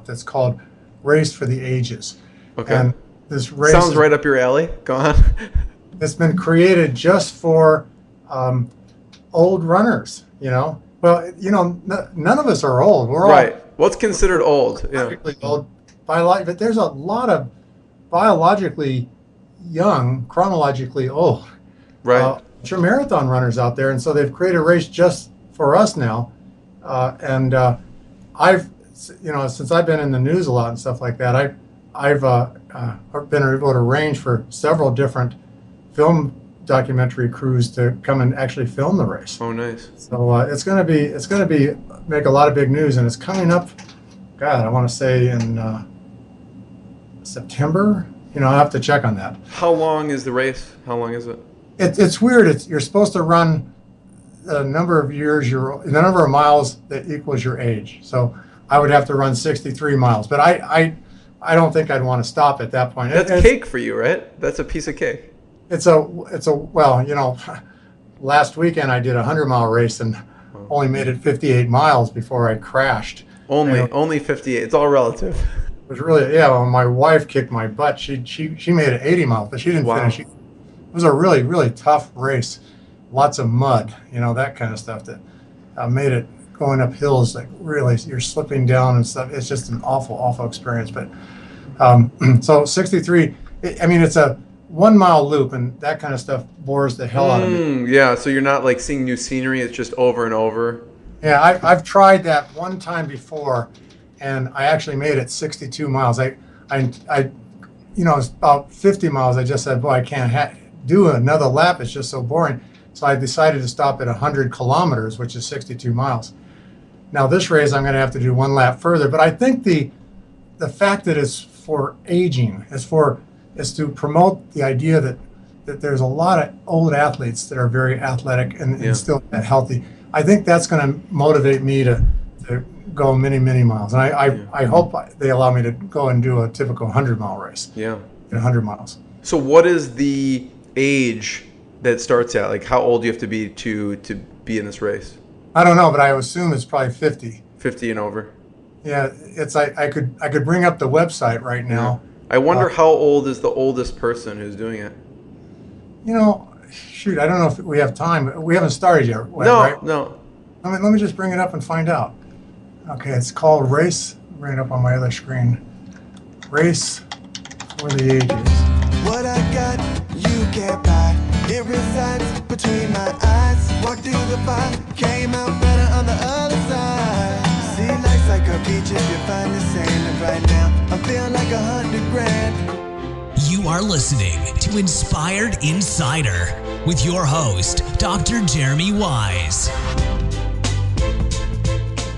developed that's called Race for the Ages. Okay. And this race Sounds right up your alley. Go on. it's been created just for old runners, Well, none of us are old. We're all Right. What's considered old? Yeah. biologically old, but there's a lot of biologically young, chronologically old Right. ultramarathon runners out there, and so they've created a race just for us now. And I've, since I've been in the news a lot and stuff like that, I've been able to arrange for several different film documentary crews to come and actually film the race. Oh, nice. So it's gonna be make a lot of big news, and it's coming up. God, I want to say in September. I have to check on that. How long is the race? How long is it? It's weird. You're supposed to run the number of years, the number of miles that equals your age. So I would have to run 63 miles, but I don't think I'd want to stop at that point. That's cake for you, right? That's a piece of cake. Well, last weekend I did a 100-mile race and only made it 58 miles before I crashed. Only 58. It's all relative. It was really, well, my wife kicked my butt. She made it 80 miles, but she didn't finish. It was a really, really tough race. Lots of mud, that kind of stuff that made it going up hills, like really, you're slipping down and stuff. It's just an awful, awful experience. But so 63, it's a 1 mile loop, and that kind of stuff bores the hell out of me. Yeah, so you're not like seeing new scenery, it's just over and over. Yeah, I've tried that one time before, and I actually made it 62 miles. It's about 50 miles. I just said, boy, I can't do another lap. It's just so boring. So I decided to stop at 100 kilometers, which is 62 miles. Now this race, I'm going to have to do one lap further. But I think the fact that it's for aging is to promote the idea that there's a lot of old athletes that are very athletic and still healthy. I think that's going to motivate me to go many, many miles. And I hope they allow me to go and do a typical 100-mile race. Yeah. 100 miles. So what is the age that starts at? Like how old do you have to be to be in this race? I don't know, but I assume it's probably 50. 50 and over. Yeah, it's I could bring up the website right now. I wonder how old is the oldest person who's doing it? Shoot, I don't know if we have time. We haven't started yet, right? No. Let me just bring it up and find out. Okay, it's called Race. Bring it up on my other screen. Race for the Ages. What I got, you can't buy. It resides between my eyes. Walked through the fire, came out better on the other side. See, life's like a beach if you find the sand. And right now, I feel like 100 grand. You are listening to Inspired Insider with your host, Dr. Jeremy Wise.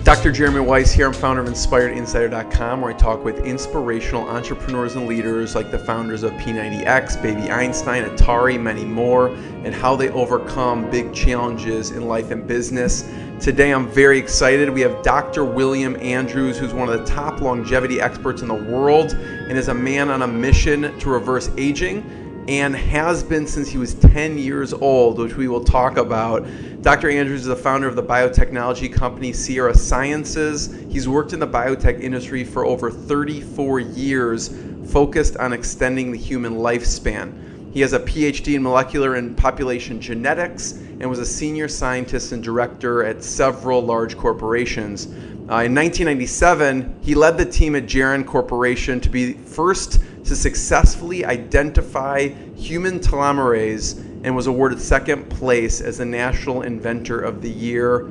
Dr. Jeremy Weiss here. I'm founder of InspiredInsider.com, where I talk with inspirational entrepreneurs and leaders like the founders of P90X, Baby Einstein, Atari, many more, and how they overcome big challenges in life and business. Today, I'm very excited. We have Dr. William Andrews, who's one of the top longevity experts in the world and is a man on a mission to reverse aging, and has been since he was 10 years old, which we will talk about. Dr. Andrews is the founder of the biotechnology company Sierra Sciences. He's worked in the biotech industry for over 34 years, focused on extending the human lifespan. He has a Ph.D. in molecular and population genetics and was a senior scientist and director at several large corporations. In 1997, he led the team at Geron Corporation to be first to successfully identify human telomerase and was awarded second place as the National Inventor of the Year.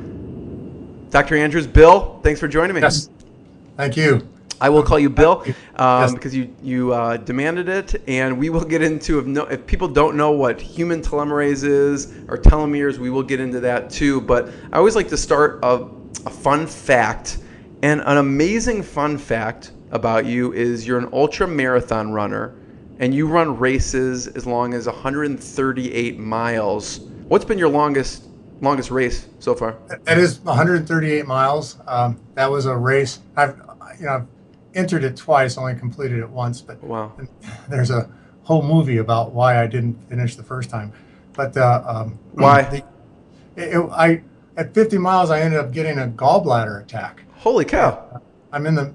Dr. Andrews, Bill, thanks for joining me. Yes, thank you. I will call you Bill Yes. because you demanded it, and we will get into, if people don't know what human telomerase is or telomeres, we will get into that too. But I always like to start a fun fact, and an amazing fun fact about you is you're an ultramarathon runner, and you run races as long as 138 miles. What's been your longest race so far? That is 138 miles. That was a race. I've entered it twice, only completed it once. But wow, there's a whole movie about why I didn't finish the first time. But why? At 50 miles, I ended up getting a gallbladder attack. Holy cow! I'm in the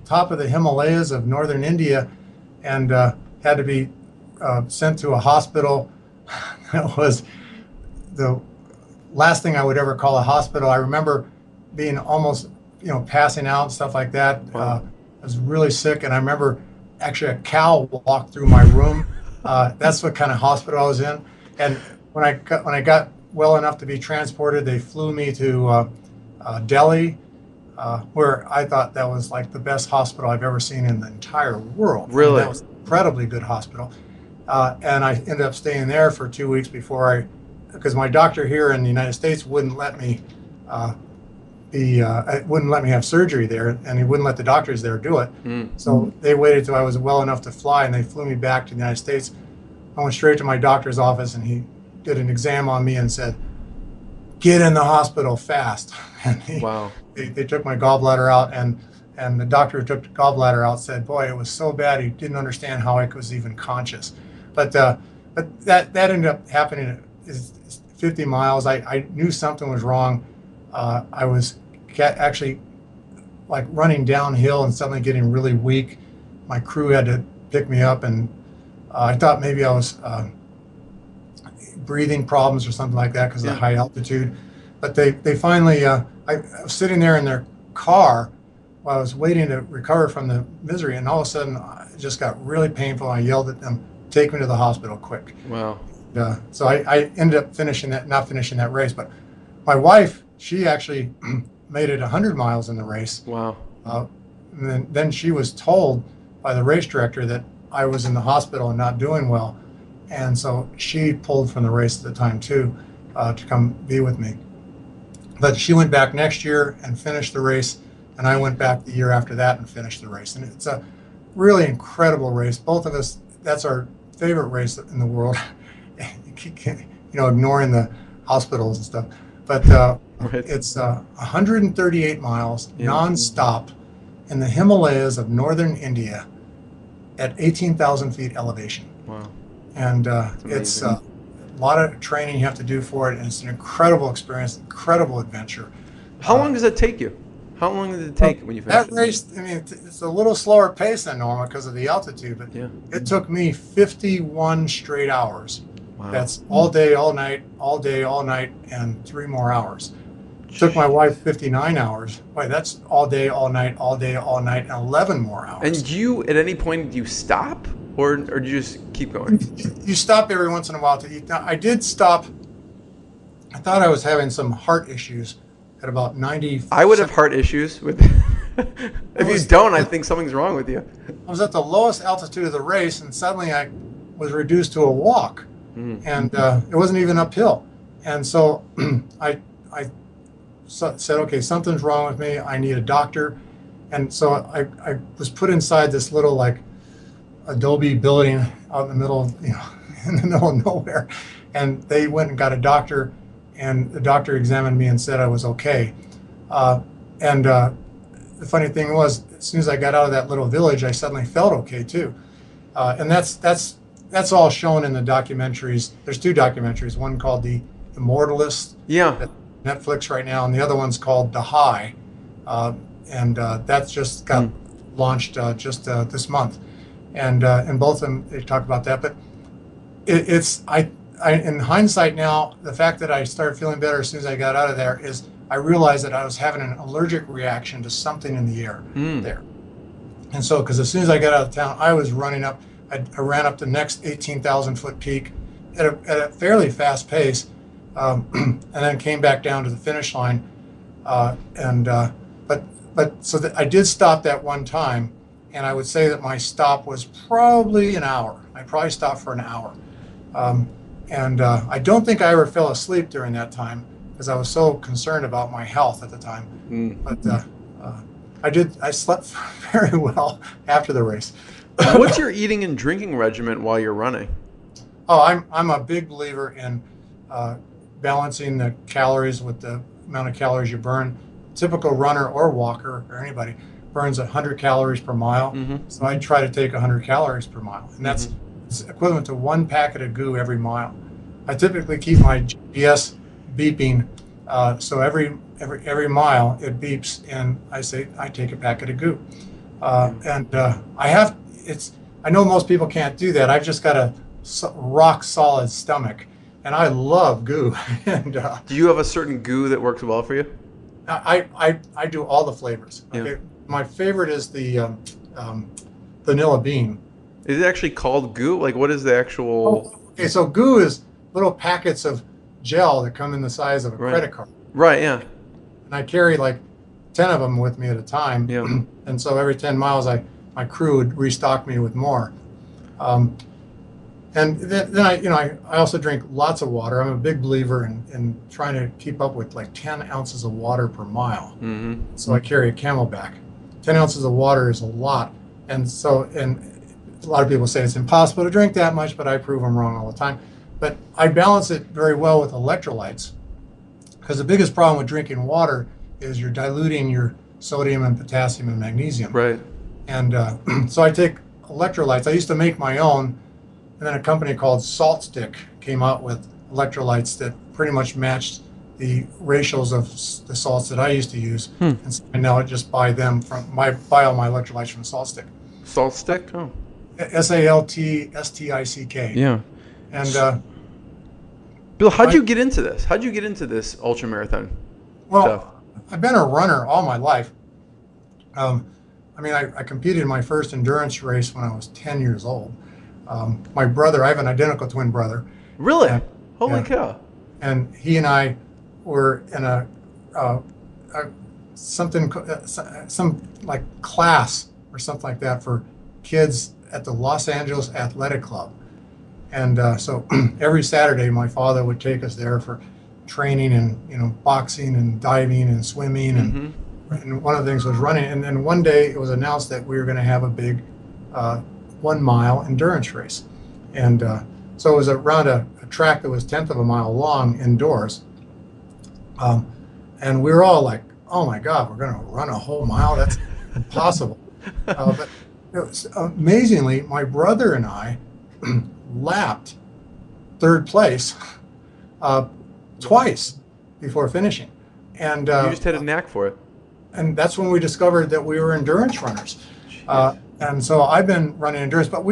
top of the Himalayas of northern India, and had to be sent to a hospital. That was the last thing I would ever call a hospital. I remember being almost, passing out and stuff like that. Wow. I was really sick, and I remember actually a cow walked through my room. That's what kind of hospital I was in. And when I got well enough to be transported, they flew me to Delhi, where I thought that was like the best hospital I've ever seen in the entire world. Really? That was an incredibly good hospital. And I ended up staying there for 2 weeks because my doctor here in the United States wouldn't let me wouldn't let me have surgery there, and he wouldn't let the doctors there do it. So they waited till I was well enough to fly, and they flew me back to the United States. I went straight to my doctor's office, and he did an exam on me and said, "Get in the hospital fast." And Wow. they took my gallbladder out, and the doctor who took the gallbladder out said, "Boy, it was so bad he didn't understand how I was even conscious." But that ended up happening. Is 50 miles. I knew something was wrong. I was actually like running downhill and suddenly getting really weak. My crew had to pick me up, and I thought maybe I was breathing problems or something like that because of the high altitude. But they finally, I was sitting there in their car while I was waiting to recover from the misery, and all of a sudden it just got really painful. I yelled at them, "Take me to the hospital quick." Wow. So I ended up not finishing that race. But my wife, she actually made it 100 miles in the race. Wow. And then she was told by the race director that I was in the hospital and not doing well. And so she pulled from the race at the time too, to come be with me. But she went back next year and finished the race, and I went back the year after that and finished the race. And it's a really incredible race. Both of us, that's our favorite race in the world. Ignoring the hospitals and stuff. But Right. it's 138 miles nonstop in the Himalayas of northern India at 18,000 feet elevation. Wow. And it's a lot of training you have to do for it, and it's an incredible experience, incredible adventure. How long does that take you? How long did it take when you finished That race, I mean, it's a little slower pace than normal because of the altitude, but it took me 51 straight hours. Wow. That's all day, all night, all day, all night, and 3 more hours. Took my wife 59 hours. Wait, that's all day, all night, all day, all night, and 11 more hours. And at any point, do you stop, or do you just keep going? You stop every once in a while to eat. Now, I did stop. I thought I was having some heart issues at about 90. I would have heart issues with. If you don't, I think something's wrong with you. I was at the lowest altitude of the race, and suddenly I was reduced to a walk, and it wasn't even uphill. And so I said, okay, something's wrong with me. I need a doctor. And so I was put inside this little like adobe building out in the middle of, in the middle of nowhere. And they went and got a doctor, and the doctor examined me and said I was okay. The funny thing was, as soon as I got out of that little village, I suddenly felt okay too. And that's all shown in the documentaries. There's 2 documentaries, one called The Immortalist. Yeah. Netflix right now, and the other one's called The High, and that's just got launched just this month, and both of them they talk about that. But it's in hindsight now, the fact that I started feeling better as soon as I got out of there is I realized that I was having an allergic reaction to something in the air there, and so because as soon as I got out of town, I was running up. I ran up the next 18,000 foot peak at a fairly fast pace. And then came back down to the finish line, but so that I did stop that one time, and I would say that my stop was probably an hour. I probably stopped for an hour, and I don't think I ever fell asleep during that time because I was so concerned about my health at the time. But I slept very well after the race. What's your eating and drinking regimen while you're running? Oh, I'm a big believer in balancing the calories with the amount of calories you burn. Typical runner or walker or anybody burns 100 calories per mile. So I try to take 100 calories per mile, and that's it's equivalent to 1 packet of goo every mile. I typically keep my GPS beeping So every mile it beeps, and I take a packet of goo. I know most people can't do that. I've just got a rock solid stomach, and I love goo. and Do you have a certain goo that works well for you? I do all the flavors. Okay, Yeah. my favorite is the vanilla bean. Is it actually called goo? Like, what is the actual? Oh, okay, so goo is little packets of gel that come in the size of a Right. credit card, Right. Yeah. and I carry like 10 of them with me at a time. Yeah. And so every 10 miles, my crew would restock me with more. And then I also drink lots of water. I'm a big believer in trying to keep up with like 10 ounces of water per mile. Mm-hmm. So I carry a Camelback. 10 ounces of water is a lot. And a lot of people say it's impossible to drink that much, but I prove them wrong all the time. But I balance it very well with electrolytes, because the biggest problem with drinking water is you're diluting your sodium and potassium and magnesium. Right. And so I take electrolytes. I used to make my own, and then a company called Salt Stick came out with electrolytes that pretty much matched the ratios of the salts that I used to use. And so I now just buy all my electrolytes from Salt Stick. Salt stick. Oh. SALTSTICK. Yeah. And Bill, how'd you get into this? How'd you get into this ultramarathon stuff? I've been a runner all my life. I competed in my first endurance race when I was 10 years old. My brother, I have an identical twin brother. Really? And- Holy yeah. cow. And he and I were in some like class or something like that for kids at the Los Angeles Athletic Club. And so every Saturday, my father would take us there for training and boxing and diving and swimming, and one of the things was running. And then one day it was announced that we were going to have a big 1 mile endurance race, and so it was around a track that was 1/10 of a mile long indoors. And we were all like, "Oh my God, we're going to run a whole mile? That's impossible!" But it was, amazingly, my brother and I lapped third place twice before finishing, and You just had a knack for it. and that's when we discovered that we were endurance runners. And so I've been running endurance, but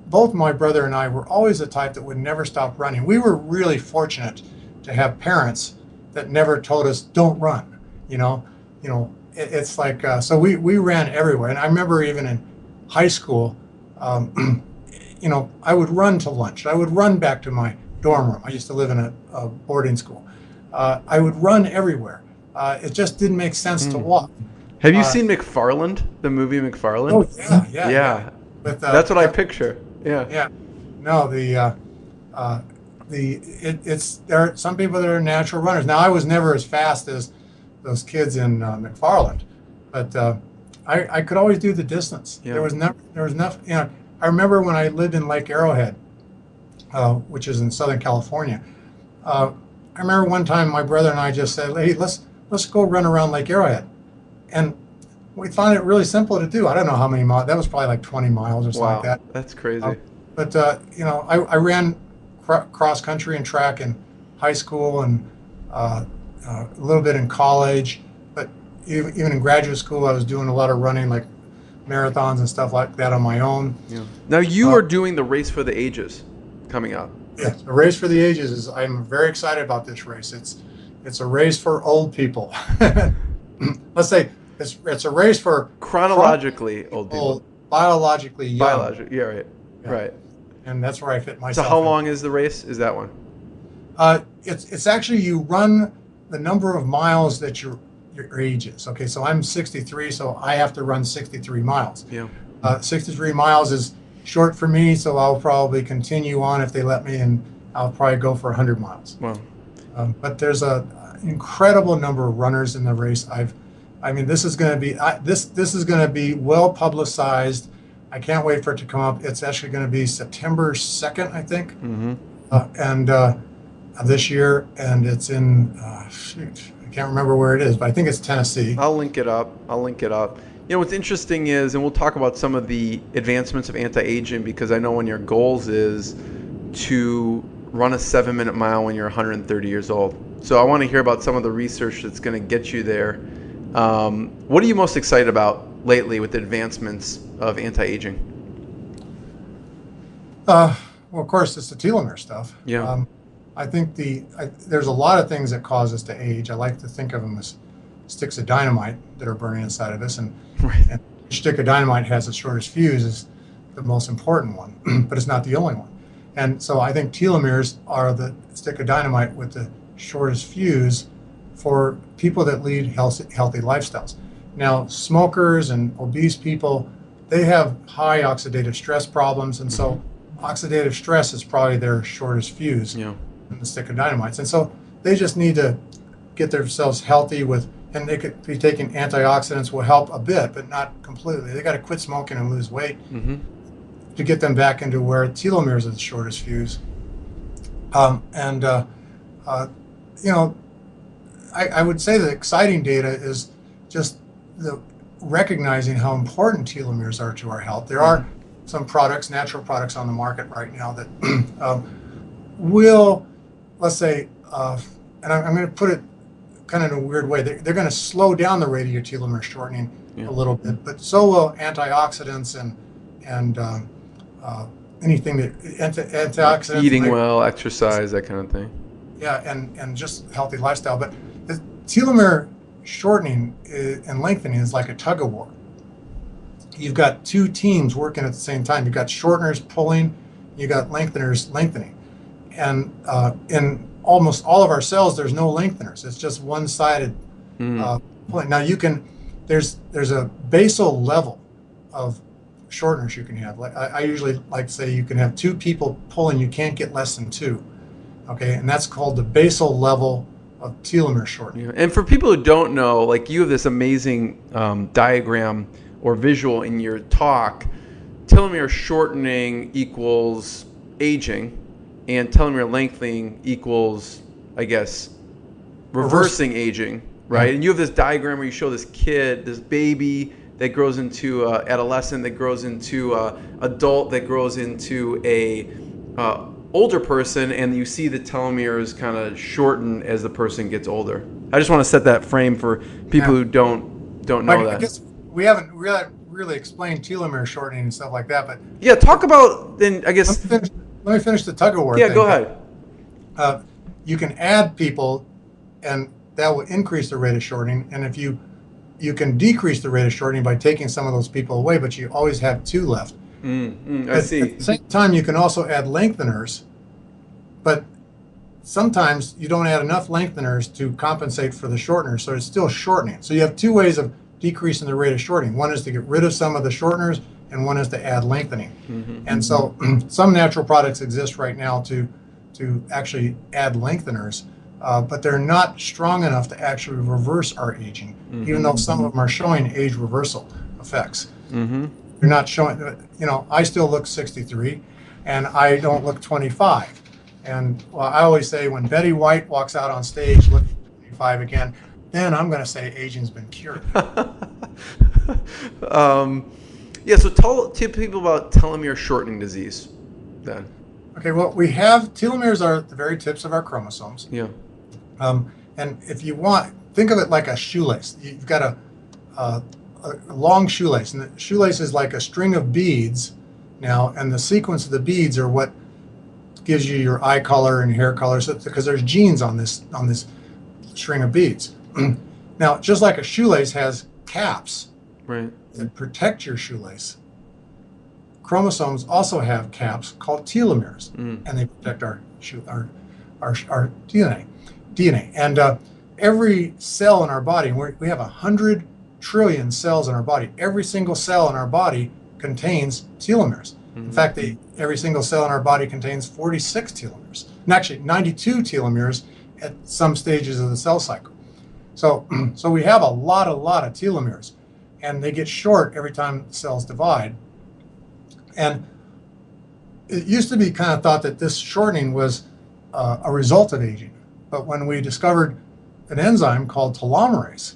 both my brother and I were always the type that would never stop running. We were really fortunate to have parents that never told us, "Don't run." It's like, so we ran everywhere. And I remember even in high school, I would run to lunch. I would run back to my dorm room. I used to live in a boarding school. I would run everywhere. It just didn't make sense to walk. Have you seen McFarland, the movie McFarland? Oh, yeah. Yeah. But, That's what I picture. Yeah. Yeah. No, there are some people that are natural runners. Now, I was never as fast as those kids in McFarland, but I could always do the distance. Yeah. There was nothing. I remember when I lived in Lake Arrowhead, which is in Southern California. I remember one time my brother and I just said, "Hey, let's go run around Lake Arrowhead," and we found it really simple to do. I don't know how many miles. That was probably like 20 miles or something Wow. like that. That's crazy. But I ran cross country and track in high school and a little bit in college. But even in graduate school, I was doing a lot of running, like marathons and stuff like that on my own. Yeah. Now you are doing the Race for the Ages coming up. Yeah, the Race for the Ages I'm very excited about this race. It's a race for old people. Let's say it's a race for Chronologically old people. Biologically young. Yeah, right. Yeah. Right. And that's where I fit So myself. how in. long is the race? Is that one? It's actually you run the number of miles that your age is. Okay, so I'm 63, so I have to run 63 miles. Yeah. 63 miles is short for me, so I'll probably continue on if they let me, and I'll probably go for 100 miles. Wow. But there's an incredible number of runners in the race. This is going to be this is going to be well publicized. I can't wait for it to come up. It's actually going to be September 2nd, I think, this year, and it's in I can't remember where it is, but I think it's Tennessee. I'll link it up. What's interesting is, and we'll talk about some of the advancements of anti-aging, because I know one of your goals is to run a 7-minute mile when you're 130 years old. So I want to hear about some of the research that's going to get you there. What are you most excited about lately with the advancements of anti-aging? Well, of course, it's the telomere stuff. Yeah. I think there's a lot of things that cause us to age. I like to think of them as sticks of dynamite that are burning inside of us, and each stick of dynamite has the shortest fuse is the most important one, but it's not the only one. And so I think telomeres are the stick of dynamite with the shortest fuse for people that lead healthy lifestyles. Now, smokers and obese people, they have high oxidative stress problems, and so oxidative stress is probably their shortest fuse in the stick of dynamites. And so they just need to get themselves healthy and they could be taking antioxidants will help a bit, but not completely. They got to quit smoking and lose weight to get them back into where telomeres are the shortest fuse. I would say the exciting data is just the recognizing how important telomeres are to our health. There are some products, natural products on the market right now that will, let's say, and I'm going to put it kind of in a weird way, they're going to slow down the rate of your telomere shortening a little bit, but so will antioxidants and anything that antioxidants. Eating well, exercise, that kind of thing. Yeah, and just healthy lifestyle. But the telomere shortening and lengthening is like a tug of war. You've got two teams working at the same time. You've got shorteners pulling, you got lengtheners lengthening. And in almost all of our cells, there's no lengtheners. It's just one-sided pulling. Now there's a basal level of shorteners you can have. Like I usually like to say you can have two people pulling, you can't get less than two. Okay, and that's called the basal level of telomere shortening. Yeah. And for people who don't know, like you have this amazing diagram or visual in your talk. Telomere shortening equals aging, and telomere lengthening equals, I guess, reversing aging, right? And you have this diagram where you show this kid, this baby that grows into adolescent, that grows into adult, that grows into a older person, and you see the telomeres kind of shorten as the person gets older. I just want to set that frame for people who don't know that. I guess we haven't really explained telomere shortening and stuff like that, but yeah, talk about then. I guess let me finish the tug of war. Yeah, thing. go ahead. You can add people, and that will increase the rate of shortening. And if you can decrease the rate of shortening by taking some of those people away, but you always have two left. I see. At the same time, you can also add lengtheners, but sometimes you don't add enough lengtheners to compensate for the shorteners, so it's still shortening. So you have two ways of decreasing the rate of shortening. One is to get rid of some of the shorteners, and one is to add lengthening. And so some natural products exist right now to actually add lengtheners, but they're not strong enough to actually reverse our aging, even though some of them are showing age reversal effects. They're not showing, I still look 63 and I don't look 25. And well, I always say when Betty White walks out on stage looking 25 again, then I'm going to say aging's been cured. So tell people about telomere shortening disease then. Okay, well, we have telomeres are at the very tips of our chromosomes. Yeah. And if you want, think of it like a shoelace. You've got a long shoelace, and the shoelace is like a string of beads now, and the sequence of the beads are what gives you your eye color and hair color, because there's genes on this string of beads. Now, just like a shoelace has caps that protect your shoelace, chromosomes also have caps called telomeres, and they protect our DNA. And every cell in our body, we have 100 trillion cells in our body. Every single cell in our body contains telomeres. In fact, every single cell in our body contains 46 telomeres, and actually 92 telomeres at some stages of the cell cycle. So we have a lot of telomeres, and they get short every time cells divide. And it used to be kind of thought that this shortening was a result of aging. But when we discovered an enzyme called telomerase,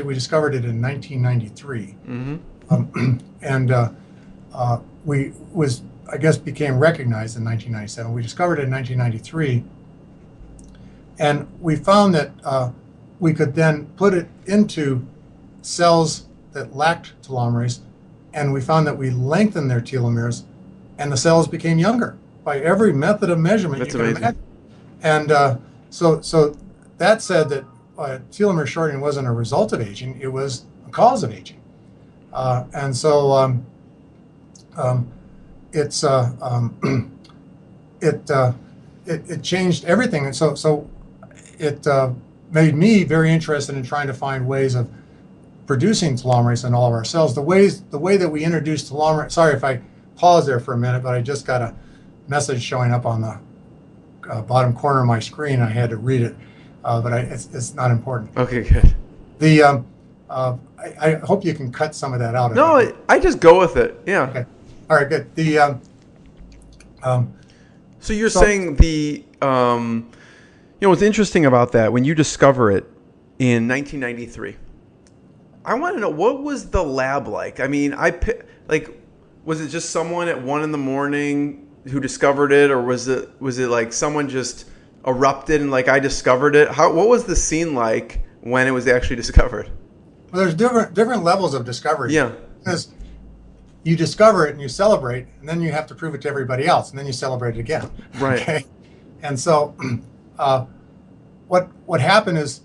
we discovered it in 1993. I guess, became recognized in 1997. We discovered it in 1993, and we found that we could then put it into cells that lacked telomerase, and we found that we lengthened their telomeres, and the cells became younger by every method of measurement That's you can amazing. imagine. And so that said that telomere shortening wasn't a result of aging; it was a cause of aging. And so it's it changed everything, and so it made me very interested in trying to find ways of producing telomerase in all of our cells. The way that we introduced telomerase. Sorry if I pause there for a minute, but I just got a message showing up on the bottom corner of my screen. I had to read it, but it's not important. Okay, good. The I hope you can cut some of that out. No, I just go with it. Yeah. Okay. All right. Good. The So you're saying the what's interesting about that, when you discover it in 1993, I want to know, what was the lab like? I mean, was it just someone at 1 a.m. who discovered it, or was it like someone just erupted and like I discovered it? What was the scene like when it was actually discovered? Well, there's different levels of discovery. Yeah. Because you discover it and you celebrate, and then you have to prove it to everybody else, and then you celebrate it again. Right. Okay? And so, what happened is,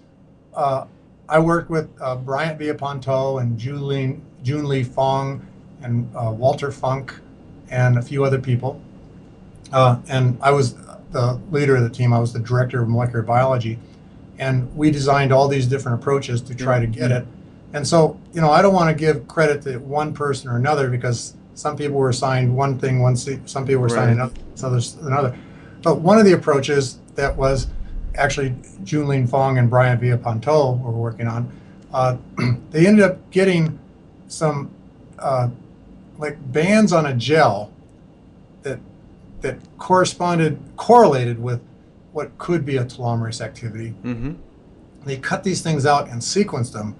I worked with Bryant Viaponto and Jun Lee Fong and Walter Funk and a few other people, and I was the leader of the team. I was the director of molecular biology, and we designed all these different approaches to try to get it. And so, I don't want to give credit to one person or another, because some people were assigned one thing, some people were assigned another. But one of the approaches that was actually Junlin Fong and Brian Viaponto were working on, they ended up getting some like bands on a gel that correlated with what could be a telomerase activity. Mm-hmm. They cut these things out and sequenced them,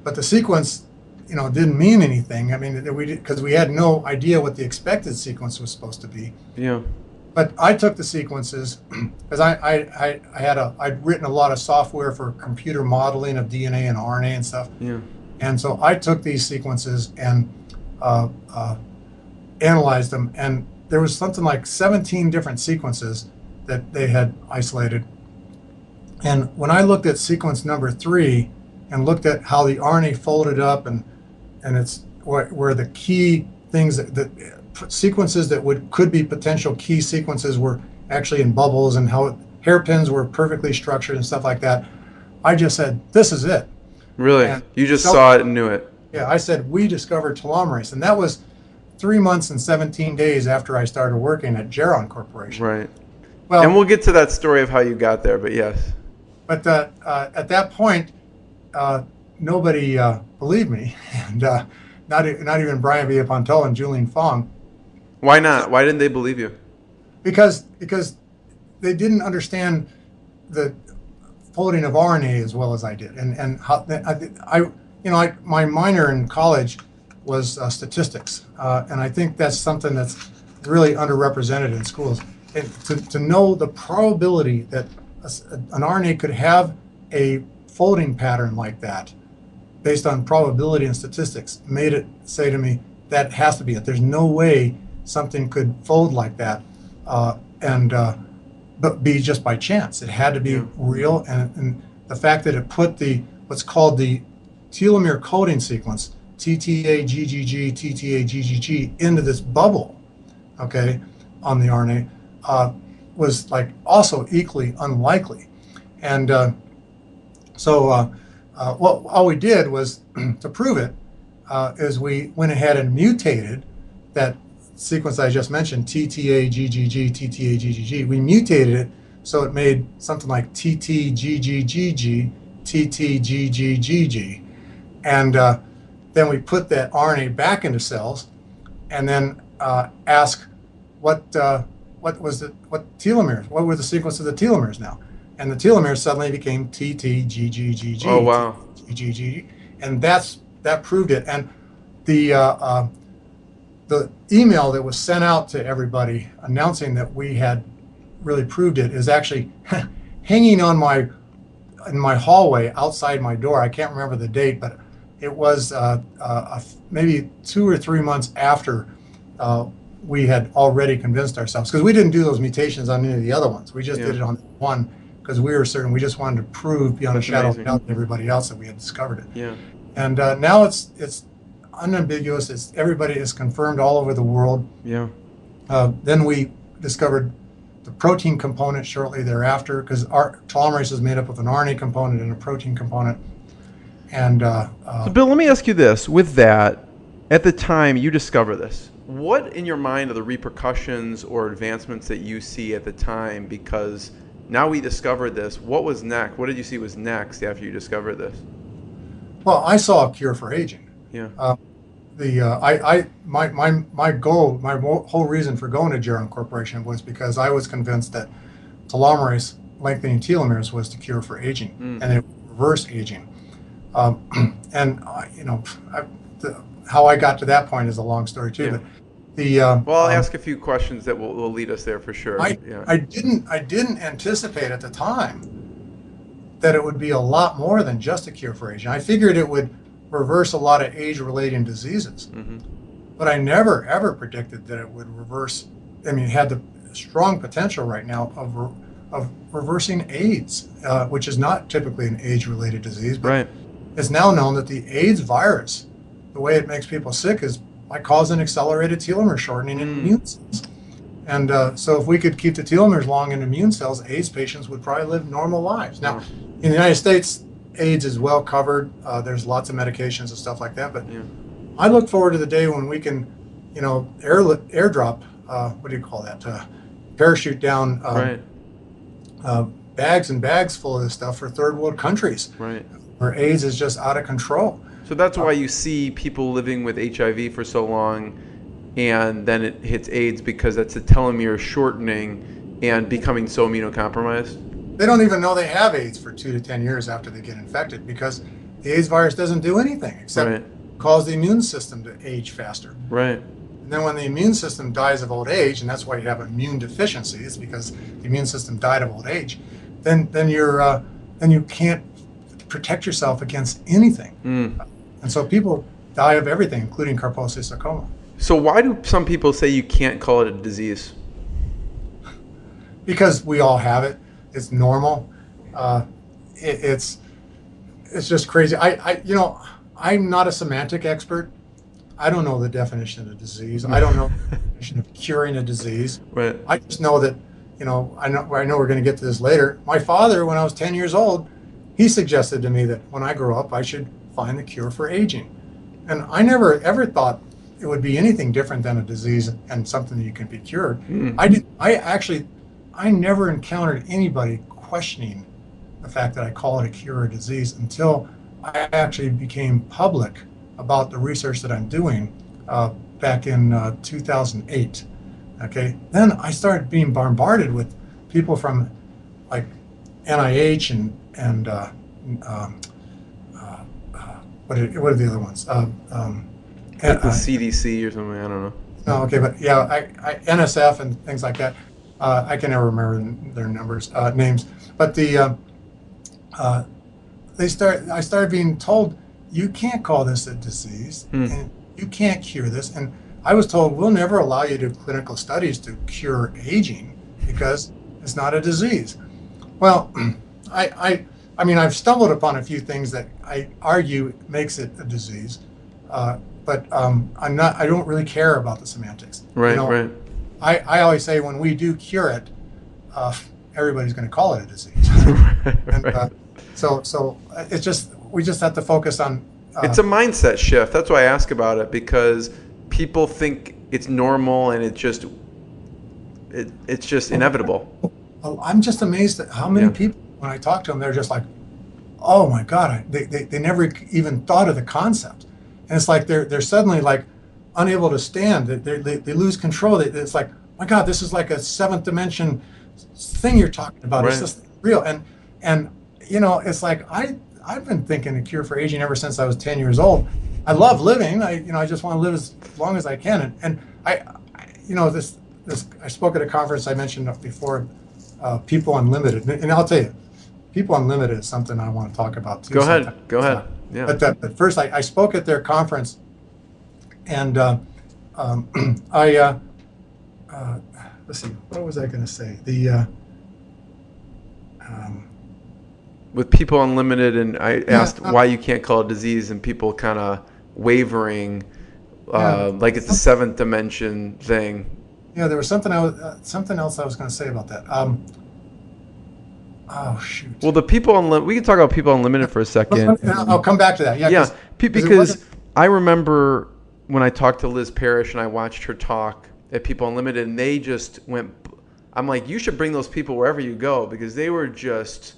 but the sequence, didn't mean anything. I mean, because we had no idea what the expected sequence was supposed to be. Yeah. But I took the sequences because I'd written a lot of software for computer modeling of DNA and RNA and stuff. Yeah. And so I took these sequences and analyzed them, and there was something like 17 different sequences that they had isolated. And when I looked at sequence number 3 and looked at how the RNA folded up and it's where the key things that sequences that could be potential key sequences were actually in bubbles, and how hairpins were perfectly structured and stuff like that, I just said, this is it. Really? And you just saw it and knew it? Yeah, I said, we discovered telomerase. And that was 3 months and 17 days after I started working at Geron Corporation. Right. Well, and we'll get to that story of how you got there, but yes. But at that point, nobody believed me, and not even Brian Viaponto and Julian Fong. Why not? Why didn't they believe you? Because they didn't understand the folding of RNA as well as I did, and how my minor in college was statistics, and I think that's something that's really underrepresented in schools. And to know the probability that an RNA could have a folding pattern like that, based on probability and statistics, made it say to me, that has to be it. There's no way something could fold like that, but be just by chance. It had to be real, and the fact that it put what's called the telomere coding sequence, TTA-GGG, TTA-GGG, into this bubble, okay, on the RNA, was like also equally unlikely. And so all we did was, to prove it, is we went ahead and mutated that sequence I just mentioned, TTA-GGG, TTA-GGG. We mutated it so it made something like TT-GGGG, TT-GGGG. And then we put that RNA back into cells, and then ask what telomeres, what were the sequence of the telomeres now? And the telomeres suddenly became TT-GGGG. Oh, wow. GGG, and that proved it. And the the email that was sent out to everybody announcing that we had really proved it is actually hanging on in my hallway outside my door. I can't remember the date, but it was maybe 2 or 3 months after we had already convinced ourselves, because we didn't do those mutations on any of the other ones. We just did it on one because we were certain. We just wanted to prove beyond a shadow of a doubt to everybody else that we had discovered it. Yeah. And now it's unambiguous. Everybody is confirmed all over the world. Yeah. Then we discovered the protein component shortly thereafter, because our telomerase is made up of an RNA component and a protein component. And so Bill, let me ask you this. With that, at the time you discover this, what in your mind are the repercussions or advancements that you see at the time? Because now we discovered this. What was next? What did you see was next after you discovered this? well, I saw a cure for aging. Yeah. My goal, my whole reason for going to Geron Corporation was because I was convinced that telomerase, lengthening telomeres, was the cure for aging, and it would reverse aging. How I got to that point is a long story too. Yeah. But well, I'll ask a few questions that will lead us there for sure. I didn't anticipate at the time that it would be a lot more than just a cure for aging. I figured it would reverse a lot of age-related diseases, but I never ever predicted that it would reverse. I mean, it had the strong potential right now of reversing AIDS, which is not typically an age-related disease, but it's now known that the AIDS virus, the way it makes people sick, is by causing accelerated telomere shortening in immune cells. And so if we could keep the telomeres long in immune cells, AIDS patients would probably live normal lives. Now, in the United States, AIDS is well covered. There's lots of medications and stuff like that. But I look forward to the day when we can, airdrop, what do you call that? Parachute down bags and bags full of this stuff for third world countries, where AIDS is just out of control. So that's why you see people living with HIV for so long, and then it hits AIDS, because that's a telomere shortening and becoming so immunocompromised. They don't even know they have AIDS for 2 to 10 years after they get infected, because the AIDS virus doesn't do anything except cause the immune system to age faster. And then when the immune system dies of old age, and that's why you have immune deficiency, it's because the immune system died of old age, then you can't protect yourself against anything. And so people die of everything, including Kaposi sarcoma. So why do some people say you can't call it a disease? Because we all have it. It's normal. It's just crazy. I'm not a semantic expert. I don't know the definition of disease. I don't know the definition of curing a disease. I just know that, I know we're going to get to this later. My father, when I was 10 years old, he suggested to me that when I grow up, I should find the cure for aging. And I never ever thought it would be anything different than a disease and something that you can be cured. I never encountered anybody questioning the fact that I call it a cure or a disease until I actually became public about the research that I'm doing back in 2008. Okay, then I started being bombarded with people from like NIH and what are the other ones? Like the CDC or something, I don't know. No, okay, but yeah, NSF and things like that. I can never remember their names. But I started being told, you can't call this a disease, and you can't cure this. And I was told, we'll never allow you to do clinical studies to cure aging because it's not a disease. Well, I mean, I've stumbled upon a few things that I argue makes it a disease, but I don't really care about the semantics. I always say when we do cure it, everybody's going to call it a disease. So it's just, we just have to focus on. It's a mindset shift. That's why I ask about it, because people think it's normal and it's just inevitable. I'm just amazed at how many people, when I talk to them, they're just like, oh my God, they never even thought of the concept. And it's like they're suddenly like unable to stand. They lose control. It's like, my God, this is like a seventh dimension thing you're talking about. It's just real. And it's like I've been thinking a cure for aging ever since I was 10 years old. I love living. I just want to live as long as I can. And this I spoke at a conference I mentioned before, People Unlimited, and I'll tell you, People Unlimited is something I want to talk about too. Go ahead. Yeah. But first, I spoke at their conference, and let's see, what was I going to say? With People Unlimited, and I asked why you can't call it disease, and people kind of wavering, like it's a seventh dimension thing. Yeah, there was something else I was going to say about that. Oh shoot. Well, the People Unlimited, we can talk about People Unlimited for a second. I'll come back to that. Yeah. Because I remember when I talked to Liz Parrish and I watched her talk at People Unlimited, and they just went. I'm like, you should bring those people wherever you go, because they were just.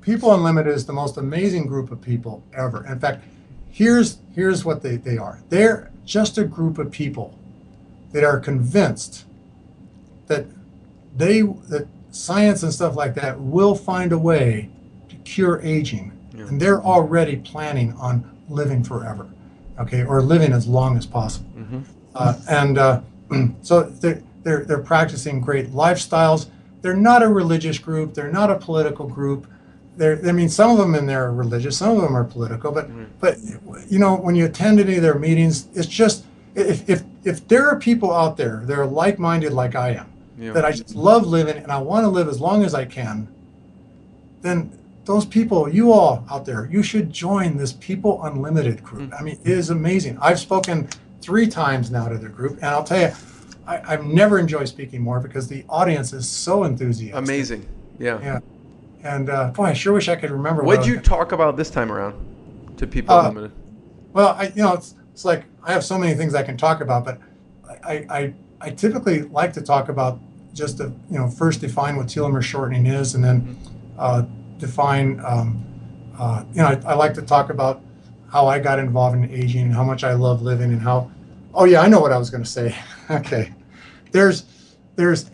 People Unlimited is the most amazing group of people ever. In fact, here's what they are. They're just a group of people that are convinced that that science and stuff like that will find a way to cure aging. Yeah. And they're already planning on living forever, okay, or living as long as possible. Mm-hmm. So they're practicing great lifestyles. They're not a religious group. They're not a political group. Some of them in there are religious, some of them are political, but when you attend any of their meetings, it's just if there are people out there that are like-minded like I am, that I just love living and I want to live as long as I can, then those people, you all out there, you should join this People Unlimited group. I mean, it is amazing. I've spoken 3 times now to the group, and I'll tell you, I've never enjoyed speaking more because the audience is so enthusiastic. Amazing. Yeah. And boy, I sure wish I could remember. What'd you talk about this time around to People Unlimited? Well, it's like I have so many things I can talk about, but I typically like to talk about just to first define what telomere shortening is, and then define. I like to talk about how I got involved in aging, how much I love living, and how. Oh yeah, I know what I was going to say. Okay, there's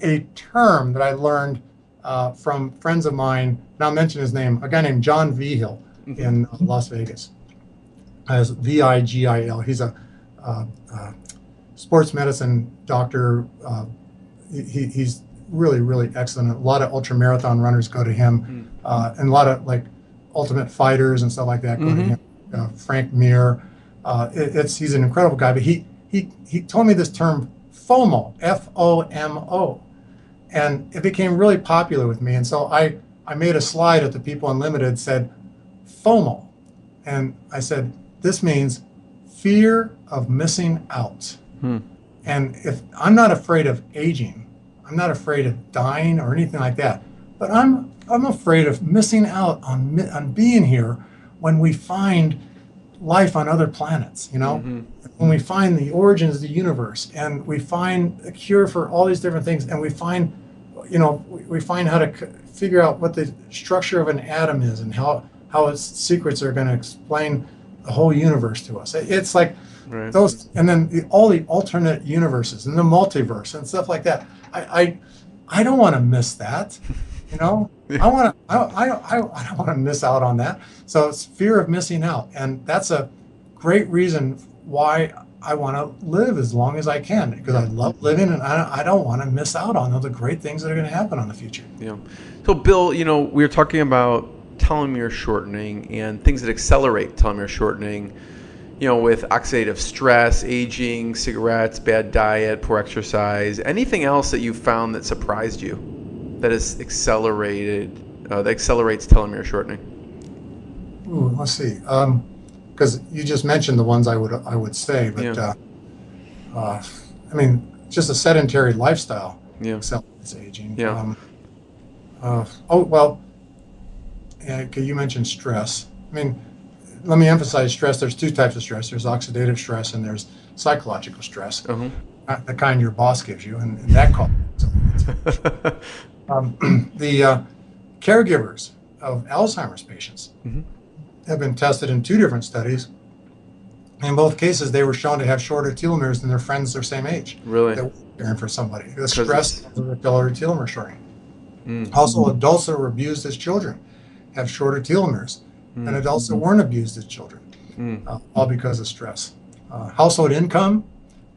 a term that I learned from friends of mine, and I'll mention his name, a guy named John Vigil in Las Vegas. As Vigil. He's a sports medicine doctor. He's really, really excellent. A lot of ultramarathon runners go to him, and a lot of like ultimate fighters and stuff like that go to him. Frank Mir. He's an incredible guy, but he told me this term FOMO, FOMO. And it became really popular with me. And so I made a slide at the People Unlimited, said FOMO. And I said, this means fear of missing out. And if I'm not afraid of aging, I'm not afraid of dying or anything like that, but I'm afraid of missing out on being here when we find life on other planets, when we find the origins of the universe, and we find a cure for all these different things, and we find how to figure out what the structure of an atom is and how its secrets are going to explain the whole universe to us. It's like those, and then all the alternate universes and the multiverse and stuff like that. I don't want to miss that, I don't want to miss out on that. So it's fear of missing out, and that's a great reason why I want to live as long as I can, because I love living, and I don't want to miss out on all the great things that are going to happen in the future. Yeah. So Bill, we were talking about telomere shortening and things that accelerate telomere shortening, with oxidative stress, aging, cigarettes, bad diet, poor exercise. Anything else that you found that surprised you that has accelerated, that accelerates telomere shortening? Ooh, let's see. Because you just mentioned the ones I would say, but just a sedentary lifestyle accelerates aging. Yeah. You mentioned stress. Let me emphasize stress. There's 2 types of stress. There's oxidative stress and there's psychological stress. Not the kind your boss gives you, and that causes the caregivers of Alzheimer's patients have been tested in 2 different studies. In both cases, they were shown to have shorter telomeres than their friends their same age. Really? That were caring for somebody. The stress of the telomere shortening. Also, adults that were abused as children have shorter telomeres than adults that weren't abused as children. all because of stress. Household income,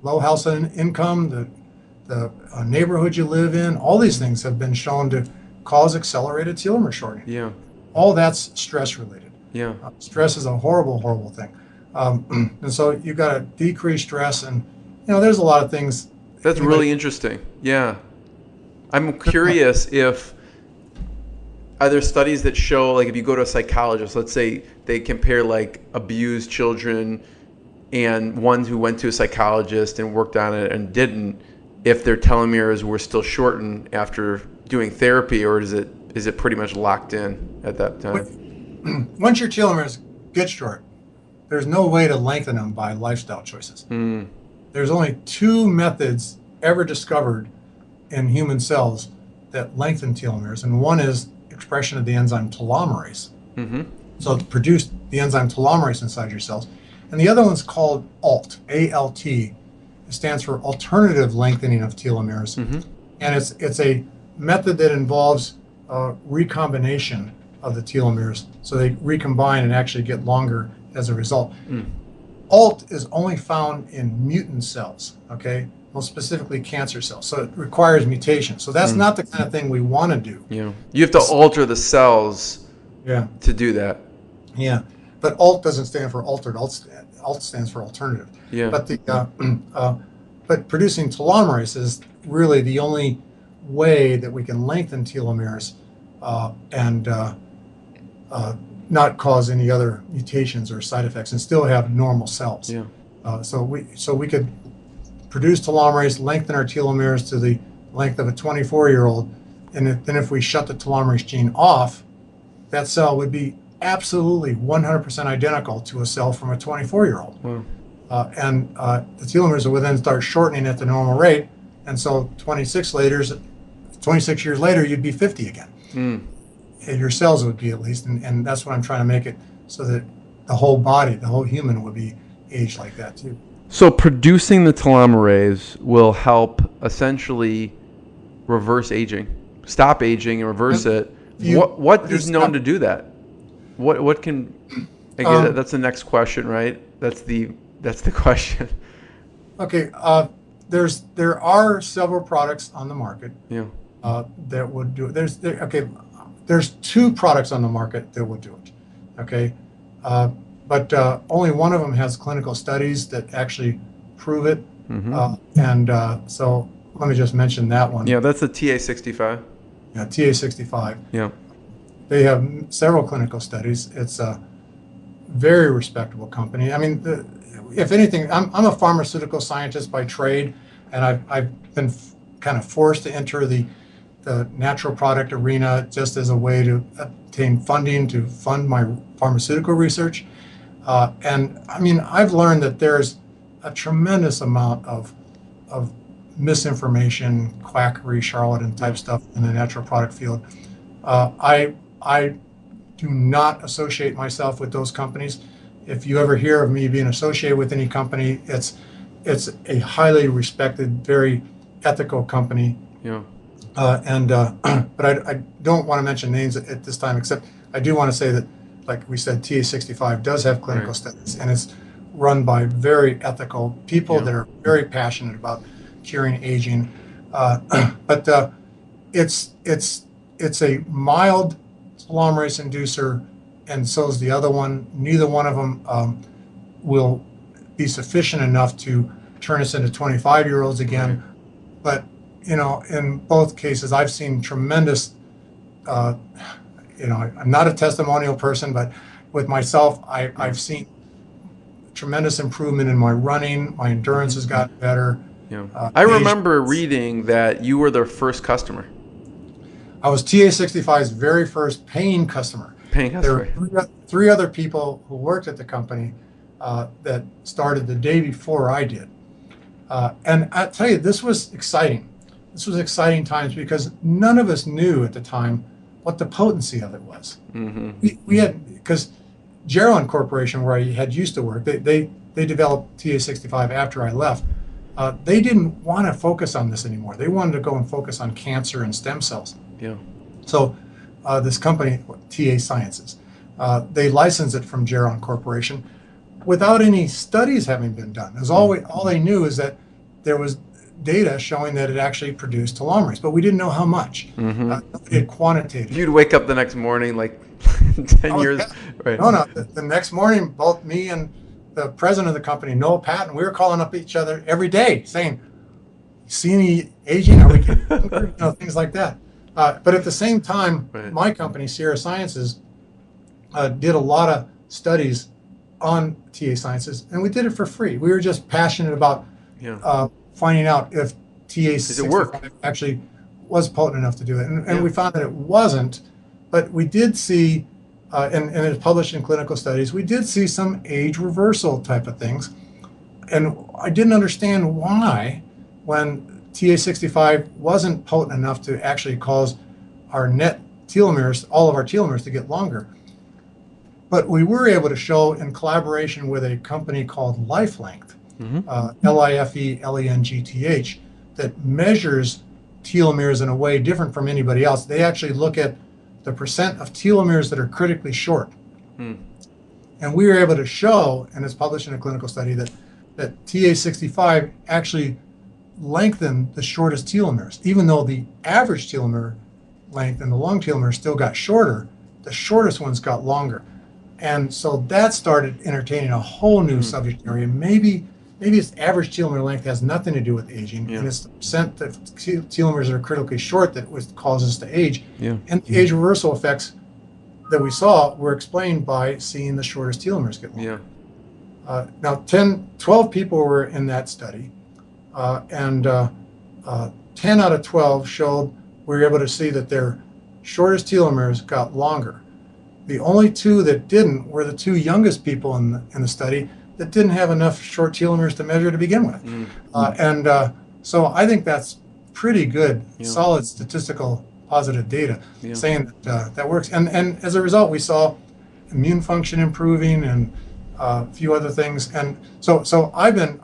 low household income, the neighborhood you live in, all these things have been shown to cause accelerated telomere shortening. Yeah. All that's stress related. Yeah. Stress is a horrible, horrible thing. And so you got to decrease stress, and there's a lot of things. That's really interesting. Yeah. I'm curious if are there studies that show, like, if you go to a psychologist, let's say they compare like abused children and ones who went to a psychologist and worked on it and didn't, if their telomeres were still shortened after doing therapy, or is it pretty much locked in at that time? Once your telomeres get short, there's no way to lengthen them by lifestyle choices. There's only 2 methods ever discovered in human cells that lengthen telomeres, and one is expression of the enzyme telomerase. So to produce the enzyme telomerase inside your cells. And the other one's called ALT, A-L-T. It stands for alternative lengthening of telomeres. And it's a method that involves recombination of the telomeres. So they recombine and actually get longer as a result. ALT is only found in mutant cells, okay? Most specifically cancer cells. So it requires mutation. So that's not the kind of thing we want to do. Yeah. You have to alter the cells to do that. Yeah. But ALT doesn't stand for altered. ALT stands for alternative. Yeah. But but producing telomerase is really the only way that we can lengthen telomeres and not cause any other mutations or side effects and still have normal cells. Yeah. So we could produce telomerase, lengthen our telomeres to the length of a 24-year-old, and then if we shut the telomerase gene off, that cell would be absolutely 100% identical to a cell from a 24-year-old. Wow. And the telomeres will then start shortening at the normal rate, and so 26 years later, you'd be 50 again. And your cells would be, at least, and that's what I'm trying to make it so that the whole body, the whole human, would be aged like that too. So producing the telomerase will help essentially reverse aging, stop aging and reverse it. What is known to do that? What can? Again, that's the next question, right? That's the question. Okay, there are several products on the market. Yeah. That would do it. There's 2 products on the market that would do it. Okay, but only one of them has clinical studies that actually prove it. So let me just mention that one. Yeah, that's the TA65. Yeah, TA65. Yeah. They have several clinical studies. It's a very respectable company. I mean, if anything, I'm a pharmaceutical scientist by trade, and I've been kind of forced to enter the natural product arena just as a way to obtain funding to fund my pharmaceutical research. And I mean, I've learned that there's a tremendous amount of misinformation, quackery, charlatan type stuff in the natural product field. I do not associate myself with those companies. If you ever hear of me being associated with any company, it's a highly respected, very ethical company. Yeah. But I don't want to mention names at this time, except I do want to say that, like we said, TA65 does have clinical studies, and it's run by very ethical people that are very passionate about curing aging. But it's a mild telomerase inducer, and so is the other one. Neither one of them will be sufficient enough to turn us into 25-year-olds again. But in both cases, I've seen tremendous. I'm not a testimonial person, but with myself, I've seen tremendous improvement in my running. My endurance has gotten better. Yeah. I remember reading that you were their first customer. I was TA65's very first paying customer. There were 3 other people who worked at the company that started the day before I did. And I tell you, this was exciting. This was exciting times because none of us knew at the time what the potency of it was. We had, because Geron Corporation, where I had used to work, they developed TA65 after I left. They didn't want to focus on this anymore. They wanted to go and focus on cancer and stem cells. Yeah. So this company, TA Sciences, they licensed it from Geron Corporation. without any studies having been done. It was all they knew is that there was data showing that it actually produced telomerase, but we didn't know how much. It quantitated. You'd wake up the next morning like 10 years. Yeah. Right. No. The next morning, both me and the president of the company, Noah Patton, we were calling up each other every day saying, see any aging? Are we getting younger? Things like that. But at the same time, my company, Sierra Sciences, did a lot of studies on TA Sciences, and we did it for free. We were just passionate about finding out if TA65 actually was potent enough to do it. And we found that it wasn't, but we did see, and it's published in clinical studies, we did see some age reversal type of things. And I didn't understand why, when TA65 wasn't potent enough to actually cause our net telomeres, all of our telomeres, to get longer. But we were able to show, in collaboration with a company called LifeLength, LIFE-LENGTH, that measures telomeres in a way different from anybody else. They actually look at the percent of telomeres that are critically short. And we were able to show, and it's published in a clinical study, that TA65 actually lengthened the shortest telomeres. Even though the average telomere length and the long telomere still got shorter, the shortest ones got longer. And so that started entertaining a whole new subject area. Maybe its average telomere length has nothing to do with aging, and it's the percent of telomeres that are critically short that causes us to age. And the age reversal effects that we saw were explained by seeing the shortest telomeres get longer. Now, 12 people were in that study, and 10 out of 12 showed we were able to see that their shortest telomeres got longer. The only two that didn't were the two youngest people in the study that didn't have enough short telomeres to measure to begin with. So I think that's pretty good, solid statistical positive data saying that works. And as a result, we saw immune function improving and a few other things. And so I've been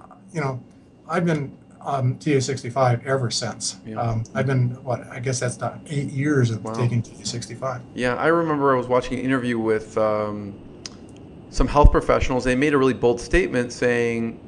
TA65 ever since. I've been, I guess that's not 8 years of taking TA65. Yeah, I remember I was watching an interview with some health professionals. They made a really bold statement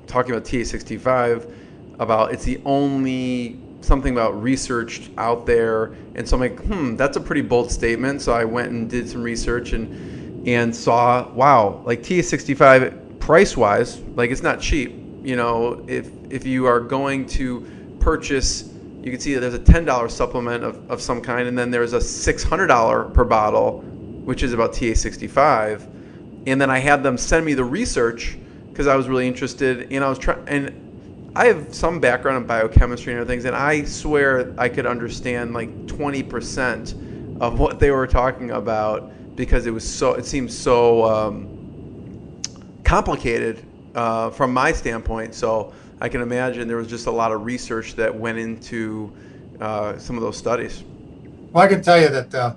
talking about TA65, about it's the only something about research out there. And so I'm like, that's a pretty bold statement. So I went and did some research and saw, wow, like TA65 price-wise, like it's not cheap. If you are going to purchase, you can see that there's a $10 supplement of some kind, and then there's a $600 per bottle, which is about TA65. And then I had them send me the research because I was really interested, and I have some background in biochemistry and other things, and I swear I could understand like 20% of what they were talking about because it seemed so complicated from my standpoint. So I can imagine there was just a lot of research that went into some of those studies. Well, I can tell you that the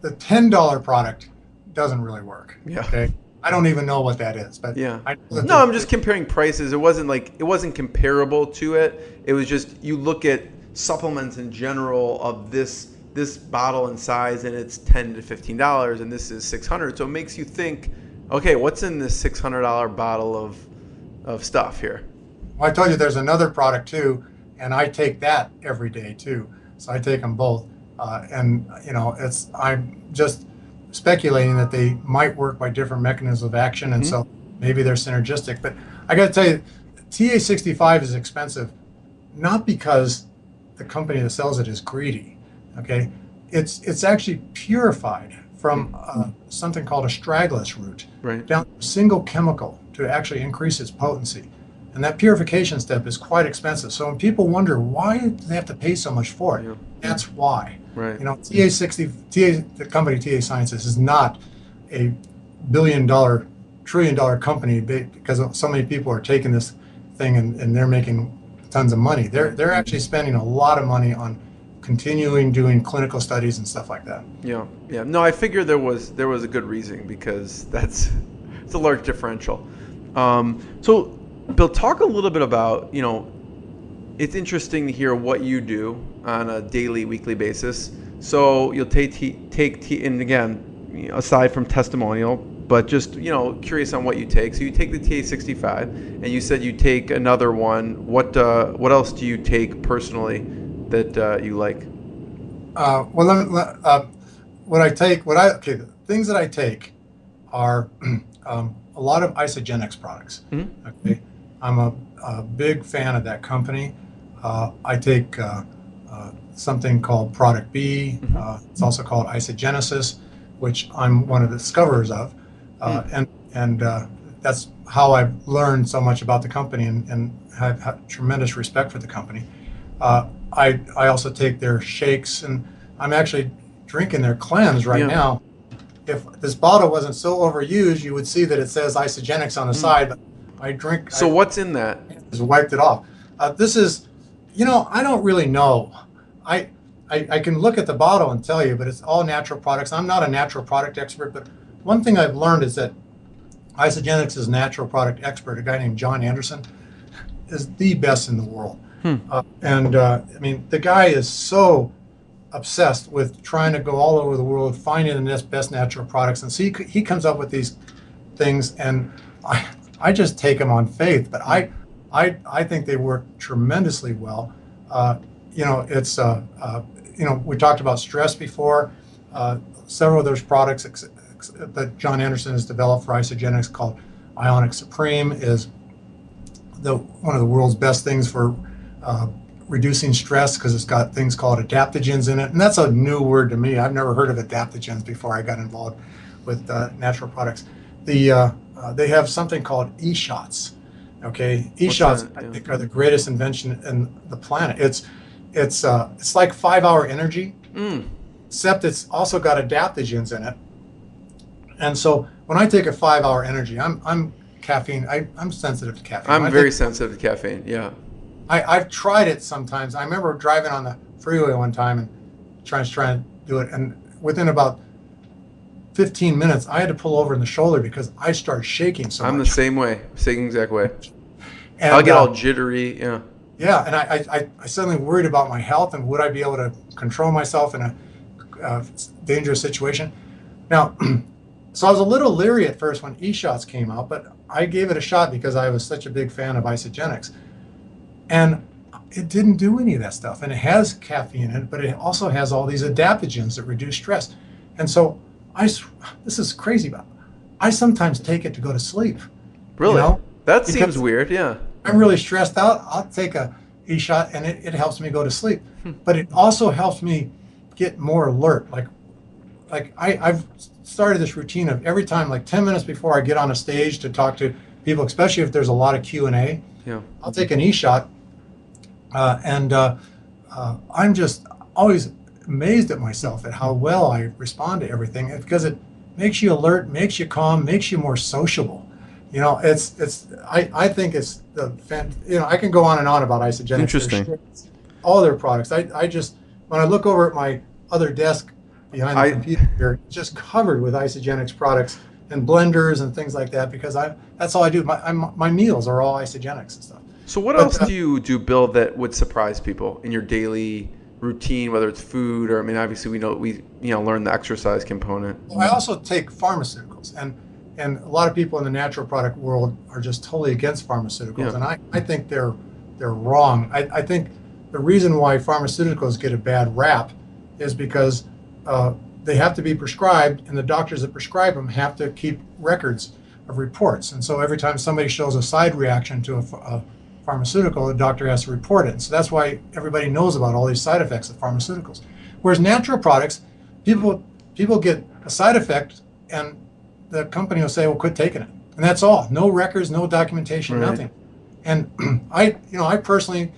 $10 product doesn't really work. Okay. I don't even know what that is, but I'm just comparing prices. It wasn't comparable to it. It was just, you look at supplements in general of this bottle and size, and it's $10 to $15, and this is $600. So it makes you think, okay, what's in this $600 bottle of stuff here? Well, I told you there's another product too, and I take that every day too. So I take them both, I'm just speculating that they might work by different mechanisms of action, and so maybe they're synergistic. But I got to tell you, TA65 is expensive, not because the company that sells it is greedy. Okay, it's actually purified from something called astragalus root down to a single chemical to actually increase its potency. And that purification step is quite expensive. So when people wonder why do they have to pay so much for it, that's why. The company TA Sciences is not a billion-dollar, trillion-dollar company because so many people are taking this thing and they're making tons of money. They're actually spending a lot of money on continuing doing clinical studies and stuff like that. No, I figured there was a good reason, because it's a large differential. So Bill, talk a little bit about, it's interesting to hear what you do on a daily, weekly basis. So you'll take and again, aside from testimonial, but just, curious on what you take. So you take the TA65, and you said you take another one. What else do you take personally that you like? The things that I take are a lot of isogenics products. Mm-hmm. Okay, I'm a big fan of that company. I take something called Product B. Mm-hmm. It's also called isogenesis, which I'm one of the discoverers of, and that's how I've learned so much about the company and have tremendous respect for the company. I also take their shakes, and I'm actually drinking their cleanse right now. If this bottle wasn't so overused, you would see that it says isogenics on the side, but I drink. So what's in that? Just wiped it off. This is, I don't really know. I can look at the bottle and tell you, but it's all natural products. I'm not a natural product expert, but one thing I've learned is that Isogenics is natural product expert, a guy named John Anderson, is the best in the world. The guy is so obsessed with trying to go all over the world, finding the best natural products. And so he comes up with these things, and I just take them on faith, but I think they work tremendously well. We talked about stress before. Several of those products that John Anderson has developed for isogenics, called Ionic Supreme, is one of the world's best things for reducing stress, because it's got things called adaptogens in it. And that's a new word to me. I've never heard of adaptogens before I got involved with natural products. They have something called e-shots. Okay, e-shots, I think, are the greatest invention in the planet. It's like 5-hour energy, except it's also got adaptogens in it. And so when I take a 5-hour energy, I'm caffeine. I'm sensitive to caffeine. I'm very sensitive to caffeine. Yeah. I've tried it sometimes. I remember driving on the freeway one time and trying to do it, and within about 15 minutes, I had to pull over in the shoulder because I started shaking so much. I'm the same way, same exact way. And, I'll get all jittery. Yeah. Yeah, and I suddenly worried about my health and would I be able to control myself in a dangerous situation. Now, so I was a little leery at first when e-shots came out, but I gave it a shot because I was such a big fan of isogenics. And it didn't do any of that stuff. And it has caffeine in it, but it also has all these adaptogens that reduce stress. And so this is crazy, but I sometimes take it to go to sleep. Really? That seems weird, yeah. I'm really stressed out. I'll take a e-shot, and it helps me go to sleep. But it also helps me get more alert. I've started this routine of every time, like 10 minutes before I get on a stage to talk to people, especially if there's a lot of Q&A, I'll take an e-shot. I'm just always amazed at myself at how well I respond to everything, because it makes you alert, makes you calm, makes you more sociable. I think it's I can go on and on about isogenics. Interesting. All their products. I just, when I look over at my other desk behind the computer here, it's just covered with isogenics products and blenders and things like that, because that's all I do. My meals are all isogenics and stuff. So what else do you do, Bill, that would surprise people in your daily routine, whether it's food or, obviously we learn the exercise component. I also take pharmaceuticals, and a lot of people in the natural product world are just totally against pharmaceuticals, and I think they're wrong. I think the reason why pharmaceuticals get a bad rap is because they have to be prescribed, and the doctors that prescribe them have to keep records of reports. And so every time somebody shows a side reaction to a pharmaceutical, the doctor has to report it. And so that's why everybody knows about all these side effects of pharmaceuticals. Whereas natural products, people get a side effect, and the company will say, well, quit taking it. And that's all. No records, no documentation, nothing. And I personally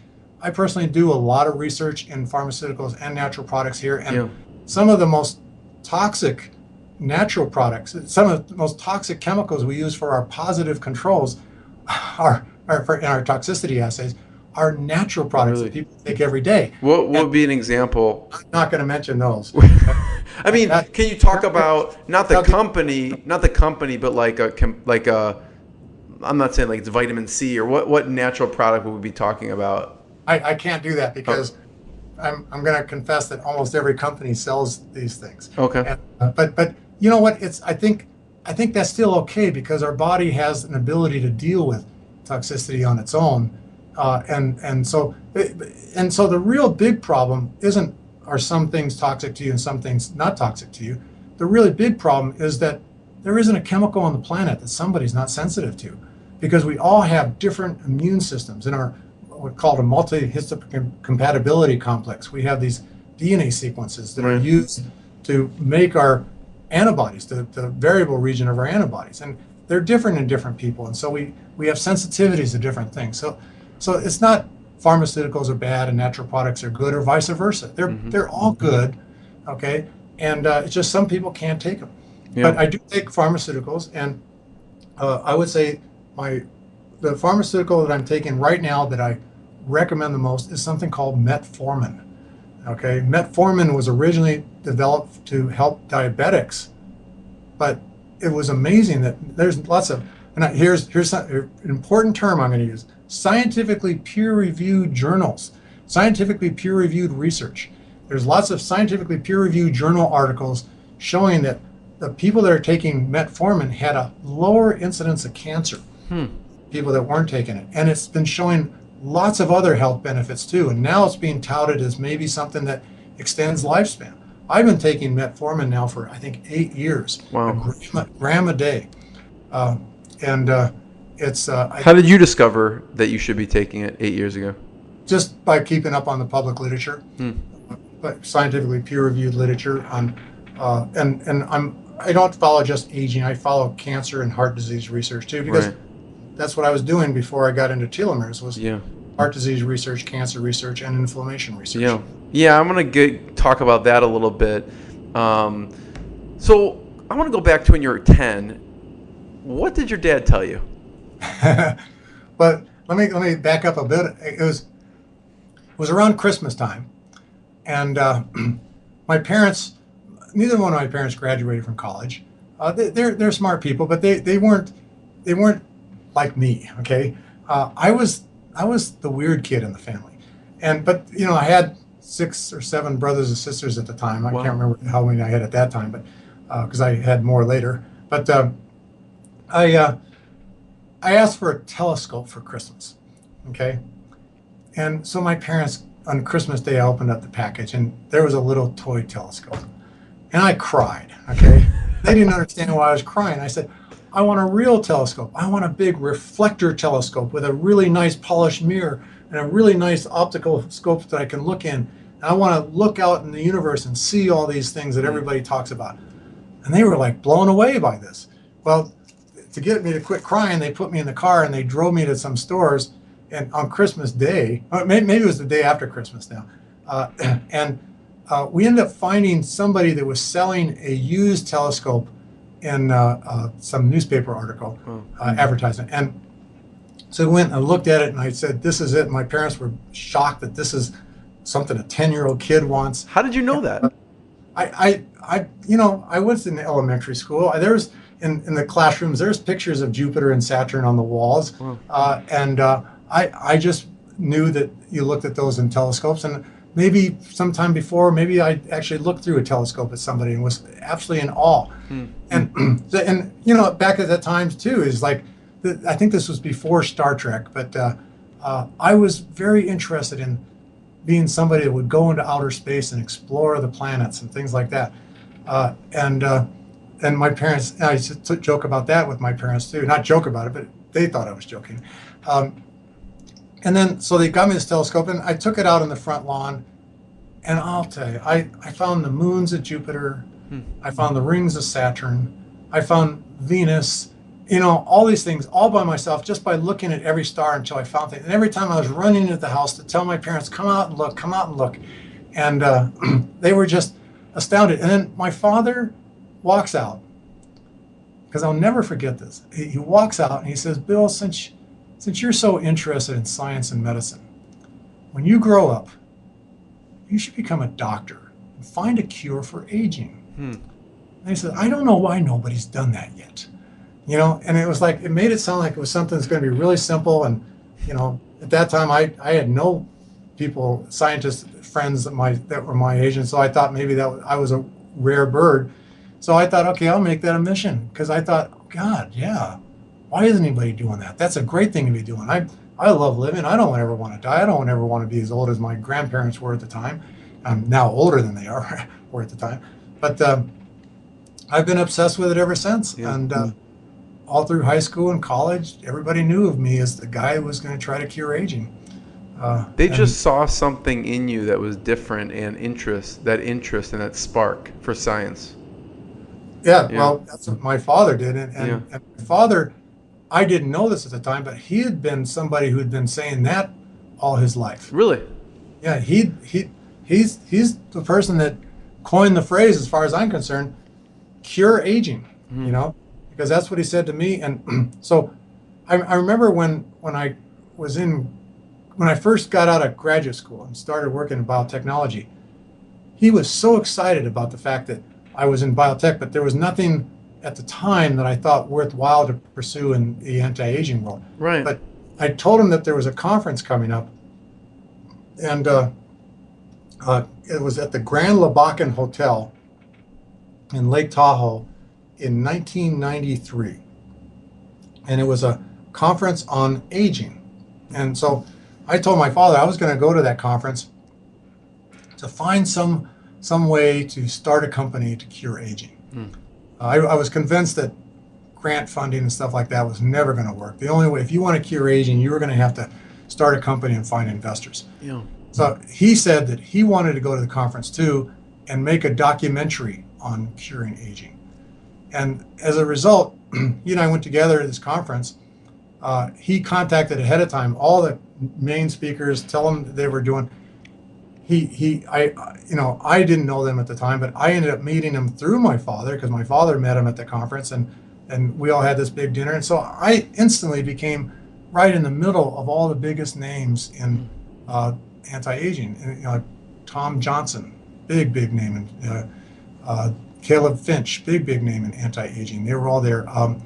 do a lot of research in pharmaceuticals and natural products here. And some of the most toxic natural products, some of the most toxic chemicals we use for our positive controls in our toxicity assays are natural products that people take every day. What would be an example? I'm not going to mention those. Can you talk about not the company, but like a I'm not saying like it's vitamin C, or what natural product would we be talking about? I can't do that because I'm going to confess that almost every company sells these things. Okay. But you know what? I think I think that's still okay because our body has an ability to deal with toxicity on its own. So the real big problem isn't, are some things toxic to you and some things not toxic to you. The really big problem is that there isn't a chemical on the planet that somebody's not sensitive to, because we all have different immune systems in our what's called a multi-histocompatibility complex. We have these DNA sequences that are used to make our antibodies, the variable region of our antibodies, and they're different in different people, and so we have sensitivities to different things. So it's not pharmaceuticals are bad and natural products are good, or vice versa. They're all good, okay, and it's just some people can't take them. Yeah. But I do take pharmaceuticals, and I would say the pharmaceutical that I'm taking right now that I recommend the most is something called metformin. Okay, metformin was originally developed to help diabetics, but it was amazing that there's lots of, and here's an important term I'm going to use: scientifically peer-reviewed journals, scientifically peer-reviewed research. There's lots of scientifically peer-reviewed journal articles showing that the people that are taking metformin had a lower incidence of cancer. People that weren't taking it, and it's been showing lots of other health benefits too, and now it's being touted as maybe something that extends lifespan. I've been taking metformin now for I think 8 years. Wow. A gram a day, it's how did you discover that you should be taking it 8 years ago? Just by keeping up on the public literature, but scientifically peer-reviewed literature on I don't follow just aging. I follow cancer and heart disease research too, because that's what I was doing before I got into telomeres, was heart disease research, cancer research, and inflammation research. Yeah, I'm going to talk about that a little bit. So I want to go back to when you were 10. What did your dad tell you? But let me back up a bit. It was around Christmas time, and my parents, neither one of my parents graduated from college. They're smart people, but they weren't like me. Okay, I was the weird kid in the family, but I had 6 or 7 brothers and sisters at the time. I can't remember how many I had at that time, but because I had more later. But I asked for a telescope for Christmas. Okay, and so my parents, on Christmas Day, I opened up the package, and there was a little toy telescope, and I cried. Okay, they didn't understand why I was crying. I said, I want a real telescope. I want a big reflector telescope with a really nice polished mirror and a really nice optical scope that I can look in. And I want to look out in the universe and see all these things that everybody talks about. And they were like blown away by this. Well, to get me to quit crying, they put me in the car and they drove me to some stores. And on Christmas Day, maybe it was the day after Christmas now, we ended up finding somebody that was selling a used telescope in some newspaper article, advertisement. And so I went and I looked at it and I said, this is it. And my parents were shocked that this is something a 10-year-old kid wants. How did you know that? I was in elementary school. There was in the classrooms, there's pictures of Jupiter and Saturn on the walls. I just knew that you looked at those in telescopes, and maybe sometime before, maybe I actually looked through a telescope at somebody and was absolutely in awe. And back at that time too, is like, I think this was before Star Trek, but I was very interested in being somebody that would go into outer space and explore the planets and things like that. And my parents, I used to joke about that with my parents too. Not joke about it, but they thought I was joking. And then, so they got me this telescope, and I took it out in the front lawn, and I'll tell you, I found the moons of Jupiter, I found the rings of Saturn, I found Venus, all these things all by myself, just by looking at every star until I found things. And every time I was running into the house to tell my parents, come out and look, come out and look. And they were just astounded. And then my father walks out, because I'll never forget this. He walks out and he says, Bill, since you're so interested in science and medicine, when you grow up, you should become a doctor and find a cure for aging. And he said, I don't know why nobody's done that yet. And it was like, it made it sound like it was something that's going to be really simple. And, at that time, I had no scientists, friends that were my age. And so I thought maybe that I was a rare bird. So I thought, okay, I'll make that a mission, because I thought, God, yeah, why isn't anybody doing that? That's a great thing to be doing. I love living. I don't ever want to die. I don't ever want to be as old as my grandparents were at the time. I'm now older than they are were at the time. But I've been obsessed with it ever since. Yeah. And all through high school and college, everybody knew of me as the guy who was going to try to cure aging. They just saw something in you that was different, and interest and that spark for science. Yeah, Yeah. well, that's what my father did. And my father, I didn't know this at the time, but he had been somebody who had been saying that all his life. Really? Yeah, he's the person that coined the phrase, as far as I'm concerned, cure aging, you know, because that's what he said to me. And so I remember when I first got out of graduate school and started working in biotechnology, he was so excited about the fact that I was in biotech, but there was nothing at the time that I thought worthwhile to pursue in the anti-aging world. Right. But I told him that there was a conference coming up, and it was at the Grand Labakan Hotel in Lake Tahoe in 1993. And it was a conference on aging. And so I told my father I was going to go to that conference to find some way to start a company to cure aging. I was convinced that grant funding and stuff like that was never going to work. The only way, if you want to cure aging, you were going to have to start a company and find investors. Yeah. So he said that he wanted to go to the conference too and make a documentary on curing aging. And as a result, he and I went together at this conference. He contacted ahead of time all the main speakers, tell them they were doing. I didn't know them at the time, but I ended up meeting them through my father, because my father met him at the conference, and we all had this big dinner. And so I instantly became right in the middle of all the biggest names in anti-aging. And, Tom Johnson, big name, and Caleb Finch, big name in anti-aging. They were all there. I'm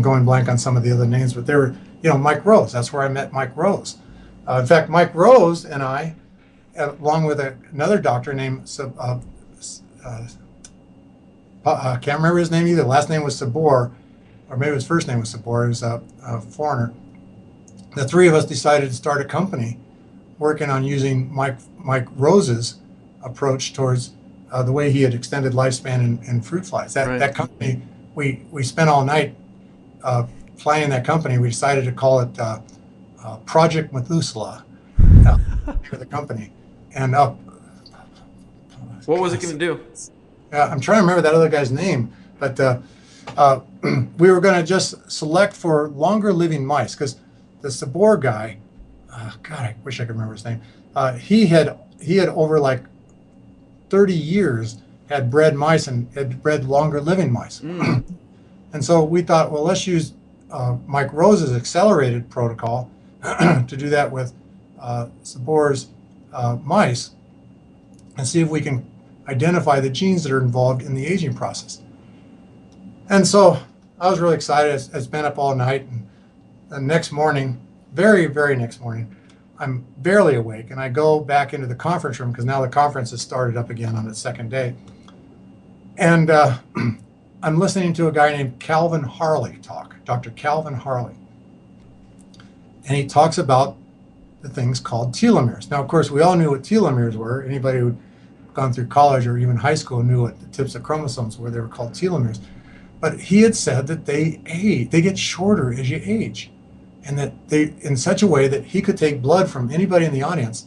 going blank on some of the other names, but they were, Mike Rose. That's where I met Mike Rose. In fact, Mike Rose and I, along with another doctor named, I can't remember his name either. Last name was Sabor, or maybe his first name was Sabor. He was a foreigner. The three of us decided to start a company working on using Mike Rose's approach towards the way he had extended lifespan in fruit flies. That company, we spent all night planning that company. We decided to call it Project Methuselah for the company. And what was it going to do? I'm trying to remember that other guy's name, but we were going to just select for longer living mice, because the Sabor guy, God, I wish I could remember his name. He had over like 30 years had bred mice and had bred longer living mice. And so we thought, well, let's use Mike Rose's accelerated protocol to do that with Sabor's mice, and see if we can identify the genes that are involved in the aging process. And so I was really excited. I'd been up all night, and the next morning, very next morning, I'm barely awake, and I go back into the conference room, because now the conference has started up again on its second day. And I'm listening to a guy named Calvin Harley talk, Dr. Calvin Harley. And he talks about the things called telomeres. Now, of course, we all knew what telomeres were. Anybody who'd gone through college or even high school knew what the tips of chromosomes were. They were called telomeres. But he had said that they get shorter as you age, and that they, in such a way that he could take blood from anybody in the audience,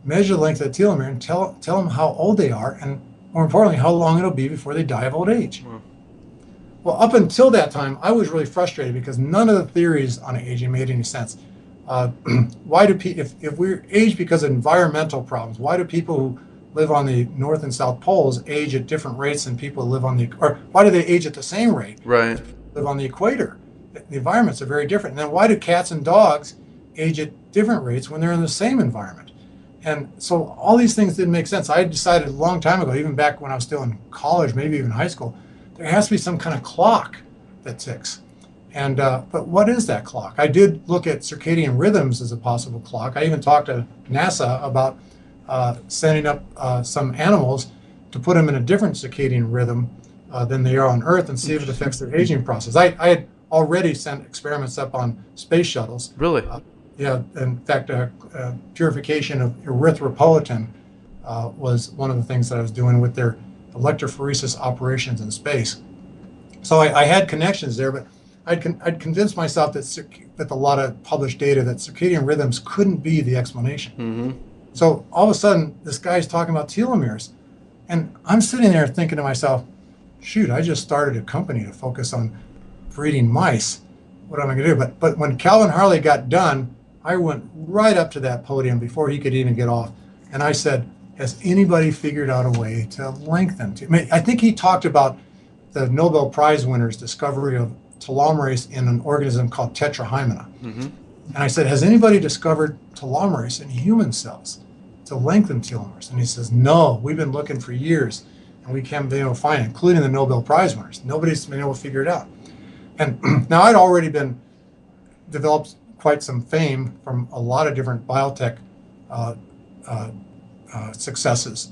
measure the length of the telomere, and tell them how old they are, and more importantly, how long it'll be before they die of old age. Wow. Well, up until that time, I was really frustrated, because none of the theories on aging made any sense. Why do if we age because of environmental problems, why do people who live on the North and South Poles age at different rates than people who live on or why do they age at the same rate? Right. Live on the equator. The environments are very different. And then why do cats and dogs age at different rates when they're in the same environment? And so all these things didn't make sense. I decided a long time ago, even back when I was still in college, maybe even high school, there has to be some kind of clock that ticks. And but what is that clock? I did look at circadian rhythms as a possible clock. I even talked to NASA about sending up some animals to put them in a different circadian rhythm than they are on Earth and see if it affects their aging process. I had already sent experiments up on space shuttles. Really? Yeah, in fact, purification of erythropoietin was one of the things that I was doing with their electrophoresis operations in space. So I had connections there, but I'd convinced myself that with a lot of published data that circadian rhythms couldn't be the explanation. Mm-hmm. So all of a sudden, this guy's talking about telomeres, and I'm sitting there thinking to myself, shoot, I just started a company to focus on breeding mice. What am I going to do? But when Calvin Harley got done, I went right up to that podium before he could even get off, and I said, has anybody figured out a way to lengthen? I think he talked about the Nobel Prize winner's discovery of telomerase in an organism called tetrahymena. Mm-hmm. And I said, has anybody discovered telomerase in human cells to lengthen telomeres? And he says, no, we've been looking for years, and we can't be able to find it, including the Nobel Prize winners. Nobody's been able to figure it out. And now I'd already developed quite some fame from a lot of different biotech successes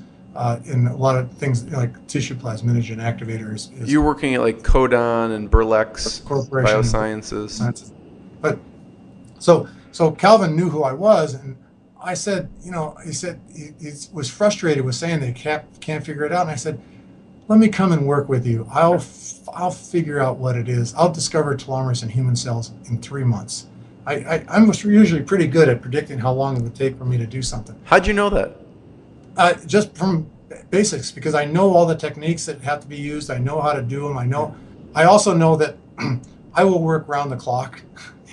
in a lot of things like tissue plasminogen activators. You're working at like Codon and Burlex Corporation, Biosciences. But so Calvin knew who I was, and I said, he said he was frustrated with saying they can't figure it out, and I said, let me come and work with you. I'll figure out what it is. I'll discover telomerase in human cells in 3 months. I'm usually pretty good at predicting how long it would take for me to do something. How'd you know that? Just from basics, because I know all the techniques that have to be used. I know how to do them. I also know that I will work round the clock.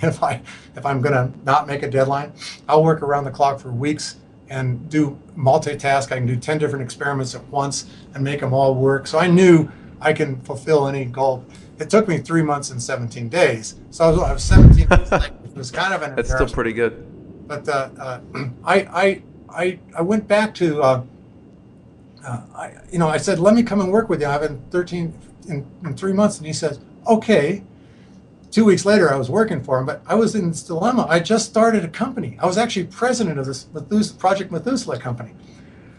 If I'm going to not make a deadline, I'll work around the clock for weeks and do multitask. I can do 10 different experiments at once and make them all work. So I knew I can fulfill any goal. It took me 3 months and 17 days. So I was 17 months late. It was kind of an That's still pretty good. But I went back to, I said, let me come and work with you. I've been in 3 months. And he says, okay. 2 weeks later, I was working for him, but I was in this dilemma. I just started a company. I was actually president of this Project Methuselah company.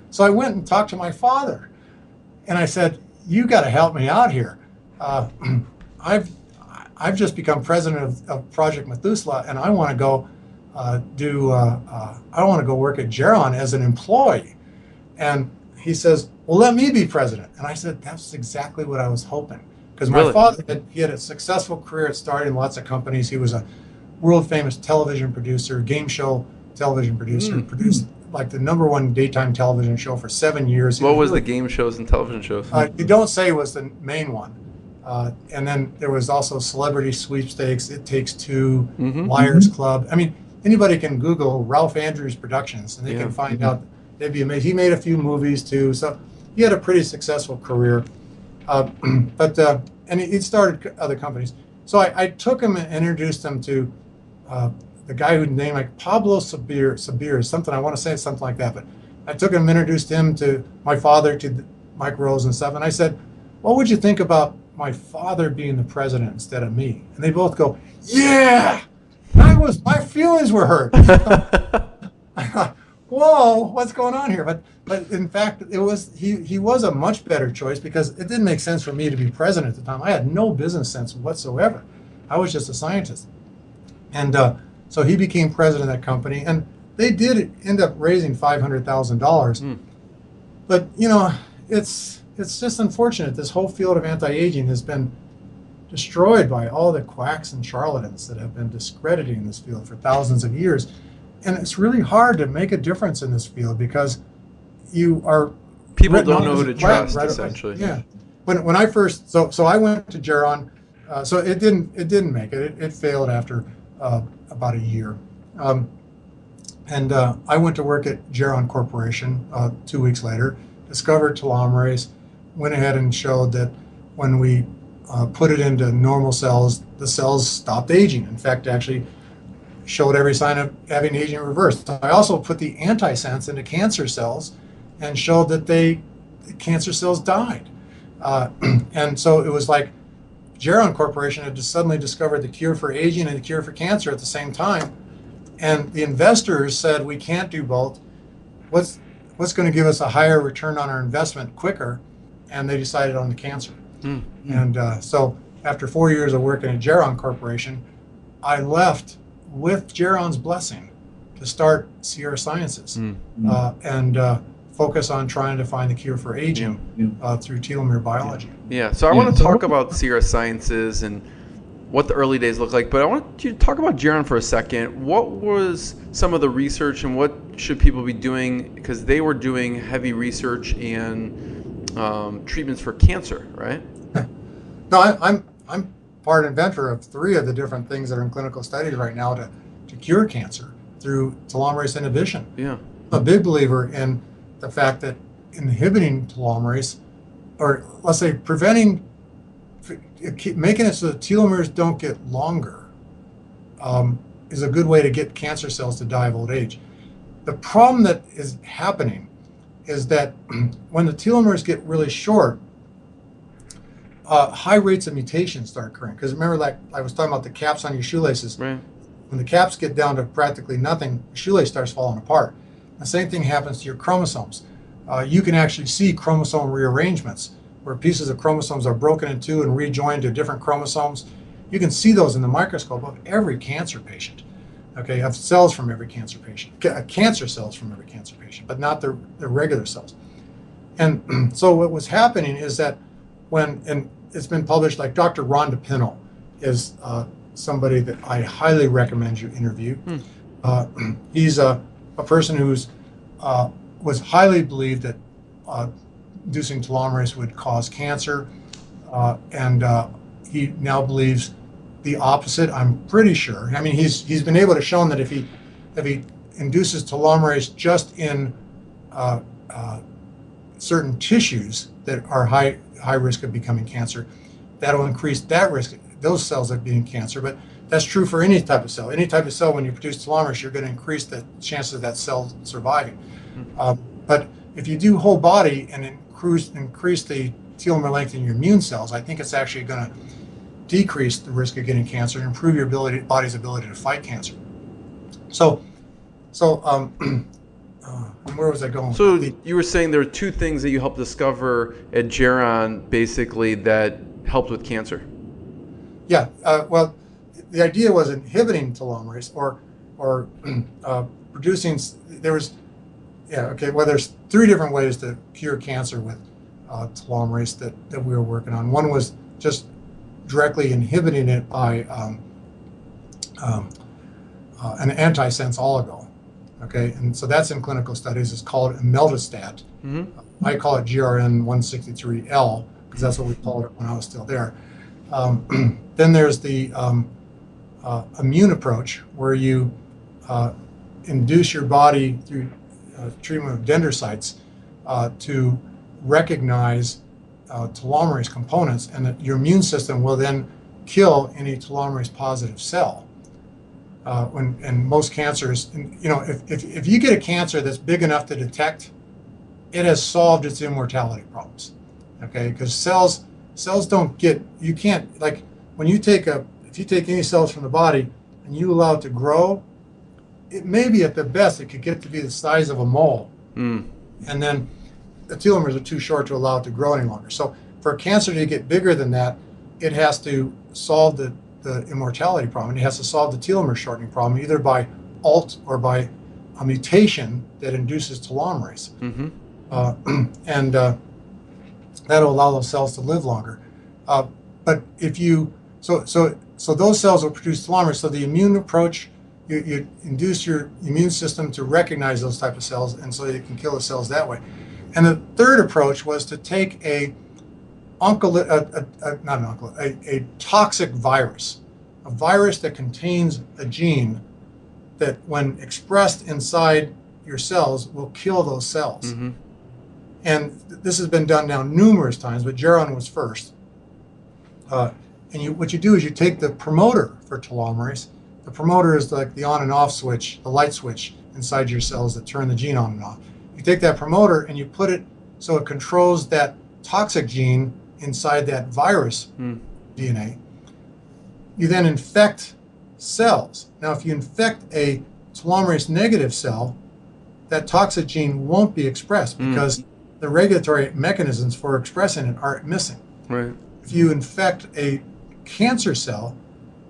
So I went and talked to my father, and I said, you got to help me out here. I've just become president of Project Methuselah, and I want to go I want to go work at Geron as an employee. And he says, well, let me be president. And I said, that's exactly what I was hoping. Because my father had a successful career at starting lots of companies. He was a world famous television producer, game show television producer, produced like the #1 daytime television show for 7 years. What was the game shows and television shows? You Don't Say was the main one. And then there was also Celebrity Sweepstakes, It Takes Two, Liars Club. I mean, anybody can Google Ralph Andrews Productions and they can find out. They'd be amazed. He made a few movies too. So he had a pretty successful career. And he started other companies. So I took him and introduced him to the guy whose name like Pablo Sabir, something, I want to say it's something like that. But I took him and introduced him to my father, to Mike Rose and stuff. And I said, what would you think about my father being the president instead of me? And they both go, yeah, my feelings were hurt. I thought, whoa, what's going on here? But in fact, he was a much better choice because it didn't make sense for me to be president at the time. I had no business sense whatsoever. I was just a scientist. And so he became president of that company, and they did end up raising $500,000. But, it's just unfortunate. This whole field of anti-aging has been destroyed by all the quacks and charlatans that have been discrediting this field for thousands of years. And it's really hard to make a difference in this field because people don't know who to trust, essentially. Yeah. When I first so I went to Geron, so it didn't make it. It failed after about a year. And I went to work at Geron Corporation 2 weeks later, discovered telomerase, went ahead and showed that when we put it into normal cells, the cells stopped aging. In fact, actually showed every sign of having aging reversed. I also put the antisense into cancer cells and showed that the cancer cells died. And so it was like Geron Corporation had just suddenly discovered the cure for aging and the cure for cancer at the same time. And the investors said, we can't do both. When what's going to give us a higher return on our investment quicker, and they decided on the cancer. And so after 4 years of working at Geron Corporation, I left with Geron's blessing to start Sierra Sciences and focus on trying to find the cure for aging through telomere biology. Yeah, so I want to talk about Sierra Sciences and what the early days look like, but I want you to talk about Geron for a second. What was some of the research and what should people be doing? Because they were doing heavy research and treatments for cancer, right? No, I'm part inventor of 3 of the different things that are in clinical studies right now to cure cancer through telomerase inhibition. Yeah. I'm a big believer in the fact that inhibiting telomerase, or let's say preventing, making it so that telomeres don't get longer, is a good way to get cancer cells to die of old age. The problem that is happening is that when the telomeres get really short, high rates of mutations start occurring. Because remember, like I was talking about the caps on your shoelaces. Right. When the caps get down to practically nothing, the shoelace starts falling apart. The same thing happens to your chromosomes. You can actually see chromosome rearrangements where pieces of chromosomes are broken in 2 and rejoined to different chromosomes. You can see those in the microscope of every cancer patient. Okay, you have cells from every cancer patient, cancer cells from every cancer patient, but not the regular cells. And so what was happening is that and it's been published, like Dr. Rhonda Pinno is somebody that I highly recommend you interview. He's a person who's was highly believed that inducing telomerase would cause cancer, and he now believes the opposite. I'm pretty sure. I mean, he's been able to show that if he induces telomerase just in certain tissues that are high risk of becoming cancer, that'll increase that risk, those cells of being cancer. But that's true for any type of cell. Any type of cell, when you produce telomerase, you're going to increase the chances of that cell surviving. But if you do whole body and increase the telomere length in your immune cells, I think it's actually going to decrease the risk of getting cancer and improve your body's ability to fight cancer. So where was I going? So you were saying there are 2 things that you helped discover at Geron, basically, that helped with cancer. Yeah. Well, the idea was inhibiting telomerase or producing. There's 3 different ways to cure cancer with telomerase that we were working on. One was just directly inhibiting it by an antisense oligo. Okay, and so that's in clinical studies. It's called imeltastat. I call it GRN 163L because that's what we called it when I was still there. Then there's the immune approach, where you induce your body through treatment of dendrocytes to recognize telomerase components, and that your immune system will then kill any telomerase positive cell. And most cancers, if you get a cancer that's big enough to detect, it has solved its immortality problems. Okay, because cells don't get, you can't, like when you take if you take any cells from the body and you allow it to grow, it may be at the best it could get to be the size of a mole, and then the telomeres are too short to allow it to grow any longer. So for a cancer to get bigger than that, it has to solve the immortality problem. It has to solve the telomere shortening problem, either by or by a mutation that induces telomerase, and that'll allow those cells to live longer. But if you so those cells will produce telomerase. So the immune approach, you induce your immune system to recognize those type of cells, and so you can kill the cells that way. And the third approach was to take a toxic virus, a virus that contains a gene that, when expressed inside your cells, will kill those cells. And this has been done now numerous times, but Geron was first. And what you do is you take the promoter for telomerase. The promoter is like the on and off switch, the light switch inside your cells that turn the gene on and off. You take that promoter and you put it so it controls that toxic gene inside that virus DNA. You then infect cells. Now, if you infect a telomerase negative cell, that toxic gene won't be expressed because the regulatory mechanisms for expressing it are missing. Right. If you infect a cancer cell,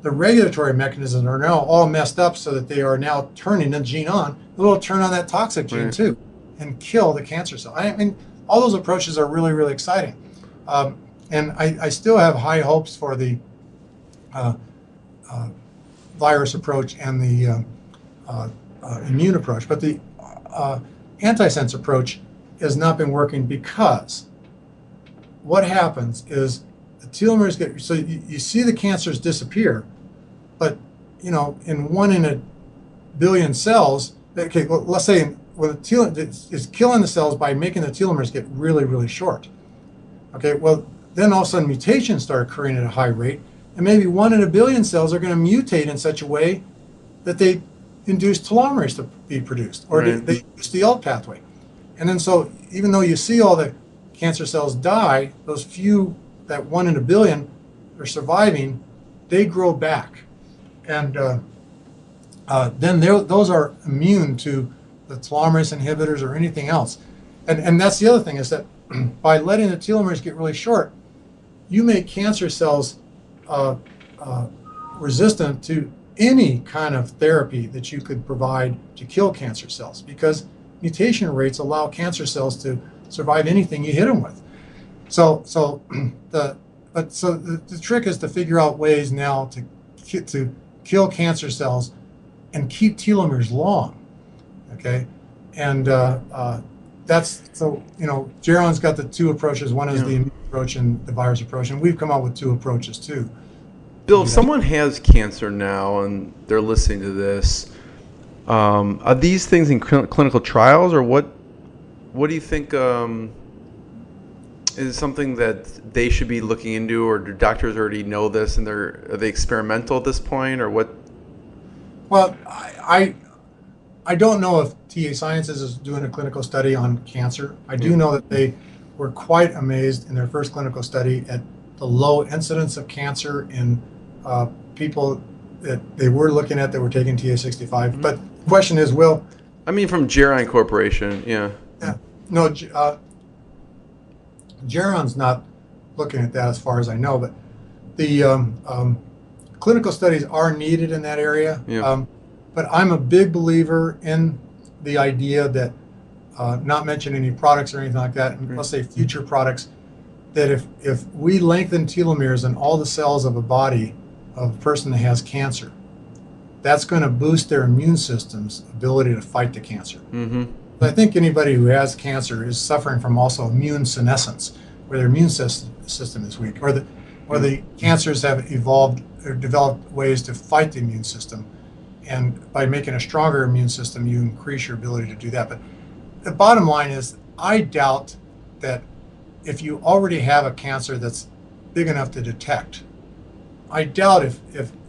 the regulatory mechanisms are now all messed up so that they are now turning the gene on. It will turn on that toxic gene too and kill the cancer cell. I mean, all those approaches are really, really exciting. And I still have high hopes for the virus approach and the immune approach. But the antisense approach has not been working because what happens is the telomeres get, so you see the cancers disappear, but in 1 in a billion cells, okay, well, let's say when it's killing the cells by making the telomeres get really, really short. Okay, well, then all of a sudden mutations start occurring at a high rate, and maybe 1 in a billion cells are going to mutate in such a way that they induce telomerase to be produced, or they induce the ULT pathway. And then so even though you see all the cancer cells die, those few, that 1 in a billion are surviving, they grow back. And then those are immune to the telomerase inhibitors or anything else. And that's the other thing, is that by letting the telomeres get really short, you make cancer cells resistant to any kind of therapy that you could provide to kill cancer cells, because mutation rates allow cancer cells to survive anything you hit them with. So the trick is to figure out ways now to kill cancer cells and keep telomeres long. Okay, and that's so Geron's got the two approaches. One is the immune approach and the virus approach, and we've come out with two approaches too. Bill, if someone has cancer now and they're listening to this, are these things in clinical trials, or what do you think is something that they should be looking into, or do doctors already know this and are they experimental at this point, or what? Well, I don't know if TA Sciences is doing a clinical study on cancer. I do know that they were quite amazed in their first clinical study at the low incidence of cancer in people that they were looking at that were taking TA65. But the question is, from Geron Corporation, yeah. No, Geron's not looking at that as far as I know, but the clinical studies are needed in that area. Yeah. But I'm a big believer in the idea that, not mention any products or anything like that, and let's say future products, that if we lengthen telomeres in all the cells of a body of a person that has cancer, that's going to boost their immune system's ability to fight the cancer. Mm-hmm. I think anybody who has cancer is suffering from also immune senescence, where their immune system is weak, or the cancers have evolved or developed ways to fight the immune system. And by making a stronger immune system, you increase your ability to do that. But the bottom line is, I doubt that if you already have a cancer that's big enough to detect, I doubt if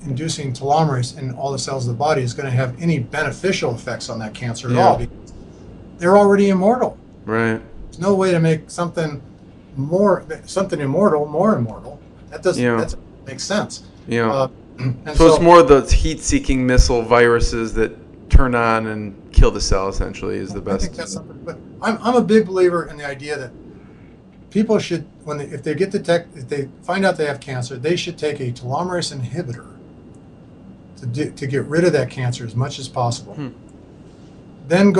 inducing telomerase in all the cells of the body is going to have any beneficial effects on that cancer at all, because they're already immortal. Right. There's no way to make something immortal more immortal. That doesn't make sense. Yeah. And so it's more the heat-seeking missile viruses that turn on and kill the cell, essentially, is the best. I think that's something. But I'm a big believer in the idea that people should, if they find out they have cancer, they should take a telomerase inhibitor to get rid of that cancer as much as possible. Then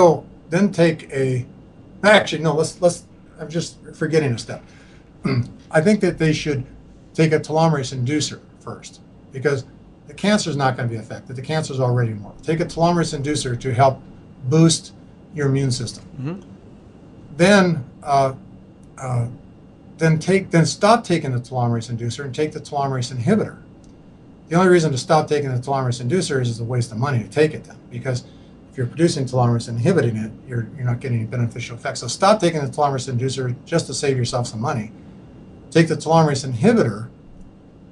take I'm just forgetting a step. I think that they should take a telomerase inducer first, because the cancer is not going to be affected. The cancer is already immortal. Take a telomerase inducer to help boost your immune system. Then stop taking the telomerase inducer and take the telomerase inhibitor. The only reason to stop taking the telomerase inducer is a waste of money to take it then, because if you're producing telomerase inhibiting it, you're not getting any beneficial effects. So stop taking the telomerase inducer just to save yourself some money. Take the telomerase inhibitor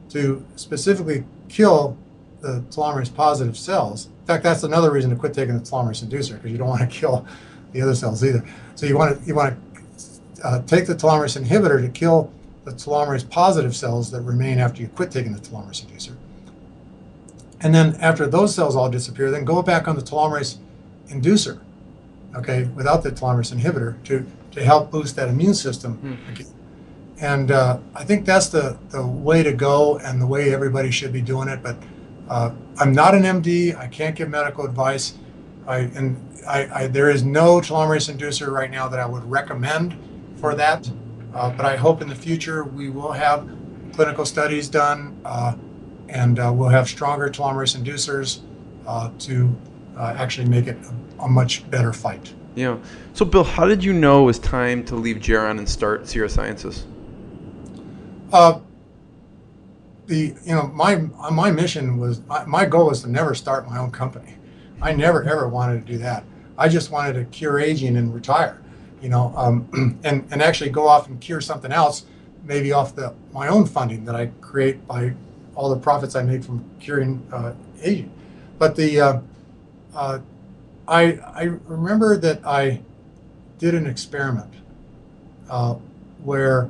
to specifically kill the telomerase positive cells. In fact, that's another reason to quit taking the telomerase inducer, because you don't want to kill the other cells either. So you want to take the telomerase inhibitor to kill the telomerase positive cells that remain after you quit taking the telomerase inducer. And then after those cells all disappear, then go back on the telomerase inducer okay, without the telomerase inhibitor to help boost that immune system. Okay. And I think that's the way to go and the way everybody should be doing it. But I'm not an MD. I can't give medical advice. There is no telomerase inducer right now that I would recommend for that. But I hope in the future we will have clinical studies done and we'll have stronger telomerase inducers to actually make it a much better fight. Yeah. So Bill, how did you know it was time to leave Geron and start Sierra Sciences? My mission was, my goal was to never start my own company. I never ever wanted to do that. I just wanted to cure aging and retire, and actually go off and cure something else, maybe off my own funding that I create by all the profits I make from curing aging. But I remember that I did an experiment where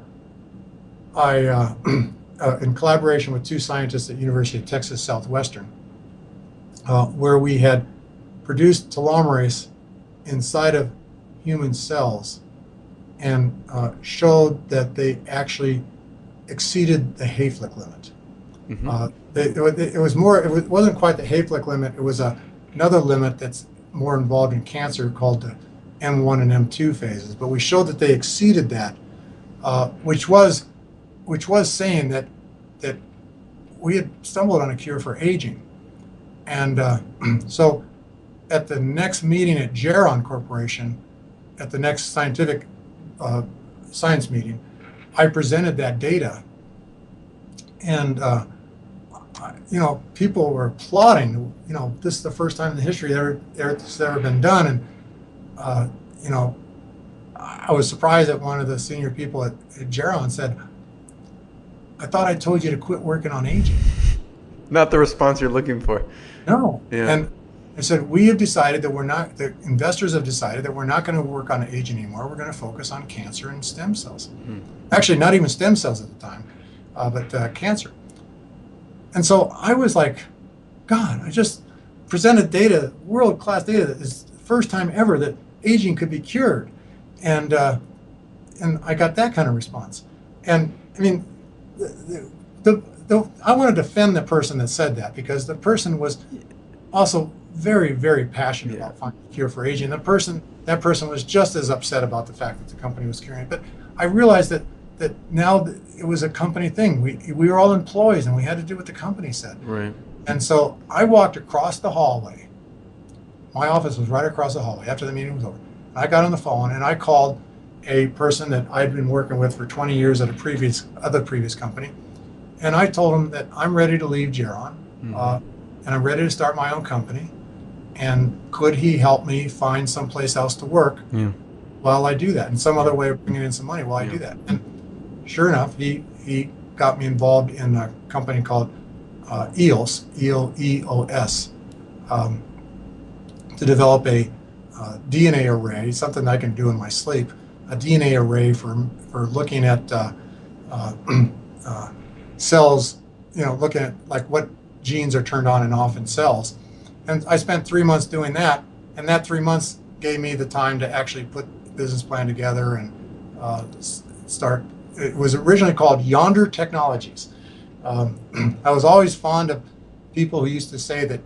I, in collaboration with two scientists at University of Texas Southwestern, where we had produced telomerase inside of human cells and showed that they actually exceeded the Hayflick limit. It wasn't quite the Hayflick limit. It was another limit that's more involved in cancer called the M1 and M2 phases. But we showed that they exceeded that, which was saying that we had stumbled on a cure for aging. And so at the next meeting at Geron Corporation, at the next scientific science meeting, I presented that data. And, people were applauding, this is the first time in the history it's ever been done. And, I was surprised that one of the senior people at Geron said, I thought I told you to quit working on aging. Not the response you're looking for. No. Yeah. And I said, we have decided that the investors have decided that we're not going to work on aging anymore. We're going to focus on cancer and stem cells. Actually, not even stem cells at the time, but cancer. And so I was like, God, I just presented data, world-class data, that is the first time ever that aging could be cured. And I got that kind of response. And I mean, I want to defend the person that said that, because the person was also very, very passionate about finding a cure for aging. That person was just as upset about the fact that the company was curing it. But I realized that now it was a company thing. We were all employees and we had to do what the company said. Right. And so I walked across the hallway. My office was right across the hallway after the meeting was over. I got on the phone and I called a person that I'd been working with for 20 years at a previous company. And I told him that I'm ready to leave Geron, and I'm ready to start my own company. And could he help me find someplace else to work while I do that, and some other way of bringing in some money while I do that? And sure enough, he got me involved in a company called EOS, E-O-E-O-S, to develop a DNA array, something I can do in my sleep, a DNA array for looking at cells, looking at like what genes are turned on and off in cells. And I spent 3 months doing that, and that 3 months gave me the time to actually put the business plan together and start. It was originally called Yonder Technologies. I was always fond of people who used to say that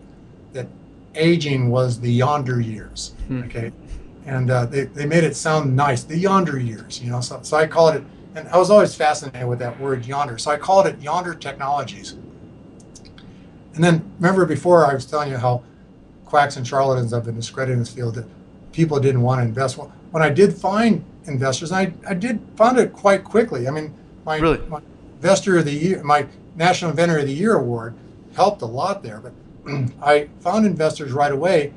aging was the yonder years, okay? And they made it sound nice, the yonder years, so I called it, and I was always fascinated with that word yonder, so I called it Yonder Technologies. And then remember before I was telling you how quacks and charlatans have been discredited in this field, that people didn't want to invest. Well, when I did find investors, I did find it quite quickly. I mean, my Investor of the Year, my National Inventor of the Year award helped a lot there, but I found investors right away,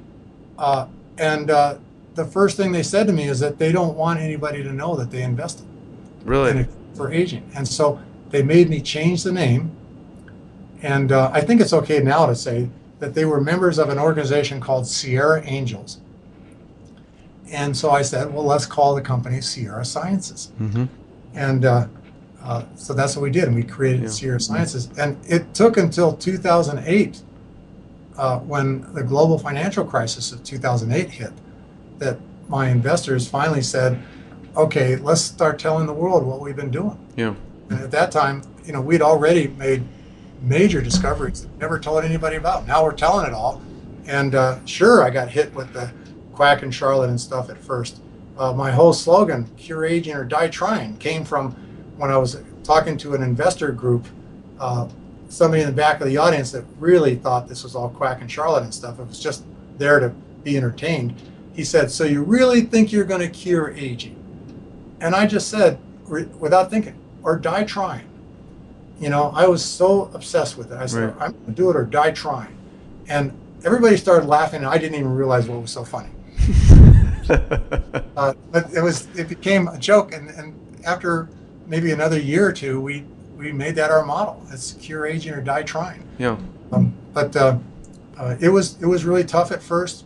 and the first thing they said to me is that they don't want anybody to know that they invested for aging. And so they made me change the name, and I think it's okay now to say that they were members of an organization called Sierra Angels. And so I said, well, let's call the company Sierra Sciences. And so that's what we did, and we created Sierra Sciences. And it took until 2008, when the global financial crisis of 2008 hit, that my investors finally said, okay, let's start telling the world what we've been doing. Yeah. And at that time, we'd already made major discoveries that never told anybody about. Now we're telling it all. And sure, I got hit with the quack and charlatan and stuff at first. My whole slogan, cure aging or die trying, came from when I was talking to an investor group, somebody in the back of the audience that really thought this was all quack and charlatan stuff. It was just there to be entertained. He said, so you really think you're going to cure aging? And I just said, without thinking, or die trying. I was so obsessed with it. I said, Right. I'm going to do it or die trying. And everybody started laughing, and I didn't even realize what was so funny. But it became a joke. And after maybe another year or two, we made that our model. It's cure aging or die trying. Yeah. But it was really tough at first.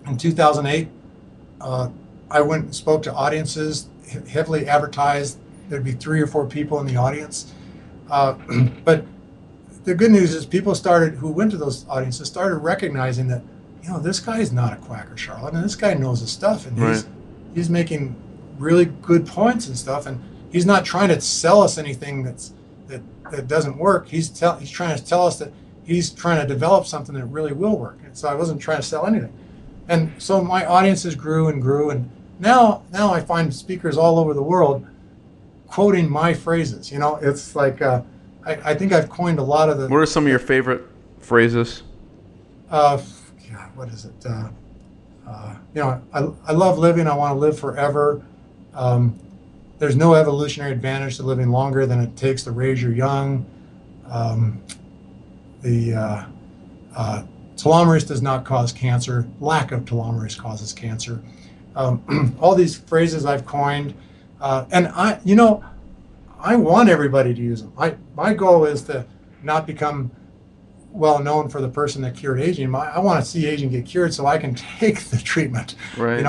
In 2008, I went and spoke to audiences, heavily advertised. There'd be 3 or 4 people in the audience. But the good news is people who went to those audiences started recognizing that, this guy's not a quack or charlatan. This guy knows his stuff, and he's making really good points and stuff. And he's not trying to sell us anything that doesn't work. He's trying to tell us that he's trying to develop something that really will work. And so I wasn't trying to sell anything. And so my audiences grew and grew, and now I find speakers all over the world quoting my phrases. It's like I think I've coined a lot of the. What are some of your favorite phrases? What is it? I love living. I want to live forever. There's no evolutionary advantage to living longer than it takes to raise your young. The telomerase does not cause cancer. Lack of telomerase causes cancer. All these phrases I've coined, and I want everybody to use them. My goal is to not become well known for the person that cured aging. I want to see aging get cured so I can take the treatment. Right.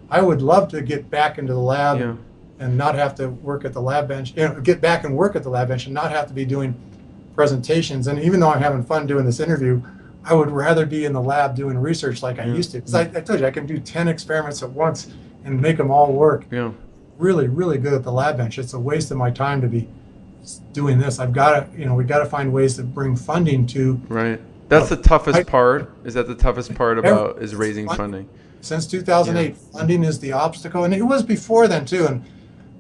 I would love to get back into the lab and not have to work at the lab bench. Get back and work at the lab bench and not have to be doing presentations. And even though I'm having fun doing this interview, I would rather be in the lab doing research like I used to. Because I told you, I can do 10 experiments at once and make them all work. Yeah. Really, really good at the lab bench. It's a waste of my time to be doing this. I've got to, we got to find ways to bring funding to. Right. That's the toughest part. Is that the toughest part about is raising funding? Since 2008, funding is the obstacle, and it was before then too. And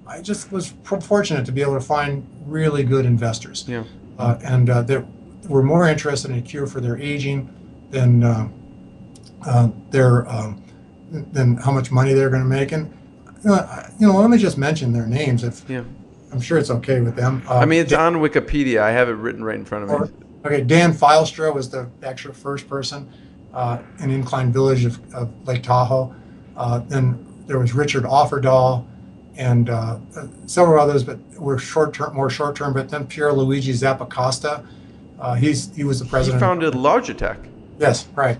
I just was fortunate to be able to find really good investors. Yeah. And that were more interested in a cure for their aging than than how much money they're going to make. And let me just mention their names. I'm sure it's okay with them. It's on Wikipedia. I have it written right in front of me. Okay, Dan Filestra was the actual first person in Incline Village of Lake Tahoe. Then there was Richard Offerdahl and several others, but were more short-term. But then Pier Luigi Zappacosta, he was the president. He founded Logitech. Yes, right.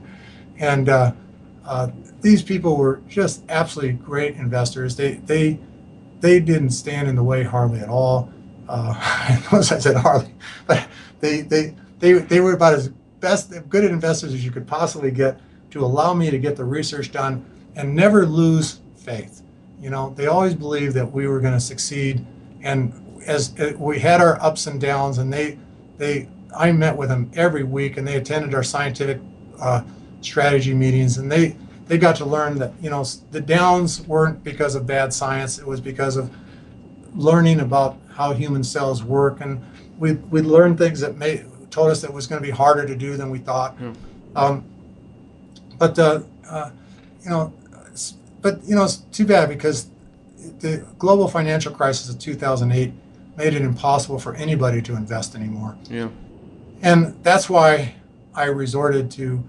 And these people were just absolutely great investors. They didn't stand in the way hardly at all. Notice I said hardly, but they were about as good investors as you could possibly get to allow me to get the research done and never lose faith. They always believed that we were going to succeed, and as we had our ups and downs, and I met with them every week, and they attended our scientific strategy meetings, and they got to learn that the downs weren't because of bad science. It was because of learning about how human cells work, and we learned things that told us that it was going to be harder to do than we thought. It's too bad because the global financial crisis of 2008 made it impossible for anybody to invest anymore. Yeah. And that's why I resorted to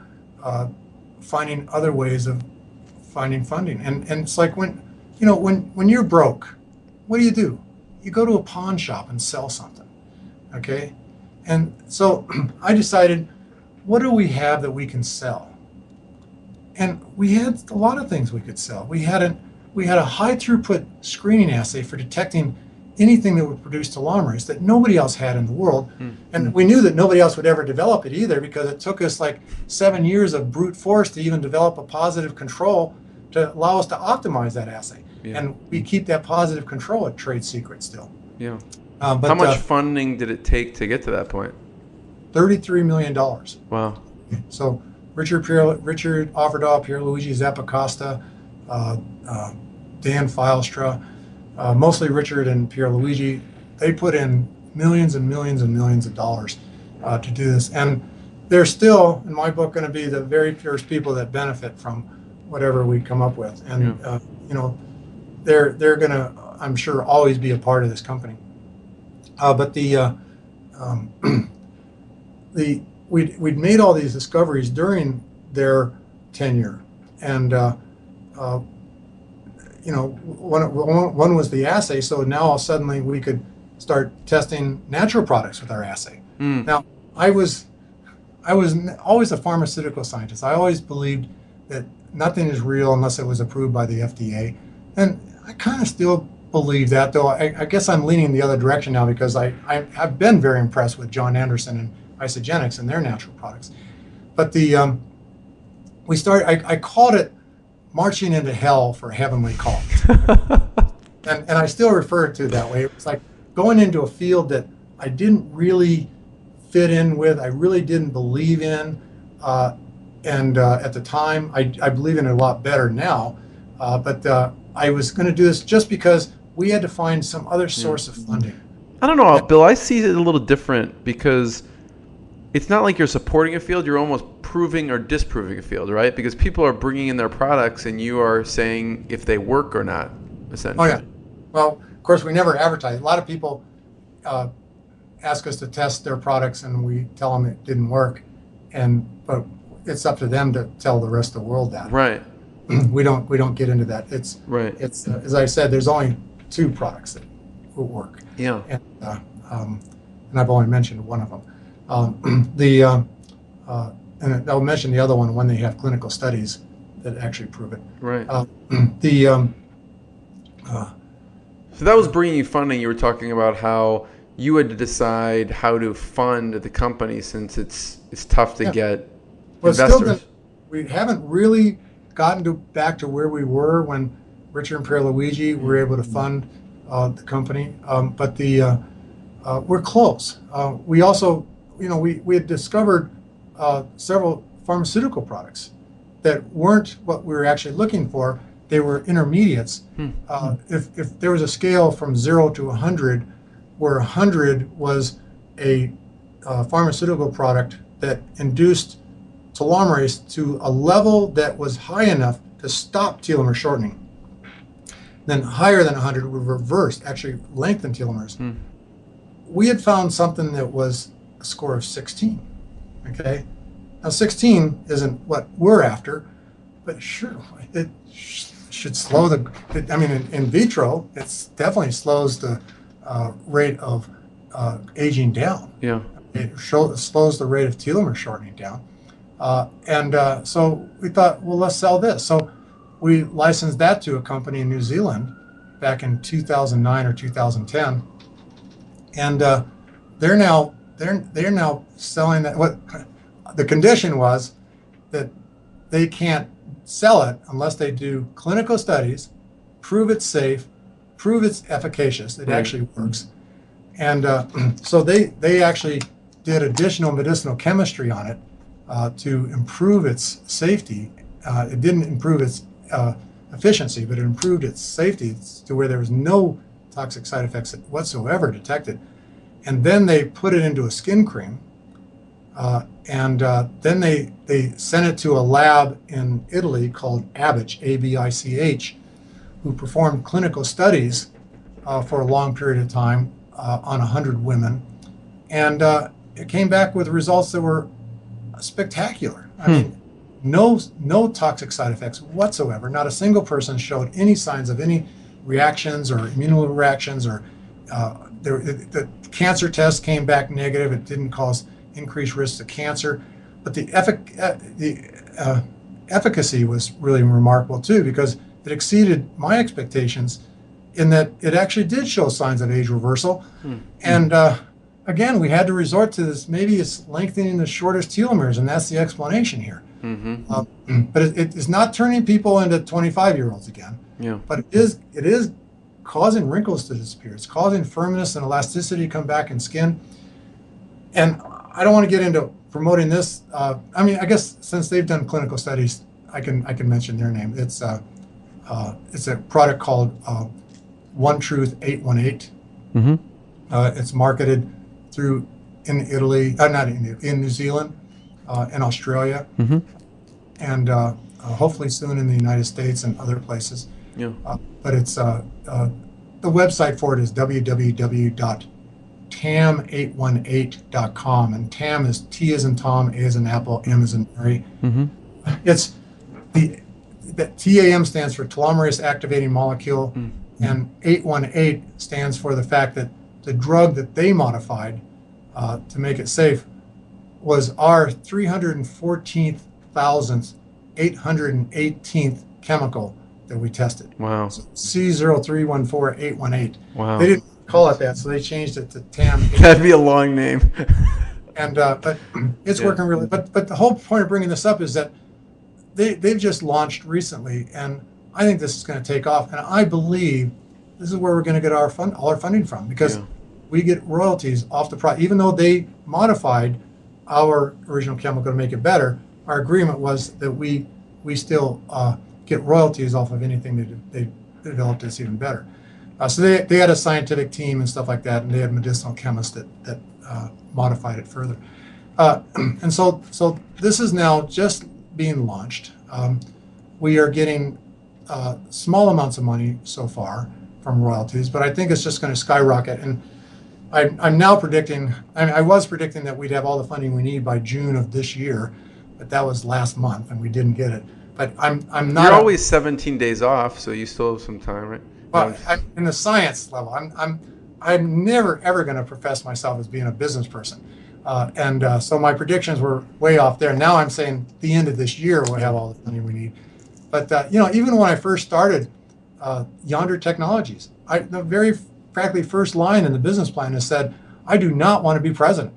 finding other ways of finding funding. And it's like when you're broke, what do? You go to a pawn shop and sell something, okay? And so I decided, what do we have that we can sell? And we had a lot of things we could sell. We had a high throughput screening assay for detecting anything that would produce telomerase that nobody else had in the world. And we knew that nobody else would ever develop it either, because it took us like 7 years of brute force to even develop a positive control to allow us to optimize that assay. Yeah. And we keep that positive control at trade secret still. Yeah. But How much funding did it take to get to that point? $33 million. Wow. So Richard Offerdahl, Pierluigi Zappacosta, Dan Filestra, mostly Richard and Pierluigi, they put in millions and millions and millions of dollars to do this. And they're still, in my book, going to be the very first people that benefit from whatever we come up with. And, you know, they're going to, I'm sure, always be a part of this company. But we'd made all these discoveries during their tenure. And, you know, one was the assay. So now suddenly we could start testing natural products with our assay. Now, I was always a pharmaceutical scientist. I always believed that nothing is real unless it was approved by the FDA. And I kind of still believe that, though I guess I'm leaning the other direction now because I've been very impressed with John Anderson and Isogenics and their natural products. But I called it marching into hell for a heavenly call. and I still refer to it that way. It was like going into a field that I didn't really fit in with, I really didn't believe in. And at the time, I believe in it a lot better now. But I was going to do this just because we had to find some other source of funding. I don't know, Bill. I see it a little different because it's not like you're supporting a field. You're almost proving or disproving a field, right? Because people are bringing in their products and you are saying if they work or not, essentially. Oh, yeah. Well, of course, we never advertise. A lot of people ask us to test their products and we tell them it didn't work. But it's up to them to tell the rest of the world that. Right. We don't get into that. It's right. It's as I said, there's only 2 products that will work. Yeah. And I've only mentioned one of them. And I'll mention the other one when they have clinical studies that actually prove it. Right. So that was bringing you funding. You were talking about how you had to decide how to fund the company since it's tough to get investors. We haven't really gotten back to where we were when Richard and Pierluigi were able to fund the company, but we're close. We also, we had discovered several pharmaceutical products that weren't what we were actually looking for. They were intermediates. If there was a scale from 0 to 100, where 100 was a pharmaceutical product that induced telomerase to a level that was high enough to stop telomere shortening. Then higher than 100 would reverse, actually lengthen telomeres. We had found something that was a score of 16. Okay, now 16 isn't what we're after, but sure, it should slow in vitro, it definitely slows the rate of aging down. Yeah. It slows the rate of telomere shortening down. So we thought, well, let's sell this. So we licensed that to a company in New Zealand back in 2009 or 2010. And they're now selling that. What the condition was that they can't sell it unless they do clinical studies, prove it's safe, prove it's efficacious, it actually works. And so they actually did additional medicinal chemistry on it to improve its safety. It didn't improve its efficiency, but it improved its safety to where there was no toxic side effects whatsoever detected. And then they put it into a skin cream, and then they sent it to a lab in Italy called Abich, A-B-I-C-H, who performed clinical studies for a long period of time on 100 women. And it came back with results that were spectacular. I mean, no toxic side effects whatsoever. Not a single person showed any signs of any reactions or immunoreactions, or the cancer test came back negative. It didn't cause increased risks of cancer. But the efficacy was really remarkable too, because it exceeded my expectations in that it actually did show signs of age reversal. And again, we had to resort to this, maybe it's lengthening the shortest telomeres, and that's the explanation here. But it is not turning people into 25-year-olds again. Yeah. But it is causing wrinkles to disappear. It's causing firmness and elasticity to come back in skin. And I don't want to get into promoting this. I mean, I guess since they've done clinical studies, I can mention their name. It's a product called One Truth 818. It's marketed in Italy, not in New Zealand, in Australia, and hopefully soon in the United States and other places. Yeah. But it's the website for it is www.tam818.com, and TAM is T as in Tom, A as in Apple, M as in Mary. It's the TAM stands for telomerase activating molecule, and 818 stands for the fact that the drug that they modified to make it safe was our 314,818th chemical that we tested. Wow. So C0314818. Wow. They didn't call it that, so they changed it to TAM. That'd be a long name. And but it's working really. But the whole point of bringing this up is that they've just launched recently, and I think this is going to take off. And I believe this is where we're going to get all our funding from, because we get royalties off the product, even though they modified our original chemical to make it better. Our agreement was that we still get royalties off of anything that they developed that's even better. So they had a scientific team and stuff like that, and they had medicinal chemists that modified it further. And so this is now just being launched. We are getting small amounts of money so far from royalties, but I think it's just going to skyrocket. And I'm now predicting, I was predicting that we'd have all the funding we need by June of this year, but that was last month and we didn't get it. But I'm not. You're always 17 days off, so you still have some time, right? Well, in the science level, I'm never ever going to profess myself as being a business person, so my predictions were way off there. Now I'm saying the end of this year we'll have all the money we need. But even when I first started Yonder Technologies, the very frankly first line in the business plan is said, I do not want to be president.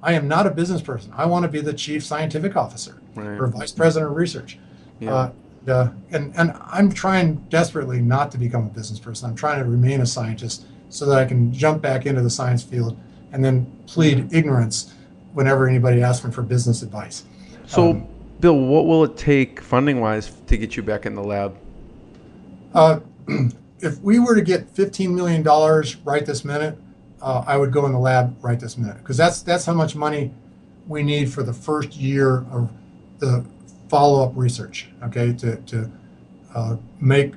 I am not a business person. I want to be the chief scientific officer or vice president of research. Yeah. And I'm trying desperately not to become a business person. I'm trying to remain a scientist so that I can jump back into the science field and then plead ignorance whenever anybody asks me for business advice. So, Bill, what will it take funding-wise to get you back in the lab? If we were to get $15 million right this minute, I would go in the lab right this minute, because that's how much money we need for the first year of the follow-up research. Okay, to make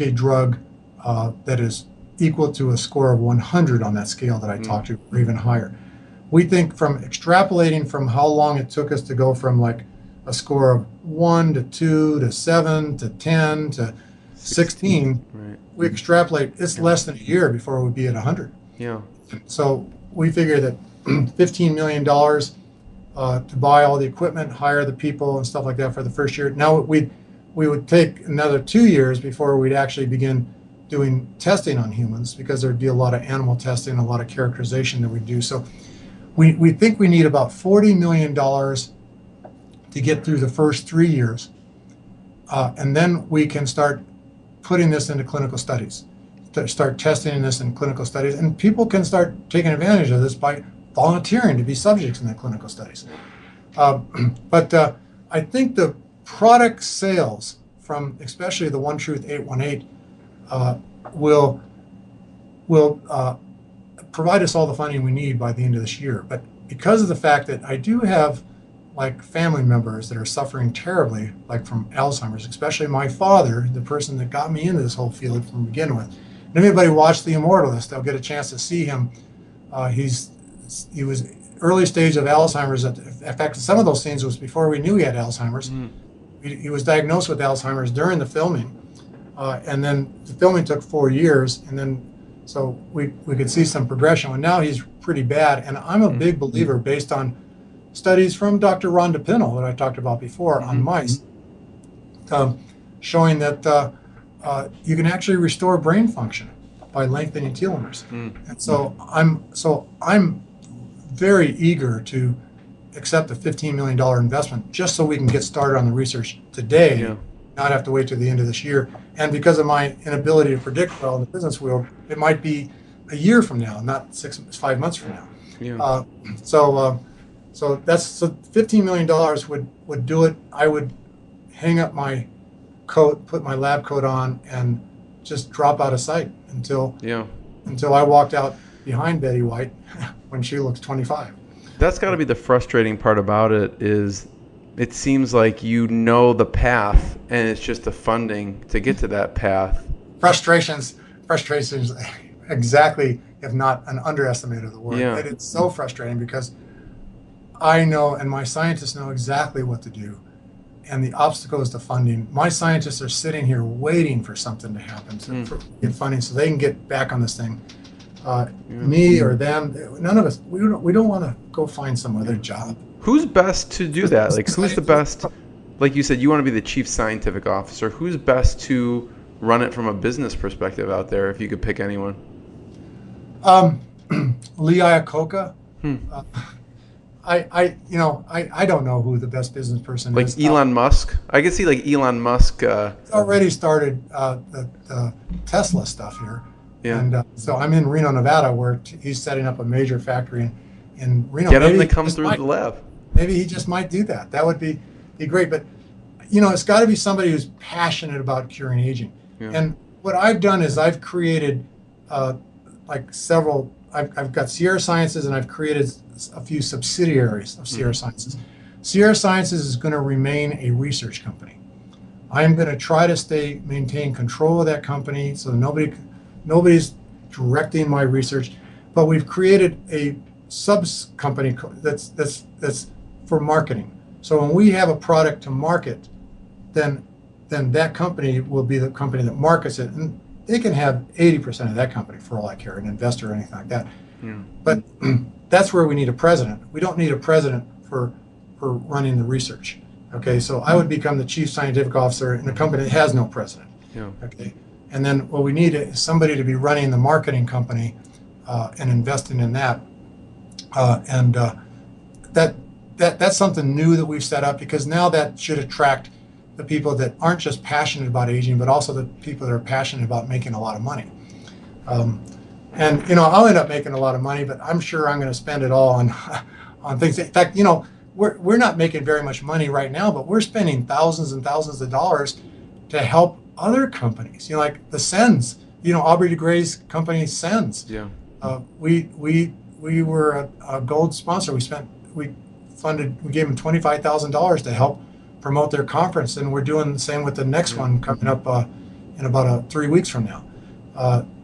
a drug that is equal to a score of 100 on that scale that I talked to, or even higher. We think from extrapolating from how long it took us to go from like a score of 1 to 2 to 7 to 10 to 16, we extrapolate, it's less than a year before we'd be at 100. Yeah. So we figure that $15 million to buy all the equipment, hire the people and stuff like that for the first year. Now we would take another 2 years before we'd actually begin doing testing on humans, because there'd be a lot of animal testing, a lot of characterization that we do. So we think we need about $40 million to get through the first 3 years. And then we can start putting this into clinical studies, start testing this in clinical studies, and people can start taking advantage of this by volunteering to be subjects in the clinical studies. But I think the product sales from especially the One Truth 818 will provide us all the funding we need by the end of this year. But because of the fact that I do have like family members that are suffering terribly, like from Alzheimer's, especially my father, the person that got me into this whole field from the beginning with. And if anybody watched the Immortalist, they'll get a chance to see him. He was early stage of Alzheimer's. In fact, some of those scenes was before we knew he had Alzheimer's. He was diagnosed with Alzheimer's during the filming. And then the filming took 4 years, and then so we could see some progression. And now he's pretty bad. And I'm a big believer, based on studies from Dr. Rhonda Pinnell that I talked about before on mice, showing that you can actually restore brain function by lengthening telomeres. And so I'm very eager to accept a $15 million investment just so we can get started on the research today, Yeah. not have to wait till the end of this year. And because of my inability to predict well in the business world, it might be a year from now, not 5 months from now. Yeah. So $15 million would do it. I would hang up my coat, put my lab coat on, and just drop out of sight until I walked out behind Betty White when she looks 25. That's got to be the frustrating part about it is it seems like you know the path and it's just the funding to get to that path. Frustrations, exactly, if not an underestimate of the word. Yeah. It's so frustrating because I know and my scientists know exactly what to do. And the obstacle is the funding. My scientists are sitting here waiting for something to happen to get funding so they can get back on this thing. Me or them, none of us, we don't want to go find some other job. Who's best to do that? Like, who's the best? Like you said, you want to be the chief scientific officer. Who's best to run it from a business perspective out there, if you could pick anyone? Lee Iacocca. I don't know who the best business person is. Like Elon Musk? I could see like Elon Musk. Already started the Tesla stuff here. Yeah. And so I'm in Reno, Nevada, where he's setting up a major factory in Reno. Get him to come through the lab. Maybe he just might do that. That would be great. But, it's got to be somebody who's passionate about curing aging. Yeah. And what I've done is I've created several, I've got Sierra Sciences, and I've created a few subsidiaries of Sierra Sciences. Sierra Sciences is going to remain a research company. I'm going to try to maintain control of that company so nobody's directing my research. But we've created a sub-company that's for marketing. So when we have a product to market, then that company will be the company that markets it, and they can have 80% of that company for all I care, an investor or anything like that. Yeah. But that's where we need a president. We don't need a president for running the research. Okay, so I would become the chief scientific officer in a company that has no president. Yeah. Okay, and then what we need is somebody to be running the marketing company and investing in that. That's something new that we've set up, because now that should attract the people that aren't just passionate about aging, but also the people that are passionate about making a lot of money. I'll end up making a lot of money, but I'm sure I'm going to spend it all on things. In fact, we're not making very much money right now, but we're spending thousands and thousands of dollars to help other companies. Like the Sens. Aubrey de Grey's company Sens. Yeah. We were a gold sponsor. We gave them $25,000 to help promote their conference, and we're doing the same with the next one coming up in about 3 weeks from now.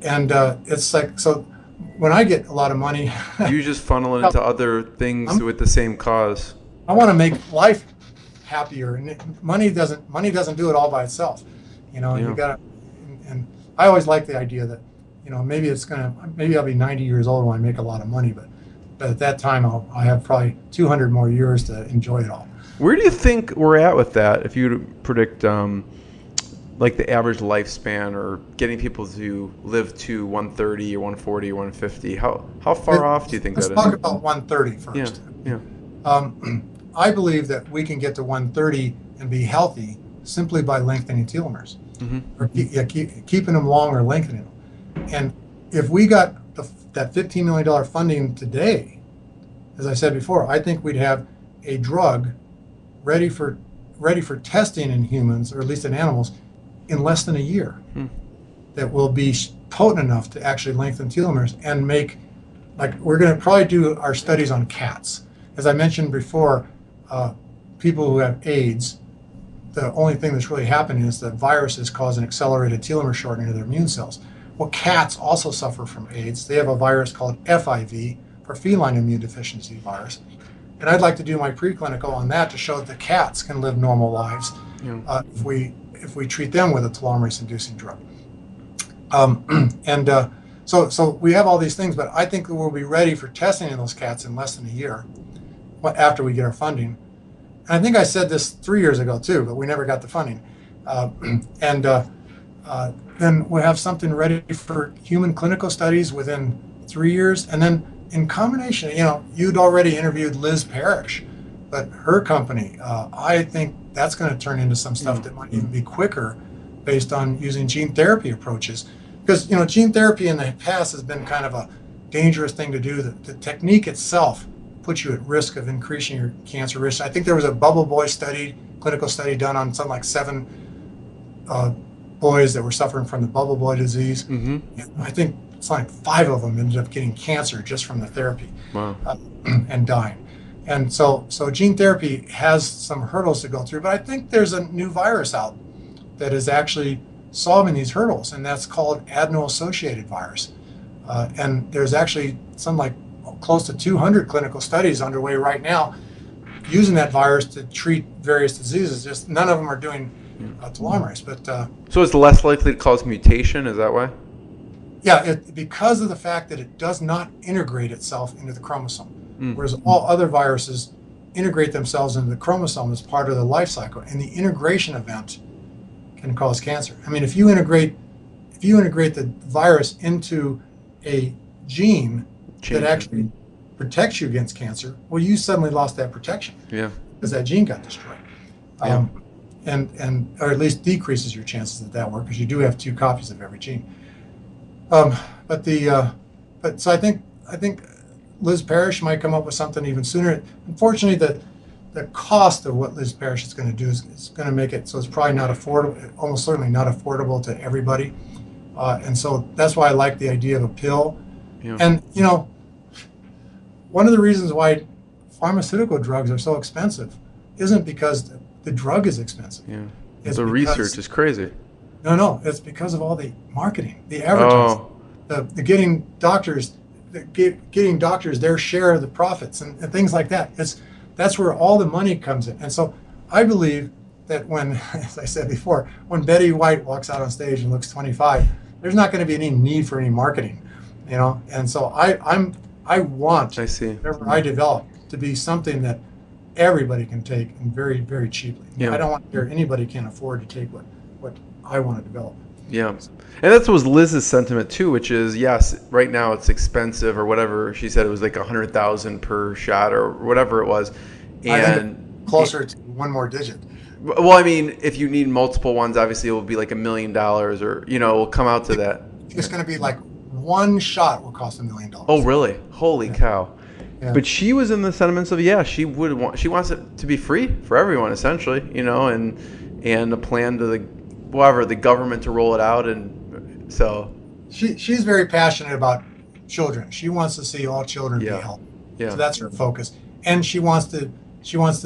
It's like, so when I get a lot of money, You just funnel it into other things with the same cause. I want to make life happier, and money doesn't do it all by itself. You gotta, and I always like the idea that, maybe I'll be 90 years old when I make a lot of money, but at that time I'll have probably 200 more years to enjoy it all. Where do you think we're at with that? If you were to predict like the average lifespan, or getting people to live to 130 or 140 or 150, how far off do you think that is? Let's talk about 130 first. Yeah. I believe that we can get to 130 and be healthy simply by lengthening telomeres, or keeping them long or lengthening them. And if we got that $15 million funding today, as I said before, I think we'd have a drug ready for testing in humans, or at least in animals, in less than a year, that will be potent enough to actually lengthen telomeres and make, we're going to probably do our studies on cats. As I mentioned before, people who have AIDS, the only thing that's really happening is that viruses cause an accelerated telomere shortening of their immune cells. Well, cats also suffer from AIDS. They have a virus called FIV, for feline immune deficiency virus. And I'd like to do my preclinical on that to show that the cats can live normal lives if we treat them with a telomerase-inducing drug. So we have all these things, but I think we'll be ready for testing in those cats in less than a year after we get our funding. And I think I said this 3 years ago too, but we never got the funding. Then we'll have something ready for human clinical studies within 3 years. And then in combination, you'd already interviewed Liz Parrish, But her company, I think that's going to turn into some stuff that might even be quicker based on using gene therapy approaches. Because, gene therapy in the past has been kind of a dangerous thing to do. The technique itself puts you at risk of increasing your cancer risk. I think there was a bubble boy study, clinical study done on something like 7 boys that were suffering from the bubble boy disease. I think it's like 5 of them ended up getting cancer just from the therapy. Wow. And dying. And so gene therapy has some hurdles to go through, but I think there's a new virus out that is actually solving these hurdles, and that's called adeno-associated virus. And there's actually some like close to 200 clinical studies underway right now using that virus to treat various diseases. Just none of them are doing telomerase. But so it's less likely to cause mutation, is that why? yeah, because of the fact that it does not integrate itself into the chromosome. Whereas all other viruses integrate themselves into the chromosome as part of the life cycle, and the integration event can cause cancer. I mean, if you integrate the virus into a gene that actually protects you against cancer, well, you suddenly lost that protection. Yeah. Because that gene got destroyed. And or at least decreases your chances that work, because you do have 2 copies of every gene. So I think Liz Parrish might come up with something even sooner. Unfortunately, the cost of what Liz Parrish is going to do is going to make it so it's probably not affordable, almost certainly not affordable to everybody. And so that's why I like the idea of a pill. Yeah. And, one of the reasons why pharmaceutical drugs are so expensive isn't because the drug is expensive. Yeah. The research is crazy. No, it's because of all the marketing, the advertising, the getting doctors their share of the profits and things like that. That's where all the money comes in. And so I believe that when, as I said before, when Betty White walks out on stage and looks 25, there's not going to be any need for any marketing, And so I want whatever I develop to be something that everybody can take and very, very cheaply. Yeah. I don't want to hear anybody can't afford to take what I want to develop. Yeah. And that was Liz's sentiment too, which is, yes, right now it's expensive or whatever. She said it was like $100,000 per shot or whatever it was. And I think closer to one more digit. Well, I mean, if you need multiple ones, obviously it will be like $1 million or, it will come out to that. It's going to be like one shot will cost $1 million. Oh, really? Holy cow. Yeah. But she was in the sentiments of, she wants it to be free for everyone, essentially, and a plan to the government to roll it out. And so she's very passionate about children. She wants to see all children be healthy. Yeah. So that's her focus. And she wants to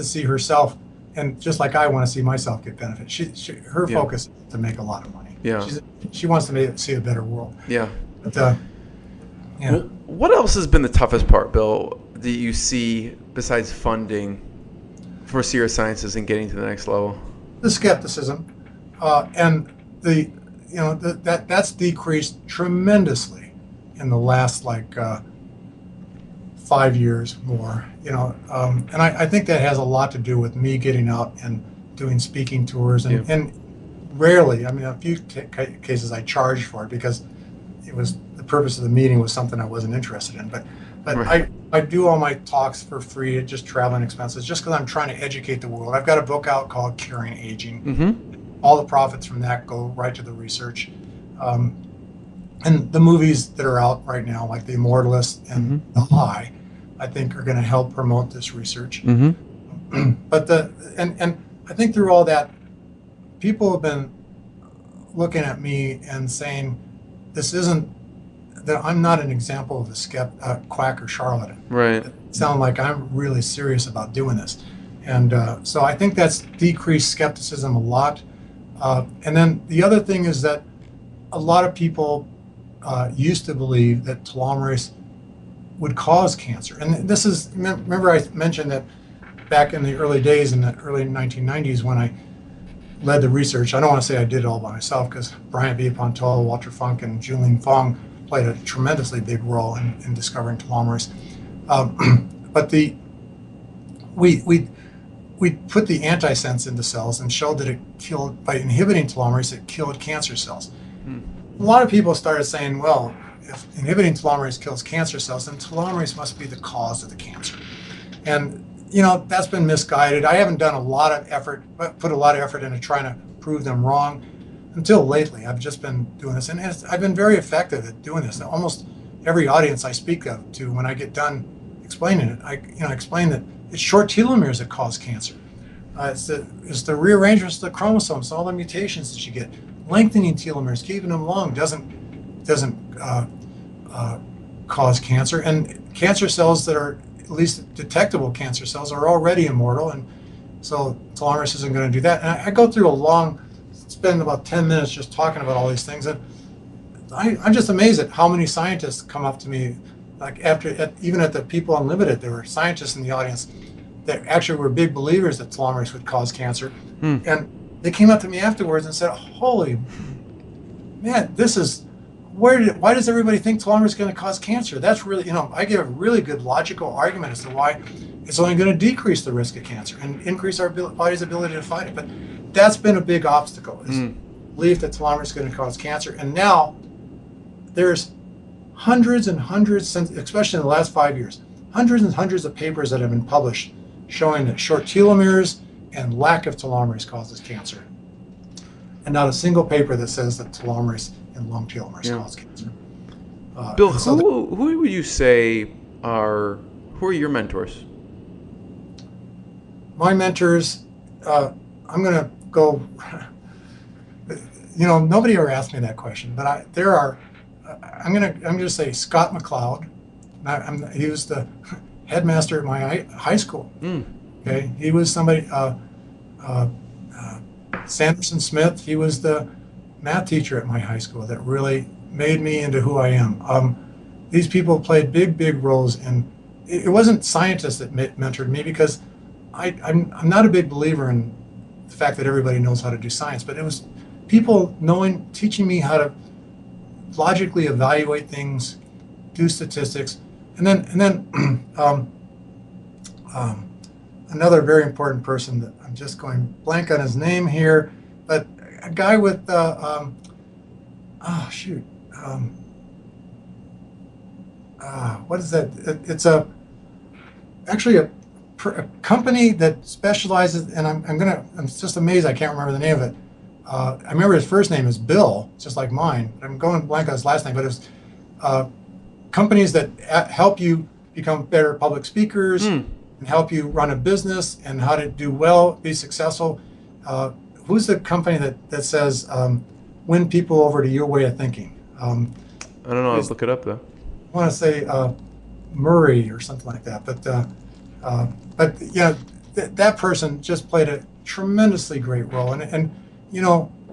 see herself, and just like I want to see myself get benefit. Her focus is to make a lot of money. Yeah. She wants to see a better world. Yeah. But, Well, what else has been the toughest part, Bill, that you see besides funding for Sierra Sciences and getting to the next level? The skepticism, and that's decreased tremendously in the last 5 years more. And I think that has a lot to do with me getting out and doing speaking tours, and rarely, a few cases I charged for it because it was the purpose of the meeting was something I wasn't interested in. But right. I do all my talks for free at just traveling expenses, just because I'm trying to educate the world. I've got a book out called Curing Aging. Mm-hmm. All the profits from that go right to the research. And the movies that are out right now, like The Immortalist and The High, I think are going to help promote this research. Mm-hmm. But and I think through all that, people have been looking at me and saying, that I'm not an example of a quack or charlatan. Right. It sound like I'm really serious about doing this. And so I think that's decreased skepticism a lot. And then the other thing is that a lot of people used to believe that telomerase would cause cancer. And this is, remember I mentioned that back in the early days, in the early 1990s, when I led the research, I don't want to say I did it all by myself, because Bryant B. Pontola, Walter Funk, and Junlin Fong played a tremendously big role in discovering telomerase. But we put the antisense into cells and showed that it killed, by inhibiting telomerase, it killed cancer cells. A lot of people started saying, well, if inhibiting telomerase kills cancer cells, then telomerase must be the cause of the cancer. And that's been misguided. I haven't done a lot of effort, put a lot of effort into trying to prove them wrong until lately. I've just been doing this, and I've been very effective at doing this. Almost every audience I speak to, when I get done explaining it, I explain that it's short telomeres that cause cancer. It's the rearrangements of the chromosomes, all the mutations that you get. Lengthening telomeres, keeping them long, doesn't cause cancer. And cancer cells that are at least detectable cancer cells are already immortal, and so telomerase isn't going to do that. And I go through spend about 10 minutes just talking about all these things, and I'm just amazed at how many scientists come up to me, like even at the People Unlimited, there were scientists in the audience that actually were big believers that telomerase would cause cancer, and they came up to me afterwards and said, "Holy man, why does everybody think telomerase is going to cause cancer? That's really, I give a really good logical argument as to why it's only going to decrease the risk of cancer and increase our body's ability to fight it." But that's been a big obstacle, is belief that telomerase is going to cause cancer. And now there's hundreds and hundreds, especially in the last 5 years, hundreds and hundreds of papers that have been published showing that short telomeres and lack of telomerase causes cancer. And not a single paper that says that telomerase and long telomeres cause cancer. Bill, who would you say who are your mentors? My mentors, I'm going to go, nobody ever asked me that question, but I'm going to say Scott McLeod. He was the headmaster at my high school. Okay, he was somebody. Sanderson Smith. He was the math teacher at my high school that really made me into who I am. These people played big roles, and it wasn't scientists that mentored me, because I'm not a big believer in the fact that everybody knows how to do science, but it was people teaching me how to logically evaluate things, do statistics, and then another very important person that I'm just going blank on his name here, but a guy with what is that? It's actually a company that specializes, and I'm just amazed I can't remember the name of it. I remember his first name is Bill, just like mine. I'm going blank on his last name, but it's companies that help you become better public speakers and help you run a business and how to do well, be successful. Who's the company that says win people over to your way of thinking? I don't know. I'll look it up though. I want to say Murray or something like that, but yeah, that person just played a tremendously great role, and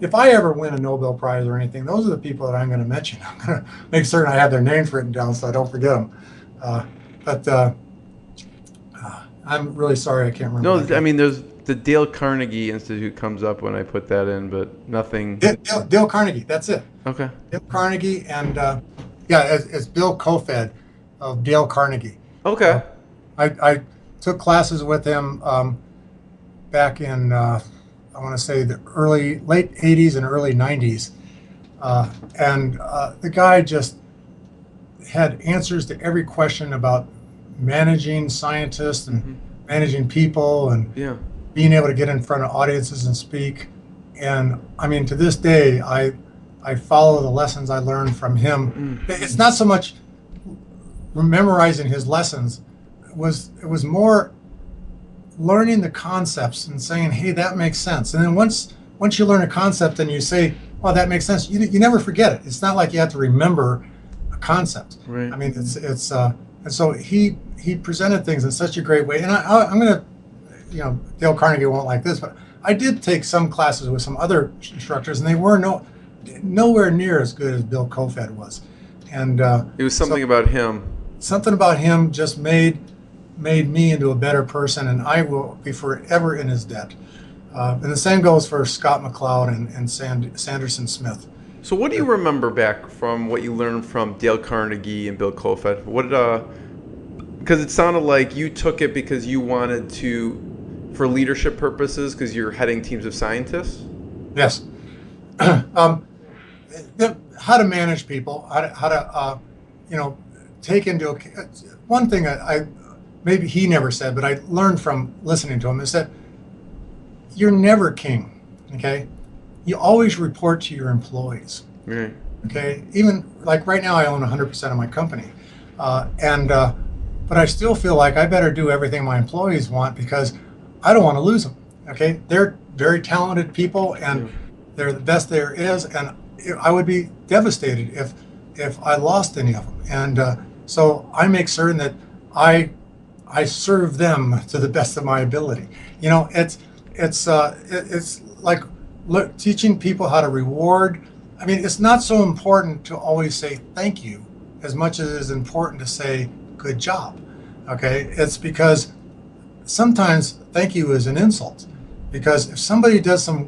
if I ever win a Nobel Prize or anything, those are the people that I'm going to mention. I'm going to make certain I have their names written down so I don't forget them. But I'm really sorry I can't remember. No, I mean, there's the Dale Carnegie Institute comes up when I put that in, but nothing. Dale Carnegie, that's it. Okay. Dale Carnegie, and it's Bill Kofed of Dale Carnegie. Okay. I took classes with him back in I want to say the late 80s and early 90s, and the guy just had answers to every question about managing scientists and managing people and being able to get in front of audiences and speak. And I mean, to this day, I follow the lessons I learned from him. It's not so much memorizing his lessons. It was more learning the concepts and saying, hey, that makes sense. And then once you learn a concept and you say, oh, that makes sense, you never forget it. It's not like you have to remember a concept. Right. I mean, it's and so he presented things in such a great way. And I'm going to, Dale Carnegie won't like this, but I did take some classes with some other instructors, and they were nowhere near as good as Bill Kofed was. And it was something about him. Something about him just made me into a better person, and I will be forever in his debt. And the same goes for Scott McLeod and Sanderson Smith. So what do you remember back from what you learned from Dale Carnegie and Bill Kofed? Because it sounded like you took it because you wanted to, for leadership purposes, because you're heading teams of scientists? Yes. How to manage people, how to take into account. One thing maybe he never said, but I learned from listening to him, is that you're never king, okay? You always report to your employees, Right. okay? Even like right now, I own 100% of my company. But I still feel like I better do everything my employees want because I don't want to lose them, okay? They're very talented people and they're the best there is. And I would be devastated if I lost any of them. And so I make certain that I serve them to the best of my ability. You know, it's like teaching people how to reward. I mean, it's not so important to always say thank you as much as it is important to say good job. Okay, it's because sometimes thank you is an insult. Because if somebody does some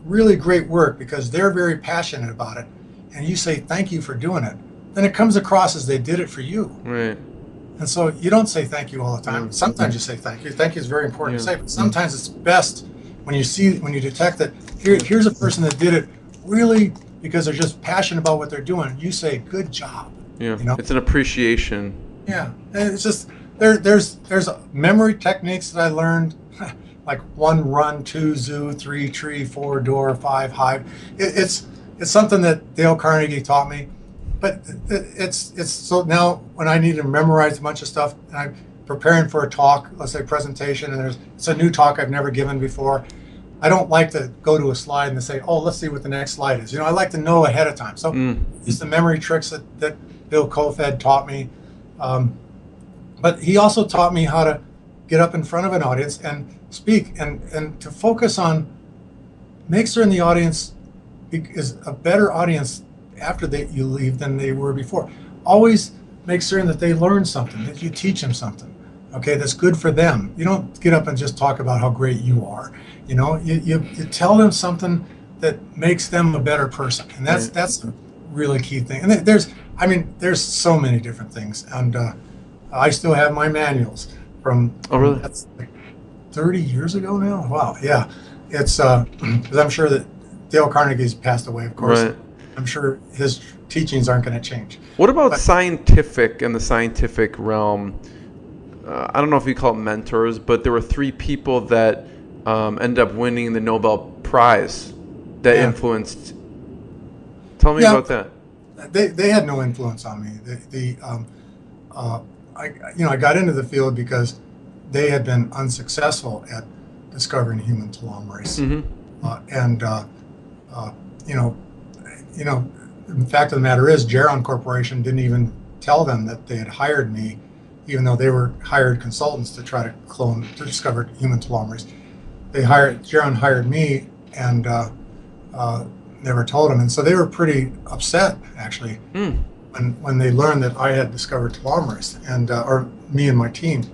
really great work because they're very passionate about it, and you say thank you for doing it, then it comes across as they did it for you. Right. And so you don't say thank you all the time. Sometimes you say thank you. Thank you is very important to say, but sometimes it's best when you detect that here's a person that did it really because they're just passionate about what they're doing. You say good job. Yeah. You know? It's an appreciation. Yeah. And it's just there's memory techniques that I learned, like 1 run, 2 zoo, 3 tree, 4 door, 5 hive. It's something that Dale Carnegie taught me. But it's so now when I need to memorize a bunch of stuff and I'm preparing for a talk, let's say presentation, and it's a new talk I've never given before, I don't like to go to a slide and say, oh, let's see what the next slide is. You know, I like to know ahead of time. So it's the memory tricks that Bill Kofed taught me. But he also taught me how to get up in front of an audience and speak and to focus on, make certain the audience is a better audience after you leave than they were before. Always make certain that they learn something, that you teach them something, okay, that's good for them. You don't get up and just talk about how great you are. You know, you tell them something that makes them a better person, and that's a really key thing. And there's so many different things, and I still have my manuals from. Oh, really? That's like 30 years ago now. Wow, yeah. It's because I'm sure that Dale Carnegie's passed away, of course. Right. I'm sure his teachings aren't going to change. What about scientific and the scientific realm? I don't know if you call it mentors, but there were 3 people that ended up winning the Nobel Prize that influenced. Tell me about that. They had no influence on me. I got into the field because they had been unsuccessful at discovering human telomerase, the fact of the matter is, Geron Corporation didn't even tell them that they had hired me, even though they were hired consultants to try to discover human telomerase. Geron hired me and never told them, and so they were pretty upset actually when they learned that I had discovered telomerase, and or me and my team.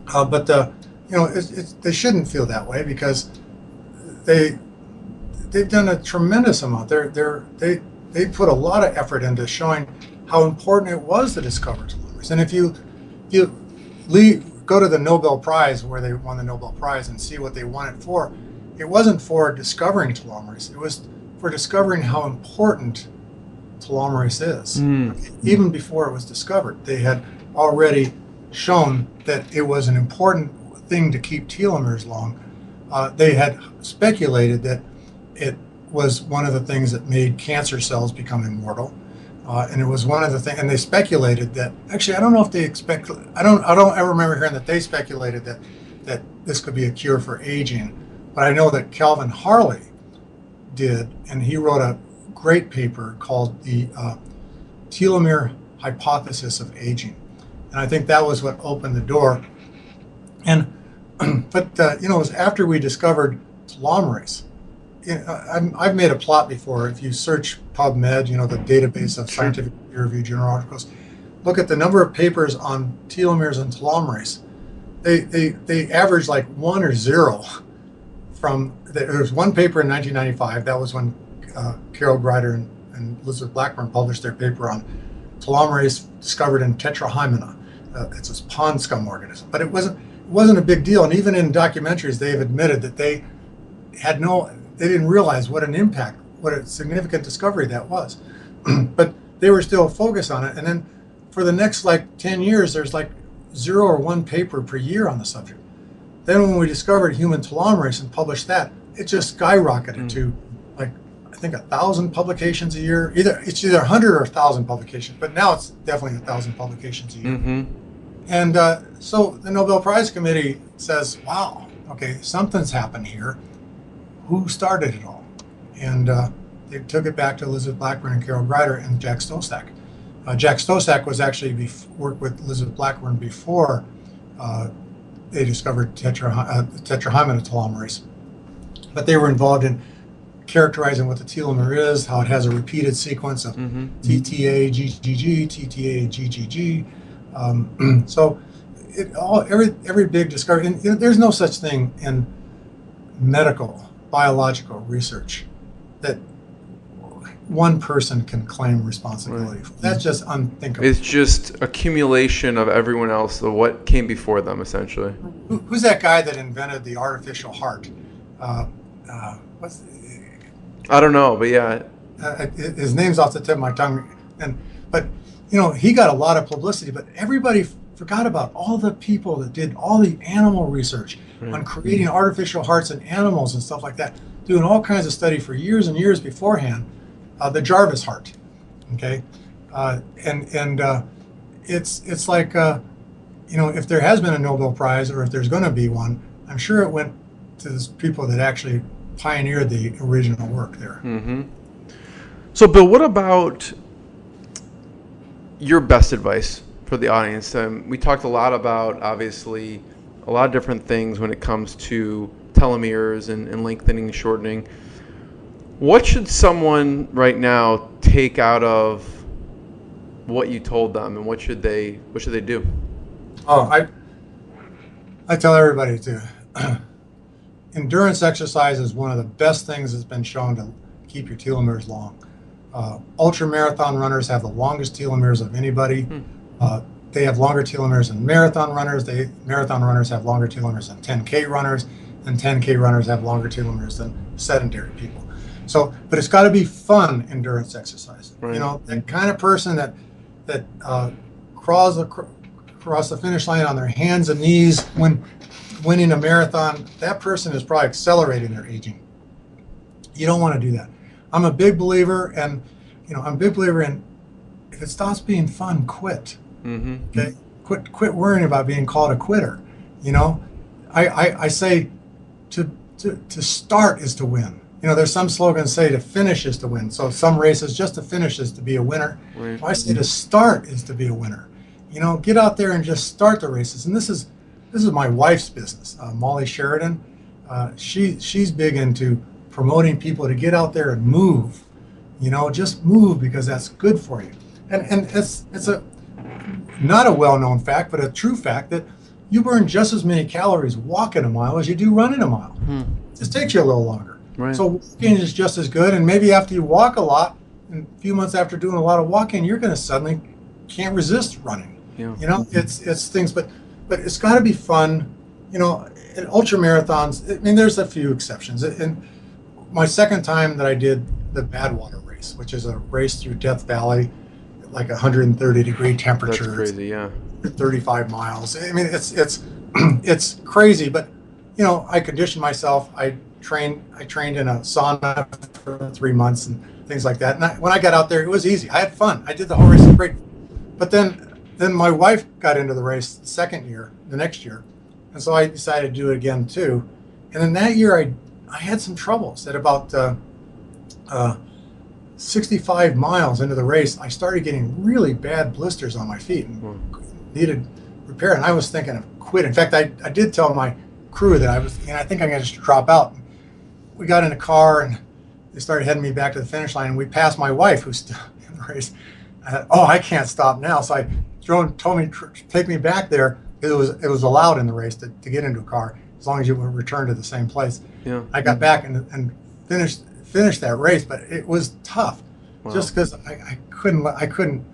But they shouldn't feel that way because they've done a tremendous amount. They put a lot of effort into showing how important it was to discover telomerase. And if you go to the Nobel Prize where they won the Nobel Prize and see what they won it for, it wasn't for discovering telomerase. It was for discovering how important telomerase is. Even before it was discovered, they had already shown that it was an important thing to keep telomeres long. They had speculated that it was one of the things that made cancer cells become immortal, and it was one of the things. And they speculated that. Actually, I don't know if they expect. I don't ever remember hearing that they speculated that this could be a cure for aging. But I know that Calvin Harley did, and he wrote a great paper called the telomere hypothesis of aging, and I think that was what opened the door. And but it was after we discovered telomerase. I've made a plot before. If you search PubMed, the database of scientific peer-reviewed journal articles, look at the number of papers on telomeres and telomerase. They average like 1 or 0. There was one paper in 1995. That was when Carol Greider and Elizabeth Blackburn published their paper on telomerase discovered in Tetrahymena. It's a pond scum organism, but it wasn't a big deal. And even in documentaries, they've admitted that they didn't realize what a significant discovery that was. But they were still focused on it. And then for the next 10 years, there's 0 or 1 paper per year on the subject. Then when we discovered human telomerase and published that, it just skyrocketed to like, I think 1,000 publications a year. It's either 100 or 1,000 publications, but now it's definitely 1,000 publications a year. And so the Nobel Prize Committee says, wow, okay, something's happened here. Who started it all? And they took it back to Elizabeth Blackburn and Carol Greider and Jack Stosak. Jack Stosak was actually worked with Elizabeth Blackburn before they discovered tetrahymena telomerase. But they were involved in characterizing what the telomere is, how it has a repeated sequence of TTA, GGG, TTA, GGG. So every big discovery, and there's no such thing in medical, biological research that one person can claim responsibility for. That's just unthinkable. It's just accumulation of everyone else, of what came before them, essentially. Who's that guy that invented the artificial heart? I don't know, but yeah. His name's off the tip of my tongue. But he got a lot of publicity, but everybody forgot about all the people that did all the animal research on creating artificial hearts in animals and stuff like that, doing all kinds of study for years and years beforehand. The Jarvis heart, okay, it's like if there has been a Nobel Prize or if there's going to be one, I'm sure it went to the people that actually pioneered the original work there. So, Bill, what about your best advice for the audience? We talked a lot about, obviously, a lot of different things when it comes to telomeres and lengthening and shortening. What should someone right now take out of what you told them, and what should they do? Oh, I tell everybody to endurance exercise is one of the best things that's been shown to keep your telomeres long. Ultramarathon runners have the longest telomeres of anybody. They have longer telomeres than marathon runners. Marathon runners have longer telomeres than 10K runners, and 10K runners have longer telomeres than sedentary people. So, but it's got to be fun endurance exercise. Right. That kind of person that crawls across the finish line on their hands and knees when winning a marathon, that person is probably accelerating their aging. You don't want to do that. I'm a big believer, and I'm a big believer in, if it stops being fun, quit. Okay, quit worrying about being called a quitter. I say to start is to win. There's some slogans say to finish is to win. So some races, just to finish is to be a winner. Right. I say to start is to be a winner. Get out there and just start the races. And this is my wife's business, Molly Sheridan. She's big into promoting people to get out there and move. Just move, because that's good for you. And it's not a well-known fact, but a true fact, that you burn just as many calories walking a mile as you do running a mile. It just takes you a little longer. Right. So walking is just as good, and maybe after you walk a lot, and a few months after doing a lot of walking, you're going to suddenly can't resist running. Yeah. It's things, but it's got to be fun. In ultramarathons, there's a few exceptions. And my second time that I did the Badwater race, which is a race through Death Valley, like 130-degree temperatures. That's crazy, yeah. 35 miles. It's crazy, but I conditioned myself. I trained in a sauna for 3 months and things like that. And when I got out there, it was easy. I had fun. I did the whole race, great. But then my wife got into the race the next year, and so I decided to do it again too. And then that year, I had some troubles. At about 65 miles into the race, I started getting really bad blisters on my feet and needed repair. And I was thinking of quitting. In fact, I did tell my crew that I think I'm going to just drop out. We got in a car and they started heading me back to the finish line, and we passed my wife, who's still in the race. I can't stop now. So Geron told me to take me back there. It was allowed in the race to get into a car as long as you would return to the same place. Yeah. I got back and finished that race, but it was tough. Wow. Just because I couldn't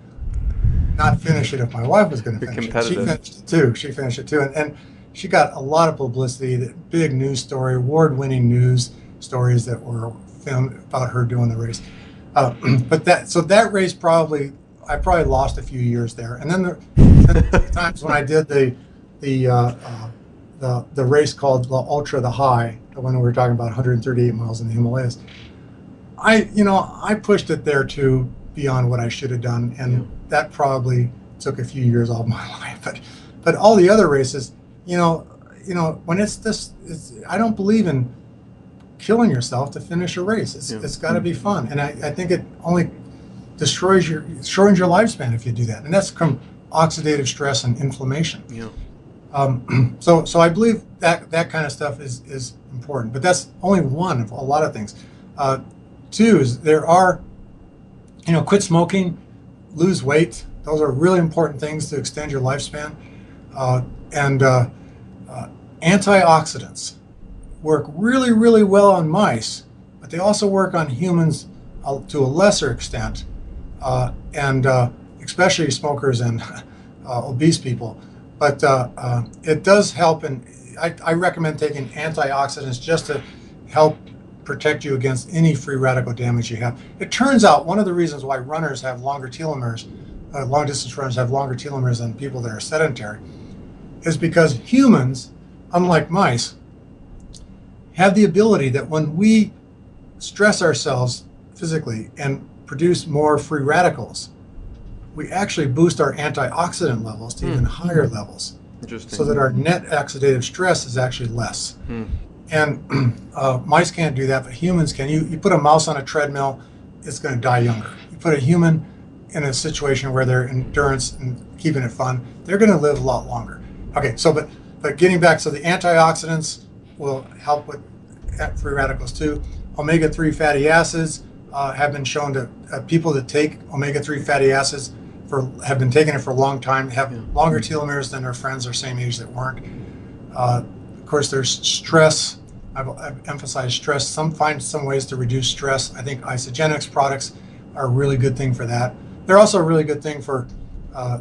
not finish it if my wife was going to finish it. She finished it too, and she got a lot of publicity. The big news story, award-winning news stories that were filmed about her doing the race. But that race probably I probably lost a few years there. And then the times when I did the race called the High, the one we were talking about, 138 miles in the Himalayas, I pushed it there too beyond what I should have done, and that probably took a few years off my life. But all the other races, when it's this, I don't believe in killing yourself to finish a race. It's got to be fun, and I think it only shortens your lifespan if you do that, and that's from oxidative stress and inflammation. So I believe that kind of stuff is important, but that's only one of a lot of things. Two is there are, quit smoking, lose weight. Those are really important things to extend your lifespan. And antioxidants work really, really well on mice, but they also work on humans to a lesser extent, and especially smokers and obese people. But it does help, and I recommend taking antioxidants just to help protect you against any free radical damage you have. It turns out one of the reasons why runners have longer telomeres, long distance runners have longer telomeres than people that are sedentary, is because humans, unlike mice, have the ability that when we stress ourselves physically and produce more free radicals, we actually boost our antioxidant levels to even higher levels, so that our net oxidative stress is actually less. And mice can't do that, but humans can. You put a mouse on a treadmill, it's going to die younger. You put a human in a situation where their endurance and keeping it fun, they're going to live a lot longer. Okay, so but getting back, so the antioxidants will help with free radicals too. Omega-3 fatty acids have been shown to people that take omega-3 fatty acids have been taking it for a long time, have longer telomeres than their friends their same age that weren't. Of course, there's stress. I've emphasized stress. Find some ways to reduce stress. I think isogenics products are a really good thing for that. They're also a really good thing for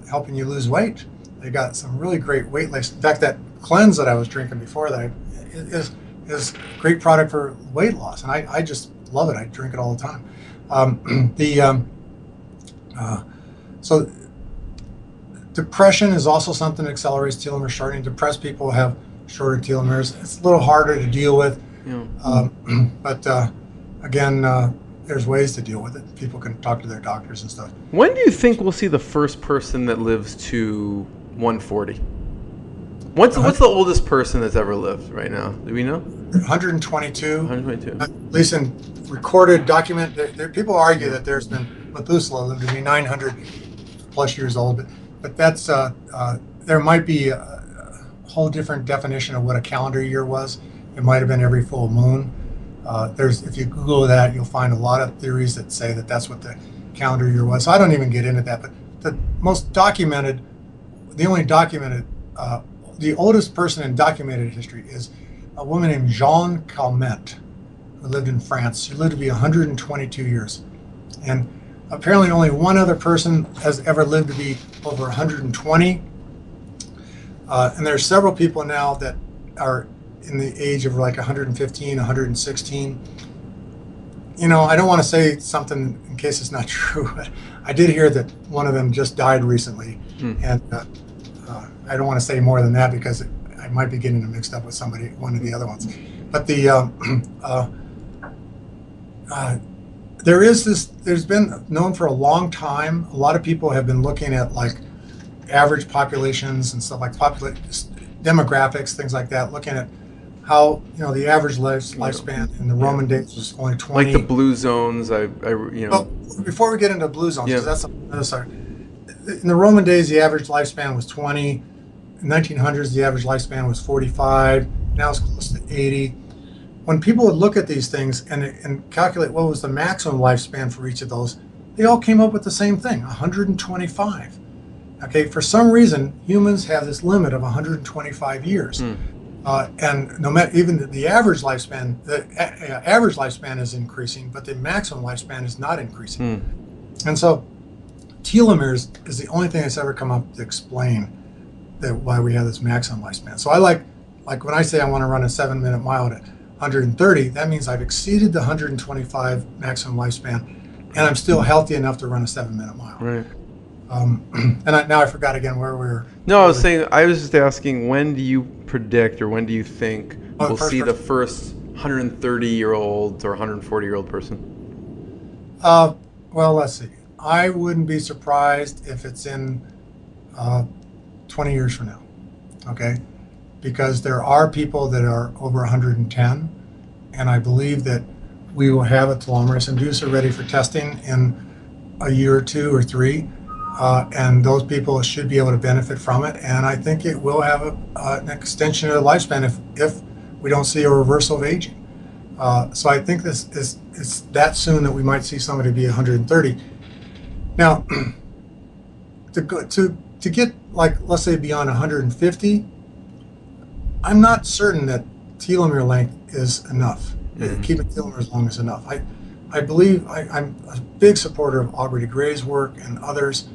helping you lose weight. They got some really great weight loss. In fact, that cleanse that I was drinking before that is a great product for weight loss, and I just love it. I drink it all the time. So depression is also something that accelerates telomere shortening. Depressed people have shorter telomeres. It's a little harder to deal with, but again, there's ways to deal with it. People can talk to their doctors and stuff. When do you think we'll see the first person that lives to 140? What's the oldest person that's ever lived right now? Do we know? 122. 122. At least in recorded document. People argue that there's been Methuselah lived to be 900 plus years old, but that's there might be a whole different definition of what a calendar year was. It might have been every full moon. If you Google that, you'll find a lot of theories that say that that's what the calendar year was. So I don't even get into that. But the oldest person in documented history is a woman named Jeanne Calment, who lived in France. She lived to be 122 years. And apparently only one other person has ever lived to be over 120. And there's several people now that are in the age of like 115, 116. I don't want to say something in case it's not true, but I did hear that one of them just died recently. And I don't want to say more than that because I might be getting them mixed up with one of the other ones. But there's been known for a long time. A lot of people have been looking at like average populations and stuff like demographics, things like that, looking at how the average lifespan in the Roman days was only 20. Like the blue zones, Well, before we get into blue zones, because that's another side. In the Roman days, the average lifespan was 20. In 1900s, the average lifespan was 45. Now it's close to 80. When people would look at these things and calculate what was the maximum lifespan for each of those, they all came up with the same thing, 125. Okay, for some reason, humans have this limit of 125 years. And no matter, even the average lifespan, average lifespan is increasing, but the maximum lifespan is not increasing. And so telomeres is the only thing that's ever come up to explain why we have this maximum lifespan. So I like when I say I want to run a 7-minute mile at 130, that means I've exceeded the 125 maximum lifespan, and I'm still healthy enough to run a 7-minute mile. Right. Now I forgot again where we were. No, I was just asking, when do you predict, or when do you think we'll see the first 130-year-old or 140-year-old person? Well, let's see. I wouldn't be surprised if it's in 20 years from now. Okay, because there are people that are over 110, and I believe that we will have a telomerase inducer ready for testing in a year or 2 or 3. And those people should be able to benefit from it. And I think it will have an extension of the lifespan if we don't see a reversal of aging. So I think it's that soon that we might see somebody be 130. Now, to get, like, let's say beyond 150, I'm not certain that telomere length is enough. Keeping telomeres long is enough. I believe I'm a big supporter of Aubrey de Grey's work and others,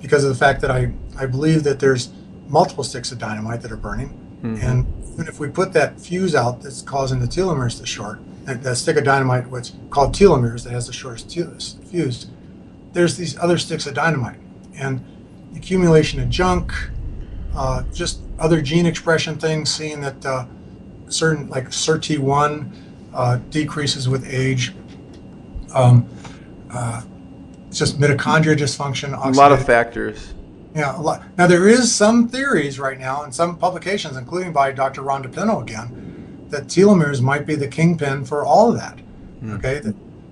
because of the fact that I believe that there's multiple sticks of dynamite that are burning. And even if we put that fuse out that's causing the telomeres to short, and that stick of dynamite, what's called telomeres, that has the shortest fuse, there's these other sticks of dynamite. And accumulation of junk, just other gene expression things, seeing that certain, like SIRT1 decreases with age, just mitochondria dysfunction. A lot of factors. Yeah, a lot. Now, there is some theories right now in some publications, including by Dr. Ron DePinto again, that telomeres might be the kingpin for all of that. Okay,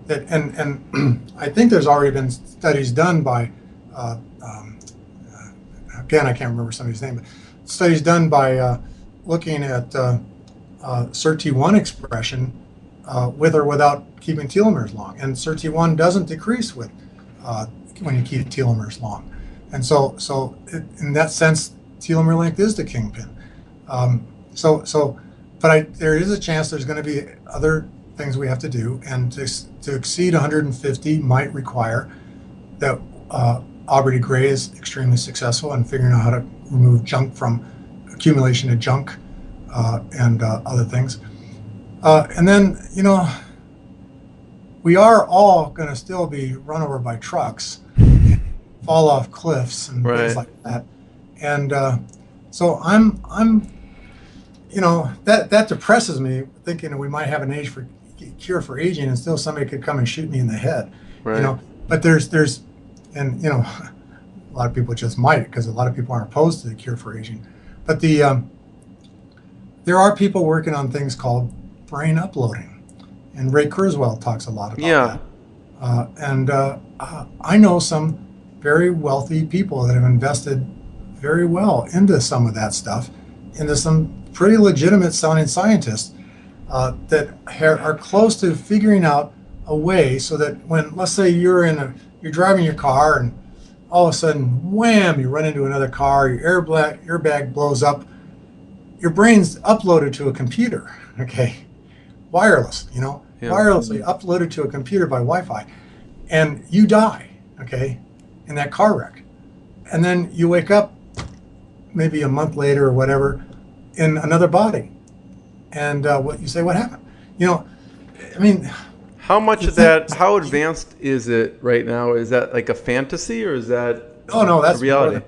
and I think there's already been studies done by, again, I can't remember somebody's name, but studies done by looking at SIRT1 expression with or without keeping telomeres long, and SIRT1 doesn't decrease with when you keep telomeres long. And so in that sense, telomere length is the kingpin. But there is a chance there's going to be other things we have to do, and to exceed 150 might require that Aubrey de Grey is extremely successful in figuring out how to remove junk from accumulation of junk and other things. And then, we are all going to still be run over by trucks, fall off cliffs and things like that. And so I'm that depresses me, thinking that we might have an cure for aging, and still somebody could come and shoot me in the head. But there's and a lot of people just might, because a lot of people aren't opposed to the cure for aging. But there are people working on things called brain uploading. And Ray Kurzweil talks a lot about that. I know some very wealthy people that have invested very well into some of that stuff, into some pretty legitimate sounding scientists that are close to figuring out a way so that when, let's say you're driving your car and all of a sudden, wham, you run into another car, your airbag blows up, your brain's uploaded to a computer, okay? Wireless, wirelessly uploaded to a computer by Wi-Fi, and you die, okay, in that car wreck. And then you wake up maybe a month later or whatever in another body. And what happened? How much of that, how advanced is it right now? Is that like a fantasy, or is that that's reality?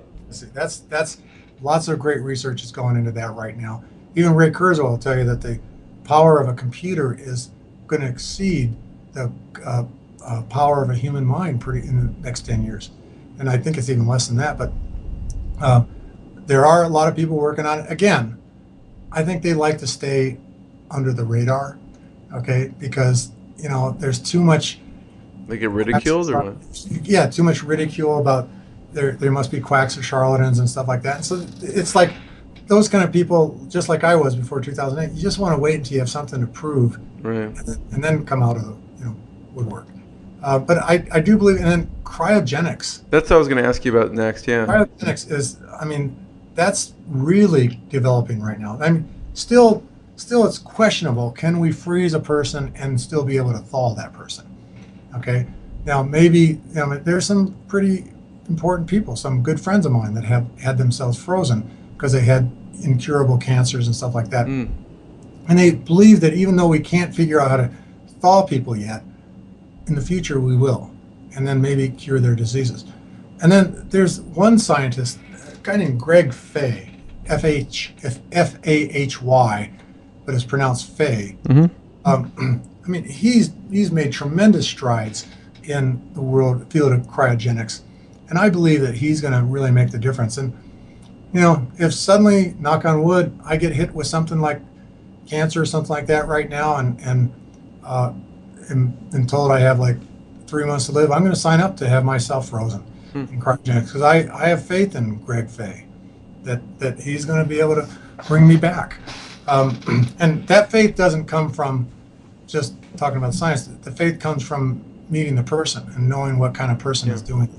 That's lots of great research is going into that right now. Even Ray Kurzweil will tell you that the power of a computer is going to exceed the power of a human mind in the next 10 years. And I think it's even less than that. But there are a lot of people working on it. Again, I think they like to stay under the radar, okay, because there's too much. They get ridiculed, or what? Yeah, too much ridicule about there must be quacks or charlatans and stuff like that. And so it's like those kind of people, just like I was before 2008. You just want to wait until you have something to prove, right, and then come out of the woodwork. But I do believe, and then cryogenics. That's what I was going to ask you about next. Yeah, cryogenics is, that's really developing right now. Still it's questionable. Can we freeze a person and still be able to thaw that person? Okay. Now maybe there's some pretty important people, some good friends of mine that have had themselves frozen because they had incurable cancers and stuff like that. And they believe that even though we can't figure out how to thaw people yet, in the future we will, and then maybe cure their diseases. And then there's one scientist, a guy named Greg Fay, F-A-H-Y, but it's pronounced Fay. I mean, he's made tremendous strides in the field of cryogenics, and I believe that he's going to really make the difference. And if suddenly, knock on wood, I get hit with something like cancer or something like that right now, and am told I have like 3 months to live, I'm going to sign up to have myself frozen in cryogenics, because I have faith in Greg Fay that he's going to be able to bring me back. And that faith doesn't come from just talking about science. The faith comes from meeting the person and knowing what kind of person is doing it.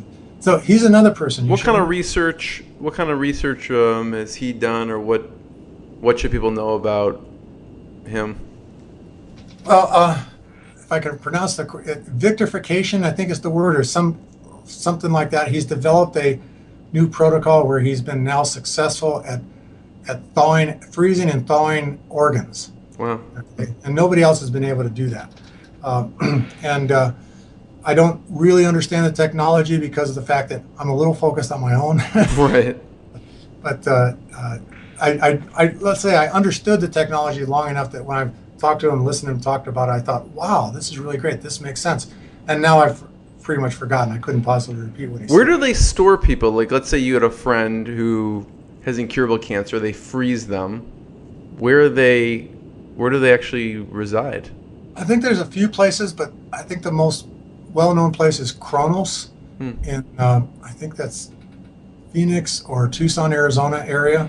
So he's another person. What kind of research has he done, or what should people know about him? Well, if I can pronounce the victorification, I think is the word, or something like that. He's developed a new protocol where he's been now successful at freezing and thawing organs. Wow. Okay? And nobody else has been able to do that. I don't really understand the technology because of the fact that I'm a little focused on my own. Right. But I let's say I understood the technology long enough that when I talked to him, listened to him talk about it, I thought, wow, this is really great. This makes sense. And now I've pretty much forgotten. I couldn't possibly repeat what he said. Where do they store people? Like, let's say you had a friend who has incurable cancer. They freeze them. Where do they actually reside? I think there's a few places, but I think the most well-known place is Kronos, in I think that's Phoenix or Tucson, Arizona area,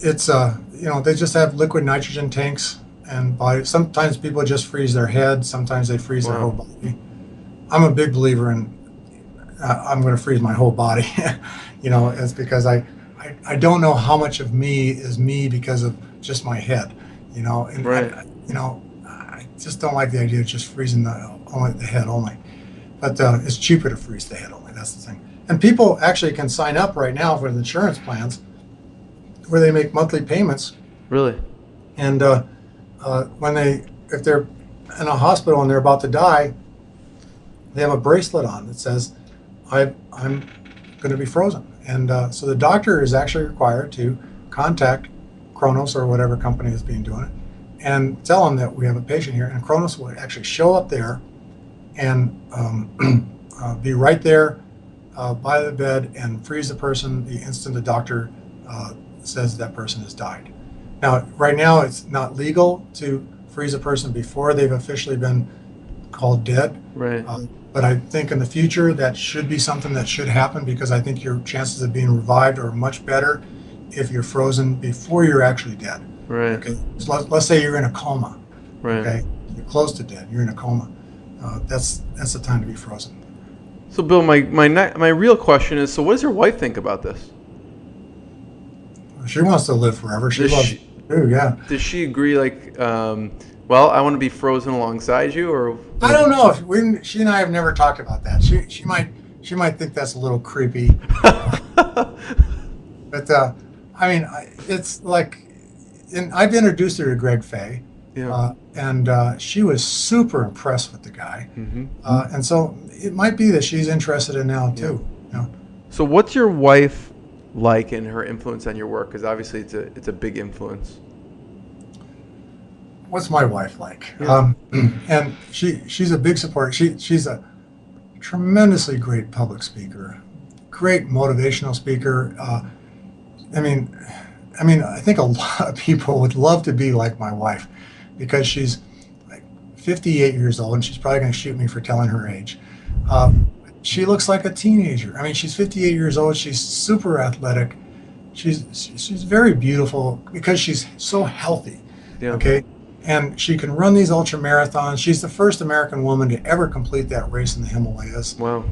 it's they just have liquid nitrogen tanks, and sometimes people just freeze their head, sometimes they freeze their whole body. I'm a big believer in I'm going to freeze my whole body. It's because I don't know how much of me is me because of just my head, and right. I just don't like the idea of just freezing the head only. But it's cheaper to freeze the head only. That's the thing. And people actually can sign up right now for the insurance plans where they make monthly payments. Really? And if they're in a hospital and they're about to die, they have a bracelet on that says, I'm going to be frozen. And so the doctor is actually required to contact Kronos or whatever company is being doing it and tell them that we have a patient here. And Kronos will actually show up there and be right there by the bed and freeze the person the instant the doctor says that person has died. Now, right now, it's not legal to freeze a person before they've officially been called dead. Right. But I think in the future that should be something that should happen, because I think your chances of being revived are much better if you're frozen before you're actually dead. Right. Okay. So let's say you're in a coma. Right. Okay. You're close to dead. You're in a coma. That's the time to be frozen. So, Bill, my real question is: so, what does your wife think about this? She wants to live forever. She loves it too. Yeah. Does she agree? Like, well, I want to be frozen alongside you, or I don't know. She and I have never talked about that. She might think that's a little creepy. But I mean, it's like, I've introduced her to Greg Fay. Yeah. And she was super impressed with the guy. Mm-hmm. And so it might be that she's interested in now too. So what's your wife like and her influence on your work? Because obviously it's a big influence. What's my wife like? Yeah. And she's a big supporter. She's a tremendously great public speaker, great motivational speaker. I mean, I think a lot of people would love to be like my wife, because she's like 58 years old, and she's probably going to shoot me for telling her age. She looks like a teenager. I mean, she's 58 years old. She's super athletic. She's very beautiful because she's so healthy. Yeah. Okay. And she can run these ultramarathons. She's the first American woman to ever complete that race in the Himalayas. Wow.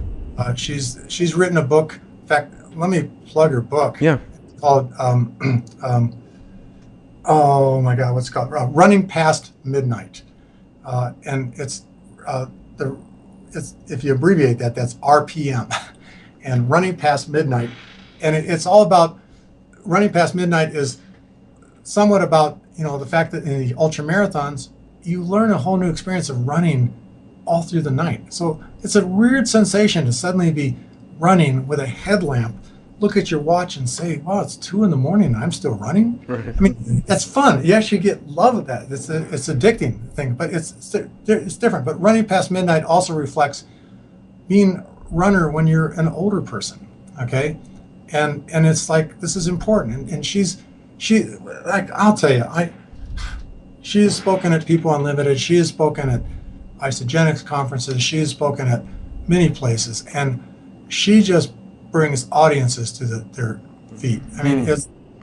She's written a book. In fact, let me plug her book. Yeah. It's called oh my God, what's it called? Running Past Midnight. And it's if you abbreviate that's RPM, and Running Past Midnight. And it's all about, Running Past Midnight is somewhat about, the fact that in the ultramarathons, you learn a whole new experience of running all through the night. So it's a weird sensation to suddenly be running with a headlamp, look at your watch and say, wow, it's 2 a.m. and I'm still running. Right. I mean, that's fun. You actually get love of that. It's addicting thing, but it's different. But running past midnight also reflects being runner when you're an older person. Okay. And it's like, this is important. And she, like, I'll tell you, she has spoken at People Unlimited. She has spoken at isogenics conferences. She has spoken at many places, and she just brings audiences to their feet. I mean,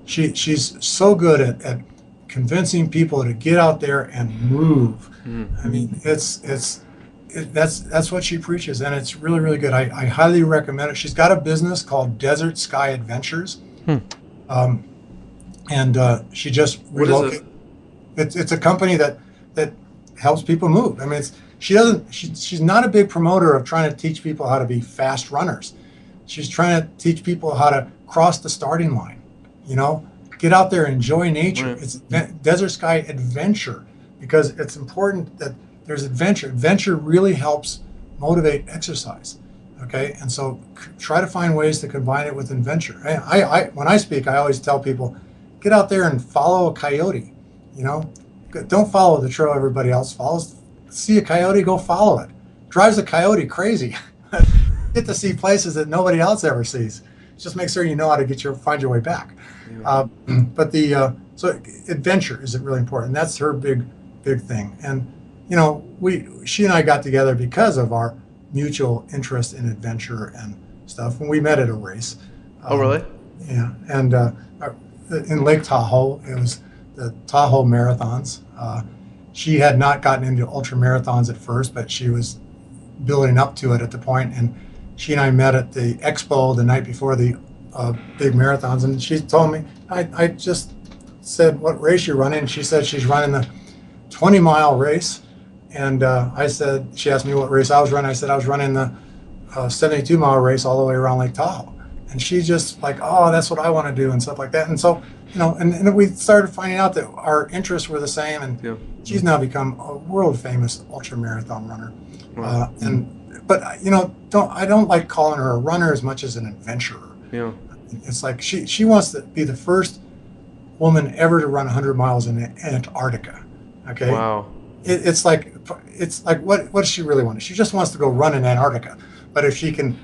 she's so good at convincing people to get out there and move. I mean, that's what she preaches, and it's really, really good. I highly recommend it. She's got a business called Desert Sky Adventures, and she just relocated. It's a company that helps people move. I mean, she's not a big promoter of trying to teach people how to be fast runners. She's trying to teach people how to cross the starting line, get out there, enjoy nature. Right. It's Desert Sky Adventure, because it's important that there's adventure. Adventure really helps motivate exercise. Okay. And so try to find ways to combine it with adventure. When I speak, I always tell people, get out there and follow a coyote, don't follow the trail everybody else follows. See a coyote, go follow it. Drives a coyote crazy. Get to see places that nobody else ever sees. Just make sure you know how to find your way back. Yeah. But so adventure is really important. That's her big thing. And she and I got together because of our mutual interest in adventure and stuff. When we met at a race. Oh, really? Yeah. And in Lake Tahoe, it was the Tahoe Marathons. She had not gotten into ultramarathons at first, but she was building up to it at the point. And she and I met at the expo the night before the big marathons. And she told me, I just said, what race you running? And she said she's running the 20-mile race. And I said, she asked me what race I was running. I said I was running the 72-mile race all the way around Lake Tahoe. And she's just like, oh, that's what I want to do and stuff like that. And so, and we started finding out that our interests were the same. And she's now become a world famous ultramarathon runner. Wow. But I don't like calling her a runner as much as an adventurer. Yeah. It's like she wants to be the first woman ever to run 100 miles in Antarctica. Okay. Wow. It's like what does she really want? She just wants to go run in Antarctica. But if she can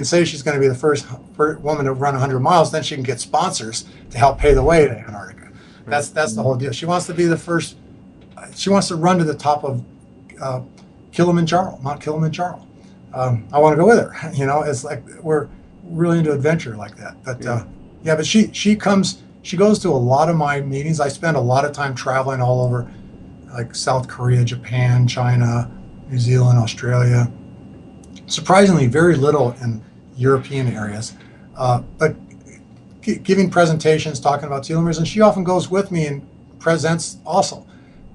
say she's going to be the first woman to run 100 miles, then she can get sponsors to help pay the way to Antarctica. Right. That's the whole deal. She wants to be the first. She wants to run to the top of Mount Kilimanjaro. I want to go with her. It's like we're really into adventure like that. But but she goes to a lot of my meetings. I spend a lot of time traveling all over, like South Korea, Japan, China, New Zealand, Australia. Surprisingly, very little in European areas, but giving presentations, talking about telomeres, and she often goes with me and presents also.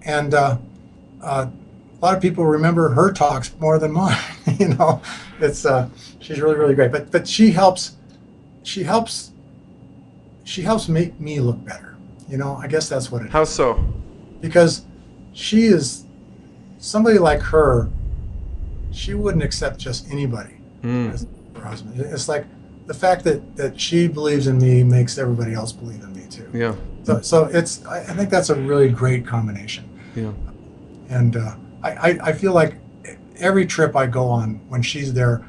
And a lot of people remember her talks more than mine. It's she's really, really great. But she helps make me look better. I guess that's what it is. How so? Because she is somebody like her. She wouldn't accept just anybody as her husband. It's like the fact that she believes in me makes everybody else believe in me too. Yeah. So I think that's a really great combination. Yeah. And I feel like every trip I go on, when she's there,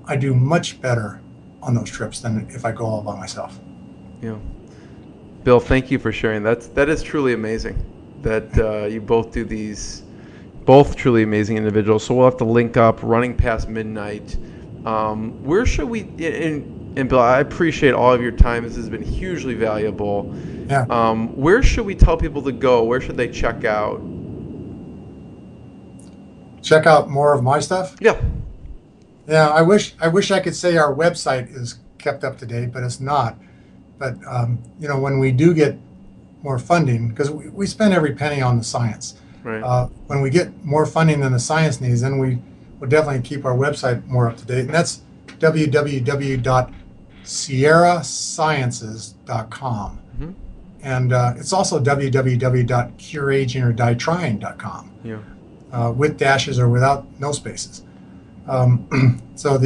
I do much better on those trips than if I go all by myself. Yeah. Bill, thank you for sharing. That is truly amazing that you both do these. Both truly amazing individuals. So we'll have to link up. Running Past Midnight. Where should we? And Bill, I appreciate all of your time. This has been hugely valuable. Yeah. Where should we tell people to go? Where should they check out? Check out more of my stuff. Yeah. Yeah. I wish I could say our website is kept up to date, but it's not. But when we do get more funding, because we spend every penny on the science. Right. When we get more funding than the science needs, then we will definitely keep our website more up to date. And that's www.sierrasciences.com. Mm-hmm. And it's also www.cureagingordieTrying.com. Yeah. with dashes or without no spaces. So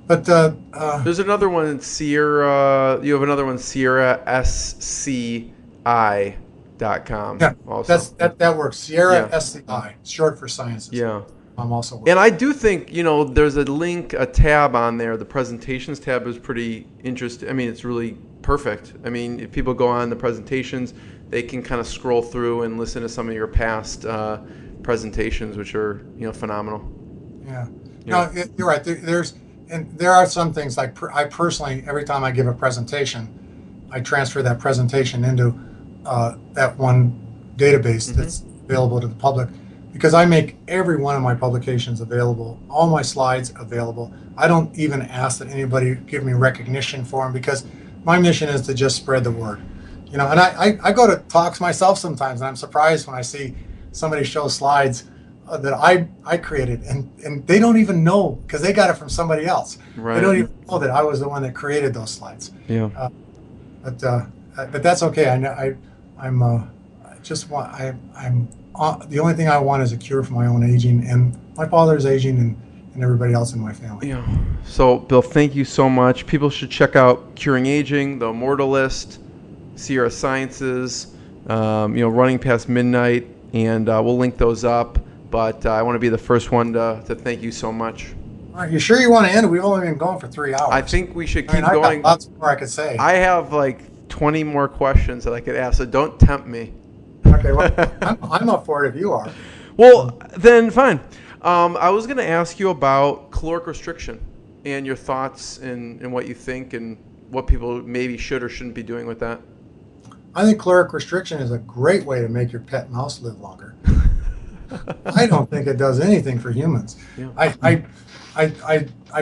There's another one, Sierra. You have another one, SierraSCI.com. yeah, Also. that works. Sierra Yeah. SCI, short for sciences. Yeah. I'm also working. And I do think, there's a tab on there. The presentations tab is pretty interesting. I mean, it's really perfect. I mean, if people go on the presentations, they can kind of scroll through and listen to some of your past presentations, which are, phenomenal. Yeah. Yeah. No, you're right. There are some things like I personally, every time I give a presentation, I transfer that presentation into that one database that's available to the public, because I make every one of my publications available, all my slides available. I don't even ask that anybody give me recognition for them, because my mission is to just spread the word. And I go to talks myself sometimes, and I'm surprised when I see somebody show slides that I created, and they don't even know, because they got it from somebody else. Right. They don't even know that I was the one that created those slides. Yeah. But that's okay. I'm the only thing I want is a cure for my own aging, and my father's aging, and everybody else in my family. Yeah. So, Bill, thank you so much. People should check out Curing Aging, The Immortalist, Sierra Sciences, Running Past Midnight, and we'll link those up. But I want to be the first one to thank you so much. All right, you sure you want to end it? We've only been going for 3 hours. I think we should keep I've going. got lots more I could say. I have like 20 more questions that I could ask, so don't tempt me. Okay, well, I'm up for it if you are. Well, then fine. I was going to ask you about caloric restriction and your thoughts and what you think and what people maybe should or shouldn't be doing with that. I think caloric restriction is a great way to make your pet mouse live longer. I don't think it does anything for humans. Yeah. I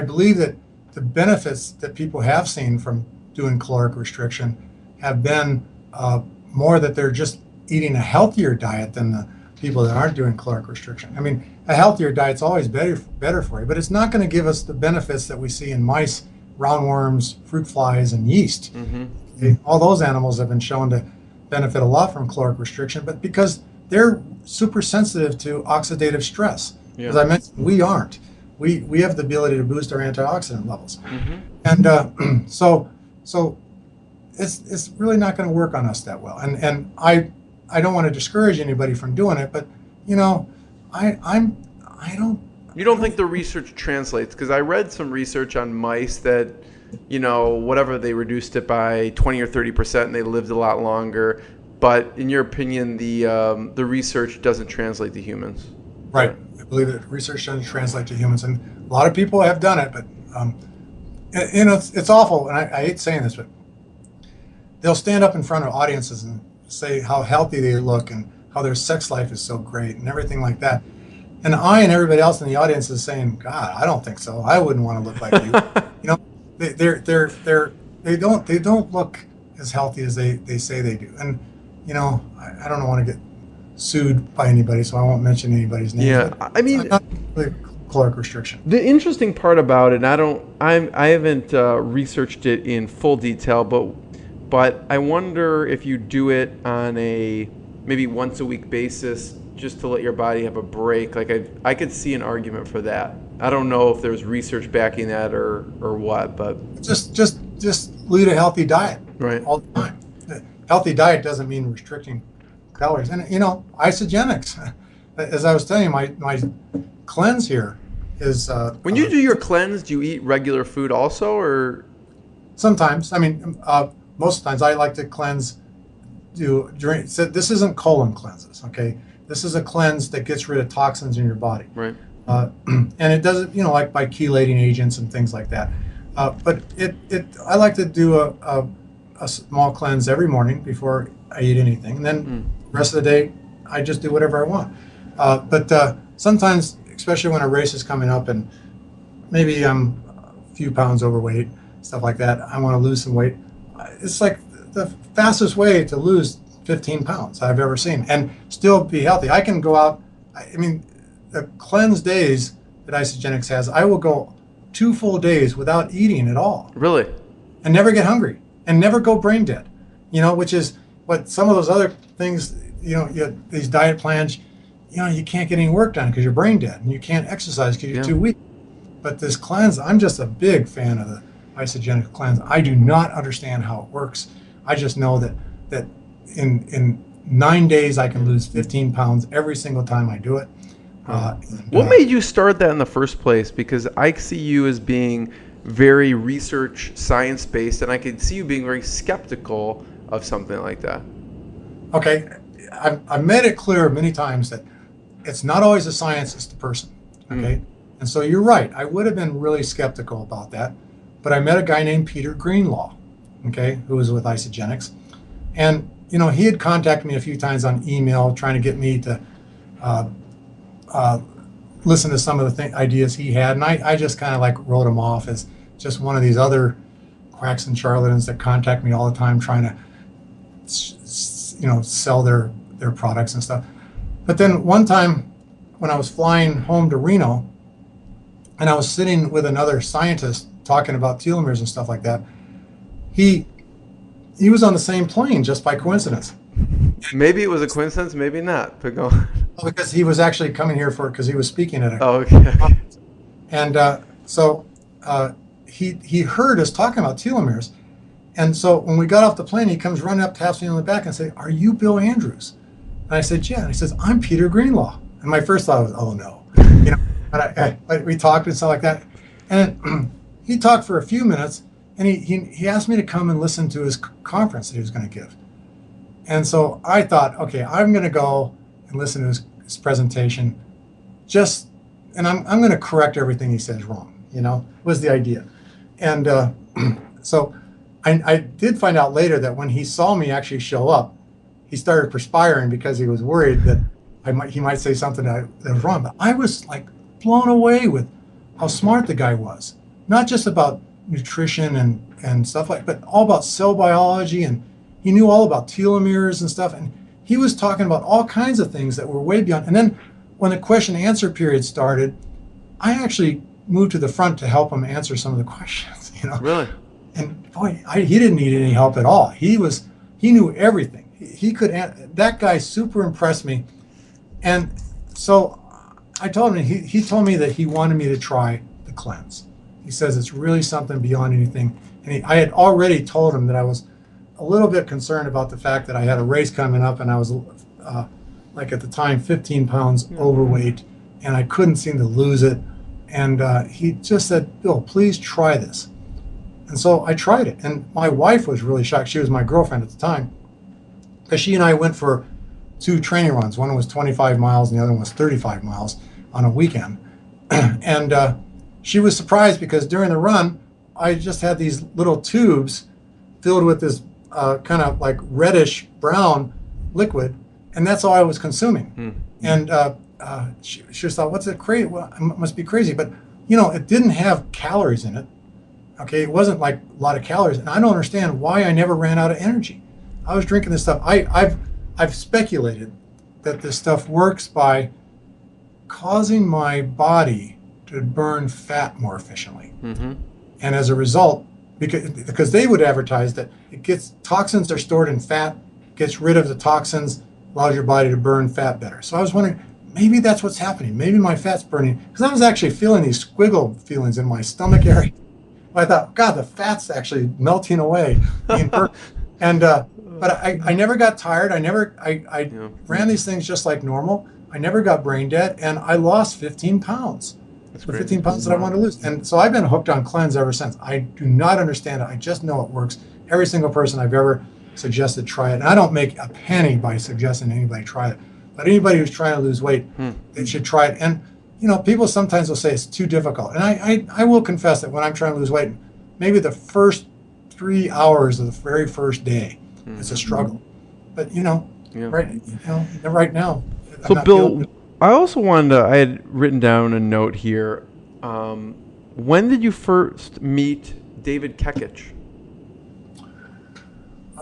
believe that the benefits that people have seen from doing caloric restriction have been more that they're just eating a healthier diet than the people that aren't doing caloric restriction. I mean, a healthier diet's always better for you, but it's not going to give us the benefits that we see in mice, roundworms, fruit flies, and yeast. Okay, all those animals have been shown to benefit a lot from caloric restriction, but because they're super sensitive to oxidative stress. As I mentioned, we aren't. We have the ability to boost our antioxidant levels, and so it's really not going to work on us that well. And I don't want to discourage anybody from doing it, but I don't. You don't think the research translates? Because I read some research on mice that, whatever, they reduced it by 20 or 30% and they lived a lot longer. But in your opinion, the research doesn't translate to humans. Right. I believe that research doesn't translate to humans, and a lot of people have done it, but it's awful. And I hate saying this, but they'll stand up in front of audiences and say how healthy they look and how their sex life is so great and everything like that. And I and everybody else in the audience is saying, God, I don't think so. I wouldn't want to look like you. They don't look as healthy as they say they do. And I don't want to get sued by anybody, so I won't mention anybody's name. Yeah, I mean, not really caloric restriction. The interesting part about it, and I haven't researched it in full detail, but I wonder if you do it on a maybe once a week basis, just to let your body have a break. Like I could see an argument for that. I don't know if there's research backing that or what, but just lead a healthy diet, right, all the time. Healthy diet doesn't mean restricting calories. And isogenics, as I was telling you, my cleanse here is when you do your cleanse, do you eat regular food also, or sometimes? I mean, most of the times I like to cleanse. So this isn't colon cleanses, okay? This is a cleanse that gets rid of toxins in your body, right? And it does it, like by chelating agents and things like that. But I like to do a small cleanse every morning before I eat anything, and then the rest of the day I just do whatever I want. But sometimes, especially when a race is coming up and maybe I'm a few pounds overweight, stuff like that, I want to lose some weight. It's like the fastest way to lose 15 pounds I've ever seen and still be healthy. I can go out. I mean, the cleanse days that Isagenix has, I will go 2 full days without eating at all. Really? And never get hungry and never go brain dead, which is what some of those other things, these diet plans, you can't get any work done because you're brain dead, and you can't exercise because you're Yeah. too weak. But this cleanse, I'm just a big fan of the isogenic cleanse. I do not understand how it works. I just know that in 9 days I can lose 15 pounds every single time I do it. What made you start that in the first place? Because I see you as being very research, science-based, and I could see you being very skeptical of something like that. Okay, I've made it clear many times that it's not always the science, it's the person. Okay, and so you're right. I would have been really skeptical about that, but I met a guy named Peter Greenlaw, okay, who was with Isogenics, and he had contacted me a few times on email trying to get me to listen to some of the ideas he had, and I just kind of like wrote him off as just one of these other quacks and charlatans that contact me all the time trying to sell their products and stuff. But then one time when I was flying home to Reno and I was sitting with another scientist talking about telomeres and stuff like that, he was on the same plane just by coincidence. Maybe it was a coincidence, maybe not. But go on. Because he was actually coming here because he was speaking at a Oh, okay. and so he heard us talking about telomeres. And so when we got off the plane, he comes running up, taps me on the back and say, "Are you Bill Andrews?" And I said, "Yeah." And he says, "I'm Peter Greenlaw." And my first thought was, "Oh no." But we talked and stuff like that. And he talked for a few minutes, and he asked me to come and listen to his conference that he was going to give. And so I thought, okay, I'm going to go and listen to his presentation, and I'm going to correct everything he says wrong, was the idea. And so I did find out later that when he saw me actually show up, he started perspiring because he was worried that he might say something that was wrong. But I was like blown away with how smart the guy was, not just about nutrition and stuff but all about cell biology, and he knew all about telomeres and stuff. And he was talking about all kinds of things that were way beyond. And then when the question and answer period started, I actually moved to the front to help him answer some of the questions. Really? And boy, he didn't need any help at all. He knew everything. He could. That guy super impressed me. And so I told him. He told me that he wanted me to try the cleanse. He says it's really something beyond anything. And I had already told him that I was a little bit concerned about the fact that I had a race coming up, and I was like at the time 15 pounds overweight, and I couldn't seem to lose it. And he just said, "Bill, please try this." And so I tried it, and my wife was really shocked. She was my girlfriend at the time, because she and I went for 2 training runs. One was 25 miles and the other one was 35 miles on a weekend. And she was surprised because during the run, I just had these little tubes filled with this kind of like reddish brown liquid, and that's all I was consuming. And she just thought, "What's it crazy? Well, it must be crazy." But it didn't have calories in it. Okay, it wasn't like a lot of calories, and I don't understand why I never ran out of energy. I was drinking this stuff. I've speculated that this stuff works by causing my body to burn fat more efficiently, and as a result, because they would advertise that toxins are stored in fat, gets rid of the toxins, allows your body to burn fat better. So I was wondering, maybe that's what's happening. Maybe my fat's burning, because I was actually feeling these squiggle feelings in my stomach area. I thought, God, the fat's actually melting away. And but I never got tired. I ran these things just like normal. I never got brain dead, and I lost 15 pounds. That's the great. 15 pounds that I wanted to lose. And so I've been hooked on cleanse ever since. I do not understand it. I just know it works. Every single person I've ever suggested try it. And I don't make a penny by suggesting anybody try it. But anybody who's trying to lose weight, they should try it. And people sometimes will say it's too difficult. And I will confess that when I'm trying to lose weight, maybe the first 3 hours of the very first day, it's a struggle. But right now. So Bill, I also I had written down a note here. When did you first meet David Kekich?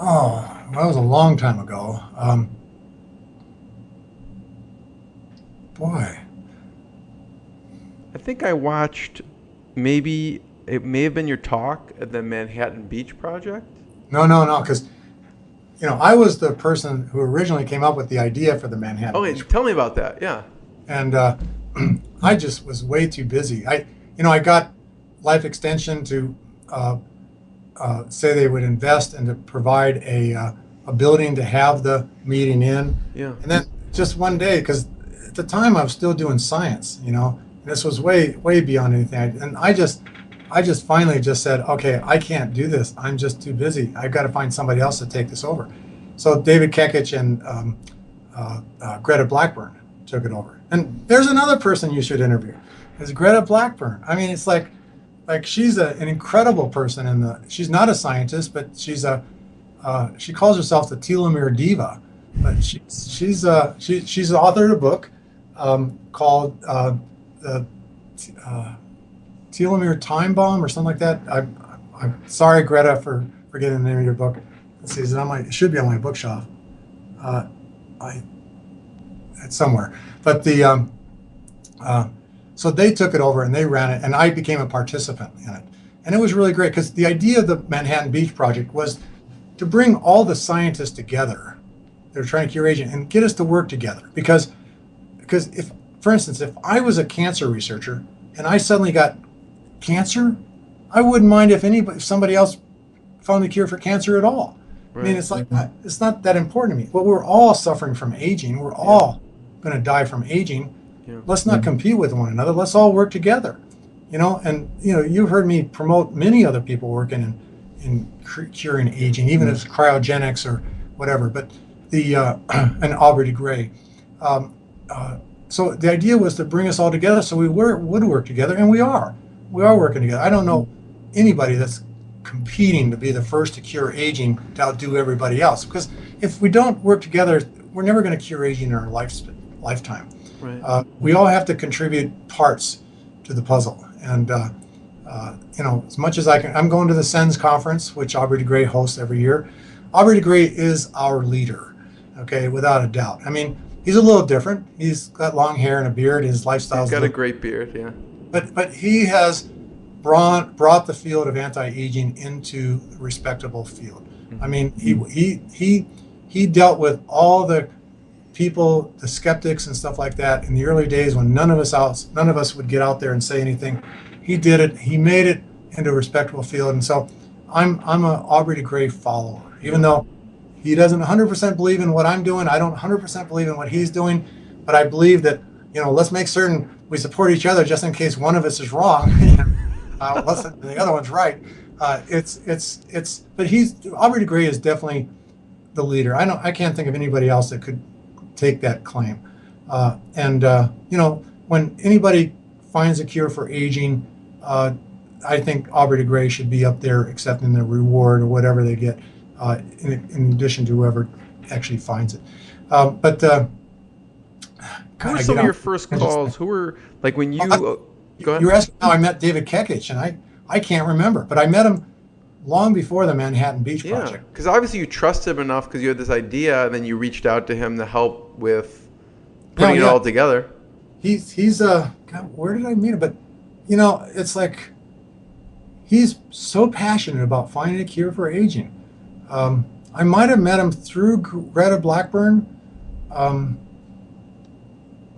Oh, that was a long time ago. Boy. I think I watched, maybe it may have been your talk at the Manhattan Beach Project. No, because I was the person who originally came up with the idea for the Manhattan Okay, Beach, tell me about that. Yeah. and I just was way too busy. I got Life Extension to say they would invest and to provide a building to have the meeting in, Yeah. and then just one day, because at the time I was still doing science, and this was way beyond anything. And I just finally just said, okay, I can't do this. I'm just too busy. I've got to find somebody else to take this over. So David Kekich and Greta Blackburn took it over. And there's another person you should interview. Is Greta Blackburn. I mean, it's like she's an incredible person she's not a scientist, but she calls herself the telomere diva. But she's the author of a book called the Telomere Time Bomb or something like that. I'm sorry, Greta, for forgetting the name of your book. Let's see, it should be on my bookshelf. It's somewhere. But so they took it over and they ran it, and I became a participant in it. And it was really great because the idea of the Manhattan Beach Project was to bring all the scientists together. They're trying to cure aging and get us to work together. Because if, for instance, if I was a cancer researcher and I suddenly got cancer, I wouldn't mind if somebody else found the cure for cancer at all. Right. I mean, it's like, it's not that important to me. But we're all suffering from aging. We're all going to die from aging. Yeah. Let's not compete with one another. Let's all work together. And you've heard me promote many other people working in curing aging, even if it's cryogenics or whatever. But and Aubrey de Grey. So the idea was to bring us all together so we would work together, and we are. We are working together. I don't know anybody that's competing to be the first to cure aging to outdo everybody else. Because if we don't work together, we're never going to cure aging in our lifetime. Right. We all have to contribute parts to the puzzle. And, as much as I can, I'm going to the SENS conference, which Aubrey de Grey hosts every year. Aubrey de Grey is our leader, okay, without a doubt. I mean, he's a little different. He's got long hair and a beard. His lifestyle's He's got a great beard, yeah. But he has brought the field of anti-aging into a respectable field. I mean, he dealt with all the people, the skeptics and stuff like that in the early days when none of us would get out there and say anything. He did it. He made it into a respectable field. And so I'm a Aubrey de Grey follower, even though he doesn't 100% believe in what I'm doing. I don't 100% believe in what he's doing, but I believe that, let's make certain we support each other just in case one of us is wrong. Unless the other one's right. But Aubrey de Grey is definitely the leader. I can't think of anybody else that could take that claim. When anybody finds a cure for aging, I think Aubrey de Grey should be up there accepting the reward or whatever they get, in addition to whoever actually finds it. Who were some of your first calls? Who were, like, when you... Go ahead. You were asking how I met David Kekich, and I can't remember, but I met him long before the Manhattan Beach Project. Yeah, because obviously you trusted him enough because you had this idea, and then you reached out to him to help with putting it all together. He's God, where did I meet him? But it's like he's so passionate about finding a cure for aging. I might have met him through Greta Blackburn. But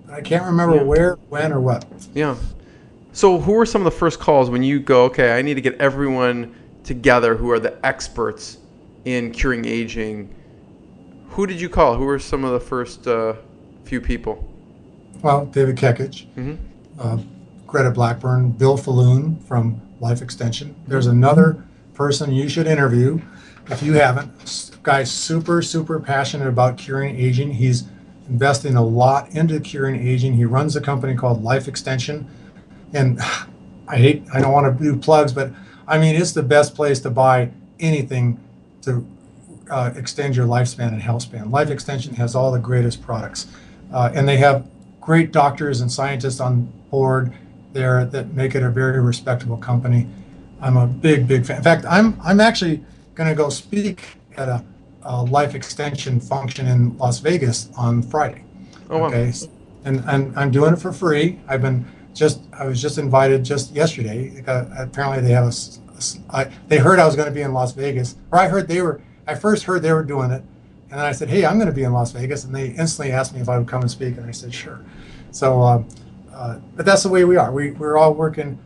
I can't remember where, when, or what. Yeah. So who were some of the first calls when you go, okay, I need to get everyone together who are the experts in curing aging? Who did you call? Who were some of the first few people? Well, David Kekich, Greta Blackburn, Bill Falloon from Life Extension. There's another person you should interview if you haven't. Guy's super, super passionate about curing aging. He's investing a lot into curing aging. He runs a company called Life Extension. And I don't want to do plugs, but I mean, it's the best place to buy anything to extend your lifespan and health span. Life Extension has all the greatest products. And they have great doctors and scientists on board there that make it a very respectable company. I'm a big, big fan. In fact, I'm actually going to go speak at a Life Extension function in Las Vegas on Friday. Oh, wow. Okay, and I'm doing it for free. I was just invited just yesterday. Apparently they heard I was going to be in Las Vegas, or I first heard they were doing it, And then I said, hey, I'm going to be in Las Vegas. And they instantly asked me if I would come and speak. And I said, sure. So, but that's the way we are. We're all working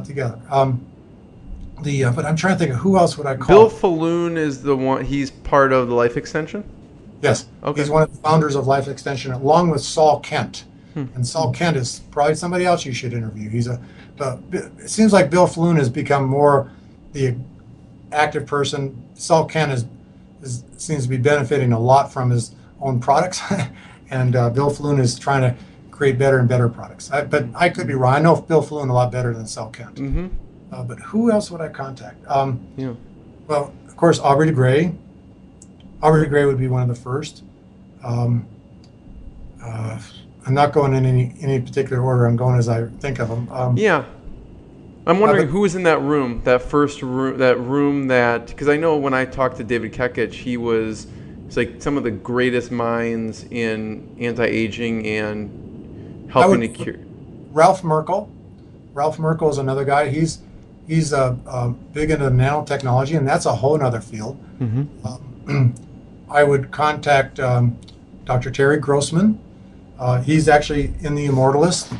together. But I'm trying to think of who else would I call. Bill Falloon is the one. He's part of the Life Extension. Yes. Okay. He's one of the founders of Life Extension, along with Saul Kent. And Saul Kent is probably somebody else you should interview. It seems like Bill Falloon has become more the active person. Saul Kent seems to be benefiting a lot from his own products, and Bill Falloon is trying to create better and better products. But I could be wrong. I know Bill Falloon a lot better than Saul Kent. Mm-hmm. But who else would I contact? Yeah. Well, of course, Aubrey de Grey. Aubrey de Grey would be one of the first. I'm not going in any particular order. I'm going as I think of them. Yeah. I'm wondering who was in that room, that first room, because I know when I talked to David Kekich, it's like some of the greatest minds in anti-aging and helping to cure. Ralph Merkel. Ralph Merkel is another guy. He's big into nanotechnology, and that's a whole other field. Mm-hmm. I would contact Dr. Terry Grossman. He's actually in the Immortalist.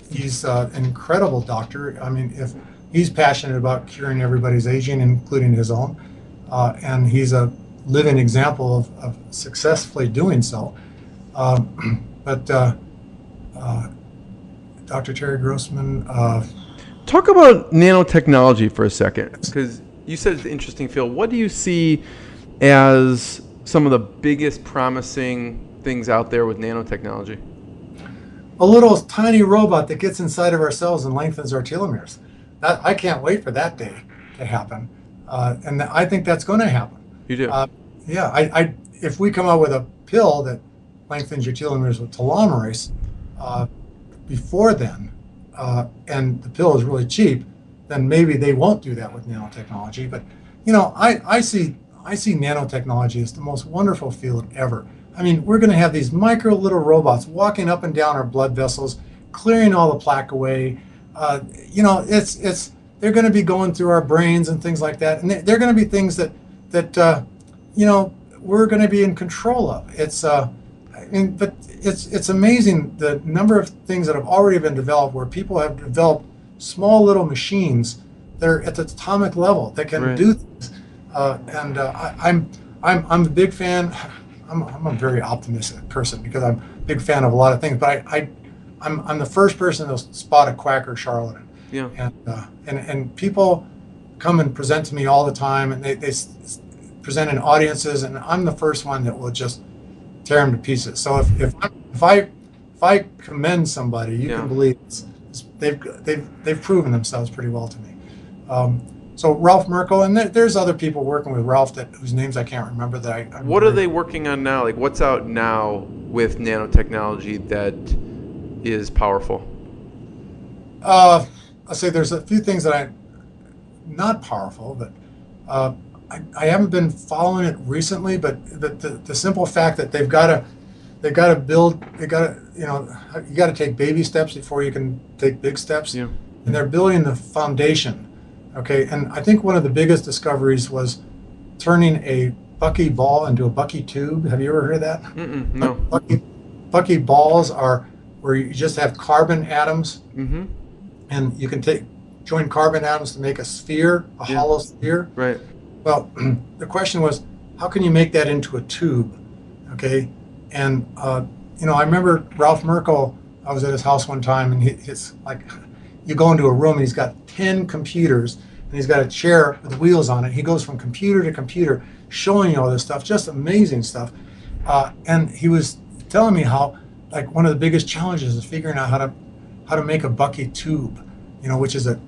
He's an incredible doctor. I mean, if he's passionate about curing everybody's aging, including his own, and he's a living example of successfully doing so. But Dr. Terry Grossman. Talk about nanotechnology for a second, because you said it's an interesting field. What do you see as some of the biggest promising things out there with nanotechnology? A little tiny robot that gets inside of our cells and lengthens our telomeres. I can't wait for that day to happen, and I think that's going to happen. You do? Yeah. If we come out with a pill that lengthens your telomeres with telomerase before then, and the pill is really cheap, then maybe they won't do that with nanotechnology. But I see nanotechnology as the most wonderful field ever. I mean, we're going to have these micro little robots walking up and down our blood vessels, clearing all the plaque away. They're going to be going through our brains and things like that, and they're going to be things that we're going to be in control of. But it's amazing the number of things that have already been developed, where people have developed small little machines that are at the atomic level that can do things. I'm a big fan. I'm a very optimistic person because I'm a big fan of a lot of things. But I'm the first person to spot a quack or charlatan. Yeah. And people come and present to me all the time, and they present in audiences, and I'm the first one that will just tear them to pieces. So if I commend somebody, you can believe they've proven themselves pretty well to me. So Ralph Merkel, and there's other people working with Ralph whose names I can't remember. What are they working on now? Like, what's out now with nanotechnology that is powerful? I'll say there's a few things that I'm not powerful, but I haven't been following it recently. But the simple fact that you got to take baby steps before you can take big steps. Yeah. And they're building the foundation. Okay, and I think one of the biggest discoveries was turning a Bucky ball into a Bucky tube. Have you ever heard of that? No. Bucky balls are where you just have carbon atoms, and you can join carbon atoms to make a sphere, a hollow sphere. Right. Well, the question was, how can you make that into a tube? Okay, and I remember Ralph Merkel. I was at his house one time, and it's like, you go into a room and he's got 10 computers, and he's got a chair with wheels on it. He goes from computer to computer showing you all this stuff, just amazing stuff. And he was telling me how, like, one of the biggest challenges is figuring out how to make a Bucky tube, which is a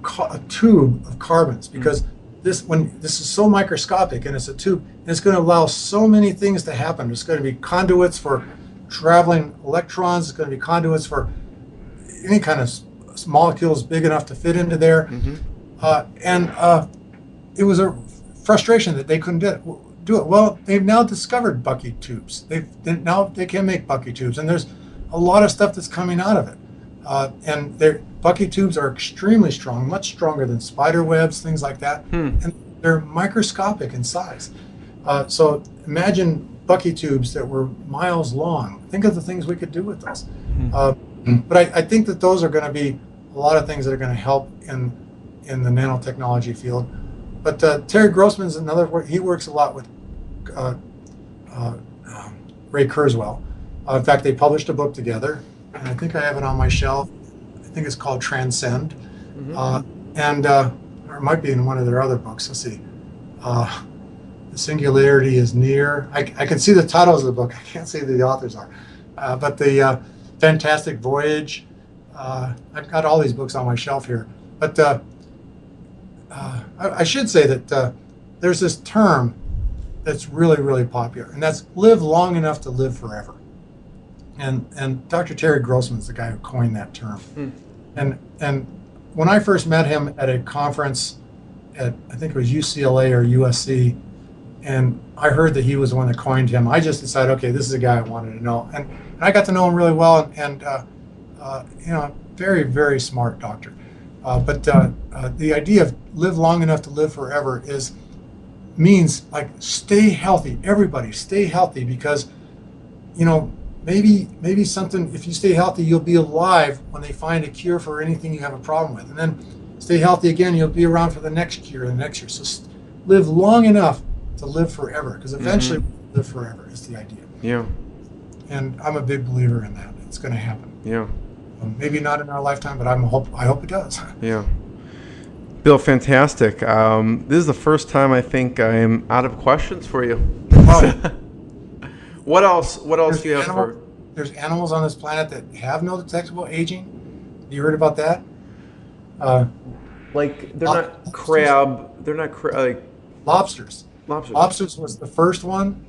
tube of carbons, because this is so microscopic and it's a tube, and it's going to allow so many things to happen. There's going to be conduits for traveling electrons. It's going to be conduits for any kind of molecules big enough to fit into there. It was a frustration that they couldn't do it. Well, they've now discovered Bucky tubes. Now they can make Bucky tubes, and there's a lot of stuff that's coming out of it. And their Bucky tubes are extremely strong, much stronger than spider webs, things like that. And they're microscopic in size. So imagine Bucky tubes that were miles long. Think of the things we could do with those. But I think that those are going to be a lot of things that are going to help in the nanotechnology field. But Terry Grossman's another. He works a lot with Ray Kurzweil. In fact, they published a book together, and I think I have it on my shelf. I think it's called Transcend, or it might be in one of their other books. Let's see. The Singularity is Near. I can see the titles of the book. I can't see who the authors are. But the Fantastic Voyage. I've got all these books on my shelf here. But I should say that there's this term that's really, really popular, and that's live long enough to live forever. And Dr. Terry Grossman's the guy who coined that term. And when I first met him at a conference at, I think it was UCLA or USC, and I heard that he was the one that coined him, I just decided, okay, this is a guy I wanted to know. And I got to know him really well, and very, very smart doctor. But the idea of live long enough to live forever means like stay healthy. Everybody stay healthy, because maybe something, if you stay healthy, you'll be alive when they find a cure for anything you have a problem with, and then stay healthy again, you'll be around for the next cure and the next year. So live long enough to live forever, because eventually we'll live forever is the idea. Yeah. And I'm a big believer in that. It's going to happen. Yeah. Maybe not in our lifetime, but I hope it does. Yeah. Bill, fantastic. This is the first time I think I'm out of questions for you. Oh. What else do you have for? There's animals on this planet that have no detectable aging. You heard about that? Like they're not crab. They're not like lobsters. Lobsters. Lobsters was the first one,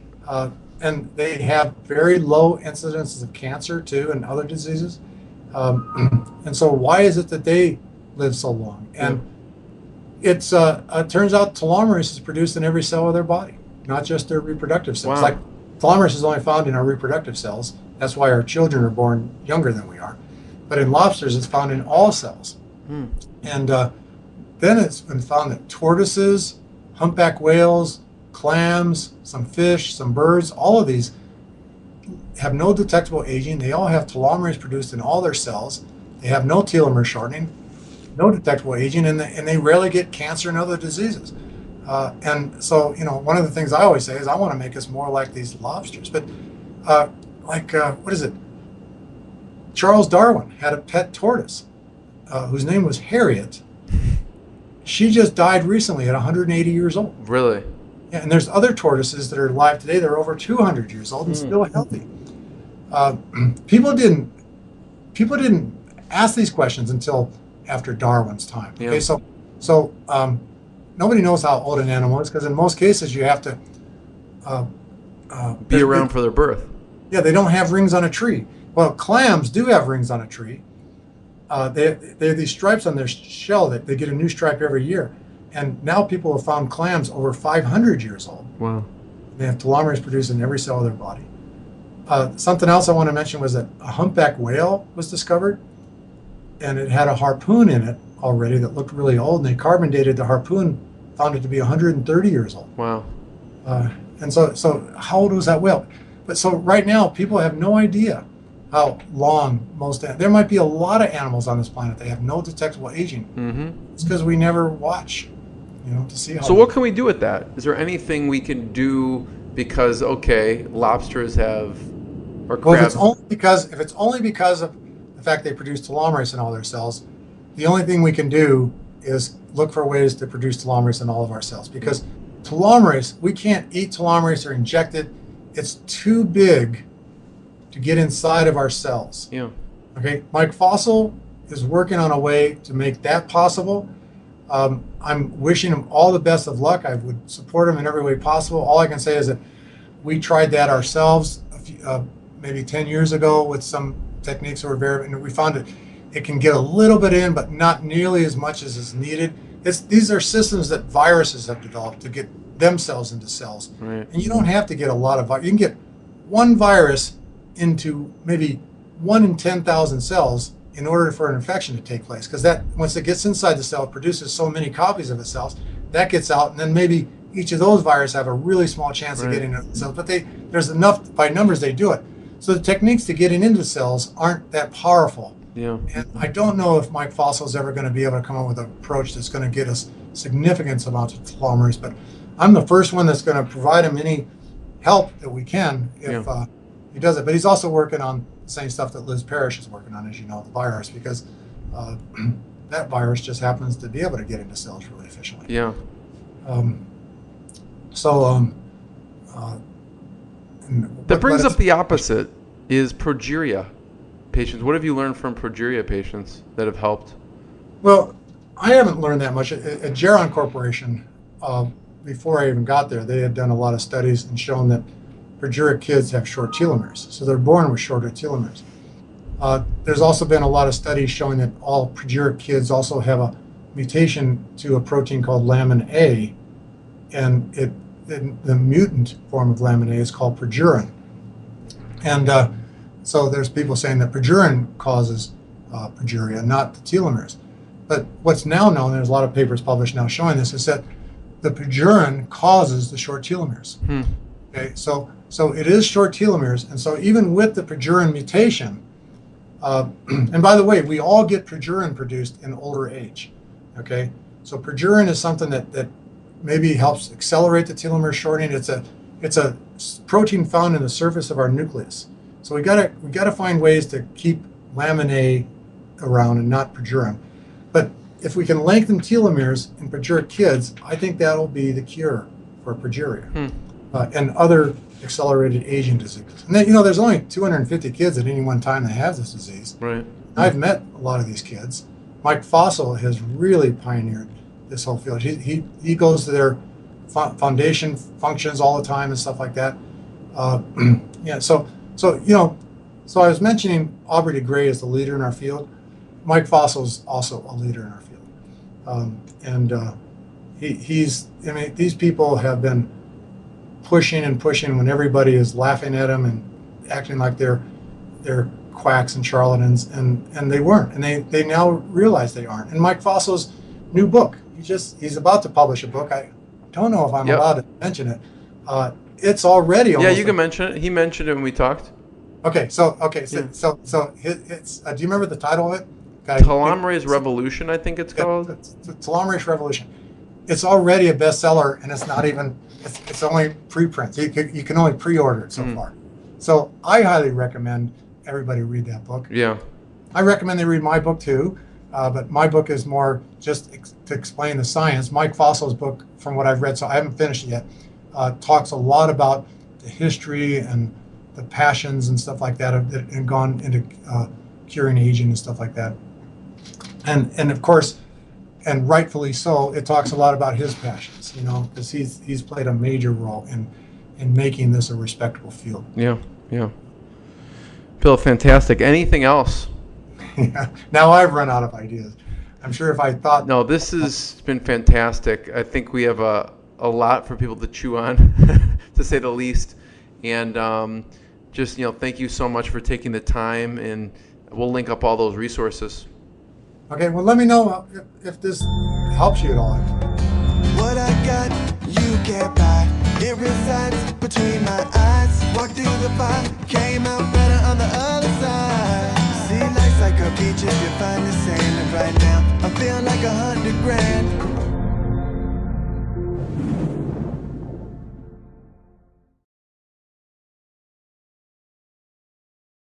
and they have very low incidences of cancer too and other diseases. And so why is it that they live so long? And it turns out telomerase is produced in every cell of their body, not just their reproductive cells. Wow. Like telomerase is only found in our reproductive cells. That's why our children are born younger than we are. But in lobsters, it's found in all cells. And then it's been found that tortoises, humpback whales, clams, some fish, some birds, all of these have no detectable aging. They all have telomerase produced in all their cells. They have no telomere shortening, no detectable aging, and they rarely get cancer and other diseases. And so, one of the things I always say is I want to make us more like these lobsters. But what is it? Charles Darwin had a pet tortoise whose name was Harriet. She just died recently at 180 years old. Really? Yeah, and there's other tortoises that are alive today that are over 200 years old and still healthy. People didn't ask these questions until after Darwin's time. Yeah. Okay, so nobody knows how old an animal is, because in most cases you have to Be around for their birth. Yeah, they don't have rings on a tree. Well, clams do have rings on a tree. They have these stripes on their shell that they get a new stripe every year. And now people have found clams over 500 years old. Wow. They have telomeres produced in every cell of their body. Something else I want to mention was that a humpback whale was discovered, and it had a harpoon in it already that looked really old, and they carbon dated the harpoon, found it to be 130 years old. Wow. And so how old was that whale? But so right now, people have no idea how long there might be a lot of animals on this planet that have no detectable aging. It's because we never watch, to see how. So what can we do with that? Is there anything we can do? Because lobsters have, or crabs. Well, if it's only because of the fact they produce telomerase in all their cells, the only thing we can do is look for ways to produce telomerase in all of our cells. Because telomerase, we can't eat telomerase or inject it. It's too big to get inside of our cells. Yeah. Okay. Mike Fossil is working on a way to make that possible. I'm wishing him all the best of luck. I would support him in every way possible. All I can say is that we tried that ourselves maybe 10 years ago with some techniques that were and we found it can get a little bit in, but not nearly as much as is needed. These are systems that viruses have developed to get themselves into cells. Right. And you don't have to get a lot of you can get one virus into maybe 1 in 10,000 cells in order for an infection to take place, because that once it gets inside the cell, it produces so many copies of itself, that gets out, and then maybe each of those viruses have a really small chance of getting into the cells, but there's enough, by numbers they do it. So the techniques to getting into cells aren't that powerful. Yeah. And I don't know if Mike Fossil is ever going to be able to come up with an approach that's going to get us significant amounts of telomeres, but I'm the first one that's going to provide him any help that we can if he does it. But he's also working on the same stuff that Liz Parrish is working on, as you know, the virus, because that virus just happens to be able to get into cells really efficiently. Yeah. That brings up the opposite, is progeria patients. What have you learned from progeria patients that have helped? Well, I haven't learned that much. At Geron Corporation, before I even got there, they had done a lot of studies and shown that progeria kids have short telomeres. So they're born with shorter telomeres. There's also been a lot of studies showing that all progeria kids also have a mutation to a protein called lamin A, and the mutant form of lamin A is called progerin. And so there's people saying that progerin causes progeria, not the telomeres. But what's now known, there's a lot of papers published now showing this, is that the progerin causes the short telomeres. Okay, so it is short telomeres, and so even with the progerin mutation, and by the way, we all get progerin produced in older age. Okay, so progerin is something that maybe helps accelerate the telomere shortening. It's a protein found in the surface of our nucleus. So we gotta find ways to keep lamin A around and not progerin. But if we can lengthen telomeres in progeria kids, I think that'll be the cure for progeria and other accelerated aging diseases. And then, there's only 250 kids at any one time that have this disease. Right. I've met a lot of these kids. Mike Fossil has really pioneered this whole field. He goes to their foundation functions all the time and stuff like that. So I was mentioning Aubrey de Grey is the leader in our field. Mike Fossil is also a leader in our field. These people have been pushing and pushing when everybody is laughing at them and acting like they're quacks and charlatans, and they weren't, and they now realize they aren't. And Mike Fossil's new book, he's about to publish a book. I don't know if I'm allowed to mention it. It's already almost. Yeah, you can mention it. He mentioned it when we talked. So it's do you remember the title of it? Telomerase Revolution, I think it's called. Telomerase Revolution. It's already a bestseller, and it's not even. It's only preprints. You can only pre-order it so far. So I highly recommend everybody read that book. Yeah. I recommend they read my book too, but my book is more just to explain the science. Mike Fossil's book, from what I've read, so I haven't finished it yet, talks a lot about the history and the passions and stuff like that, and gone into curing aging and stuff like that. And of course, and rightfully so, it talks a lot about his passions, because he's played a major role in making this a respectable field. Yeah. Bill, fantastic. Anything else? Yeah. Now I've run out of ideas. I'm sure if I thought... No, this has been fantastic. I think we have a lot for people to chew on, to say the least. And thank you so much for taking the time, and we'll link up all those resources. Okay, well, let me know if this helps you at all. What I got, you can't buy. It resides between my eyes. Walked through the fire, came out better on the other side. See, life's like a beach if you find the sand. And right now, I feel like 100 grand.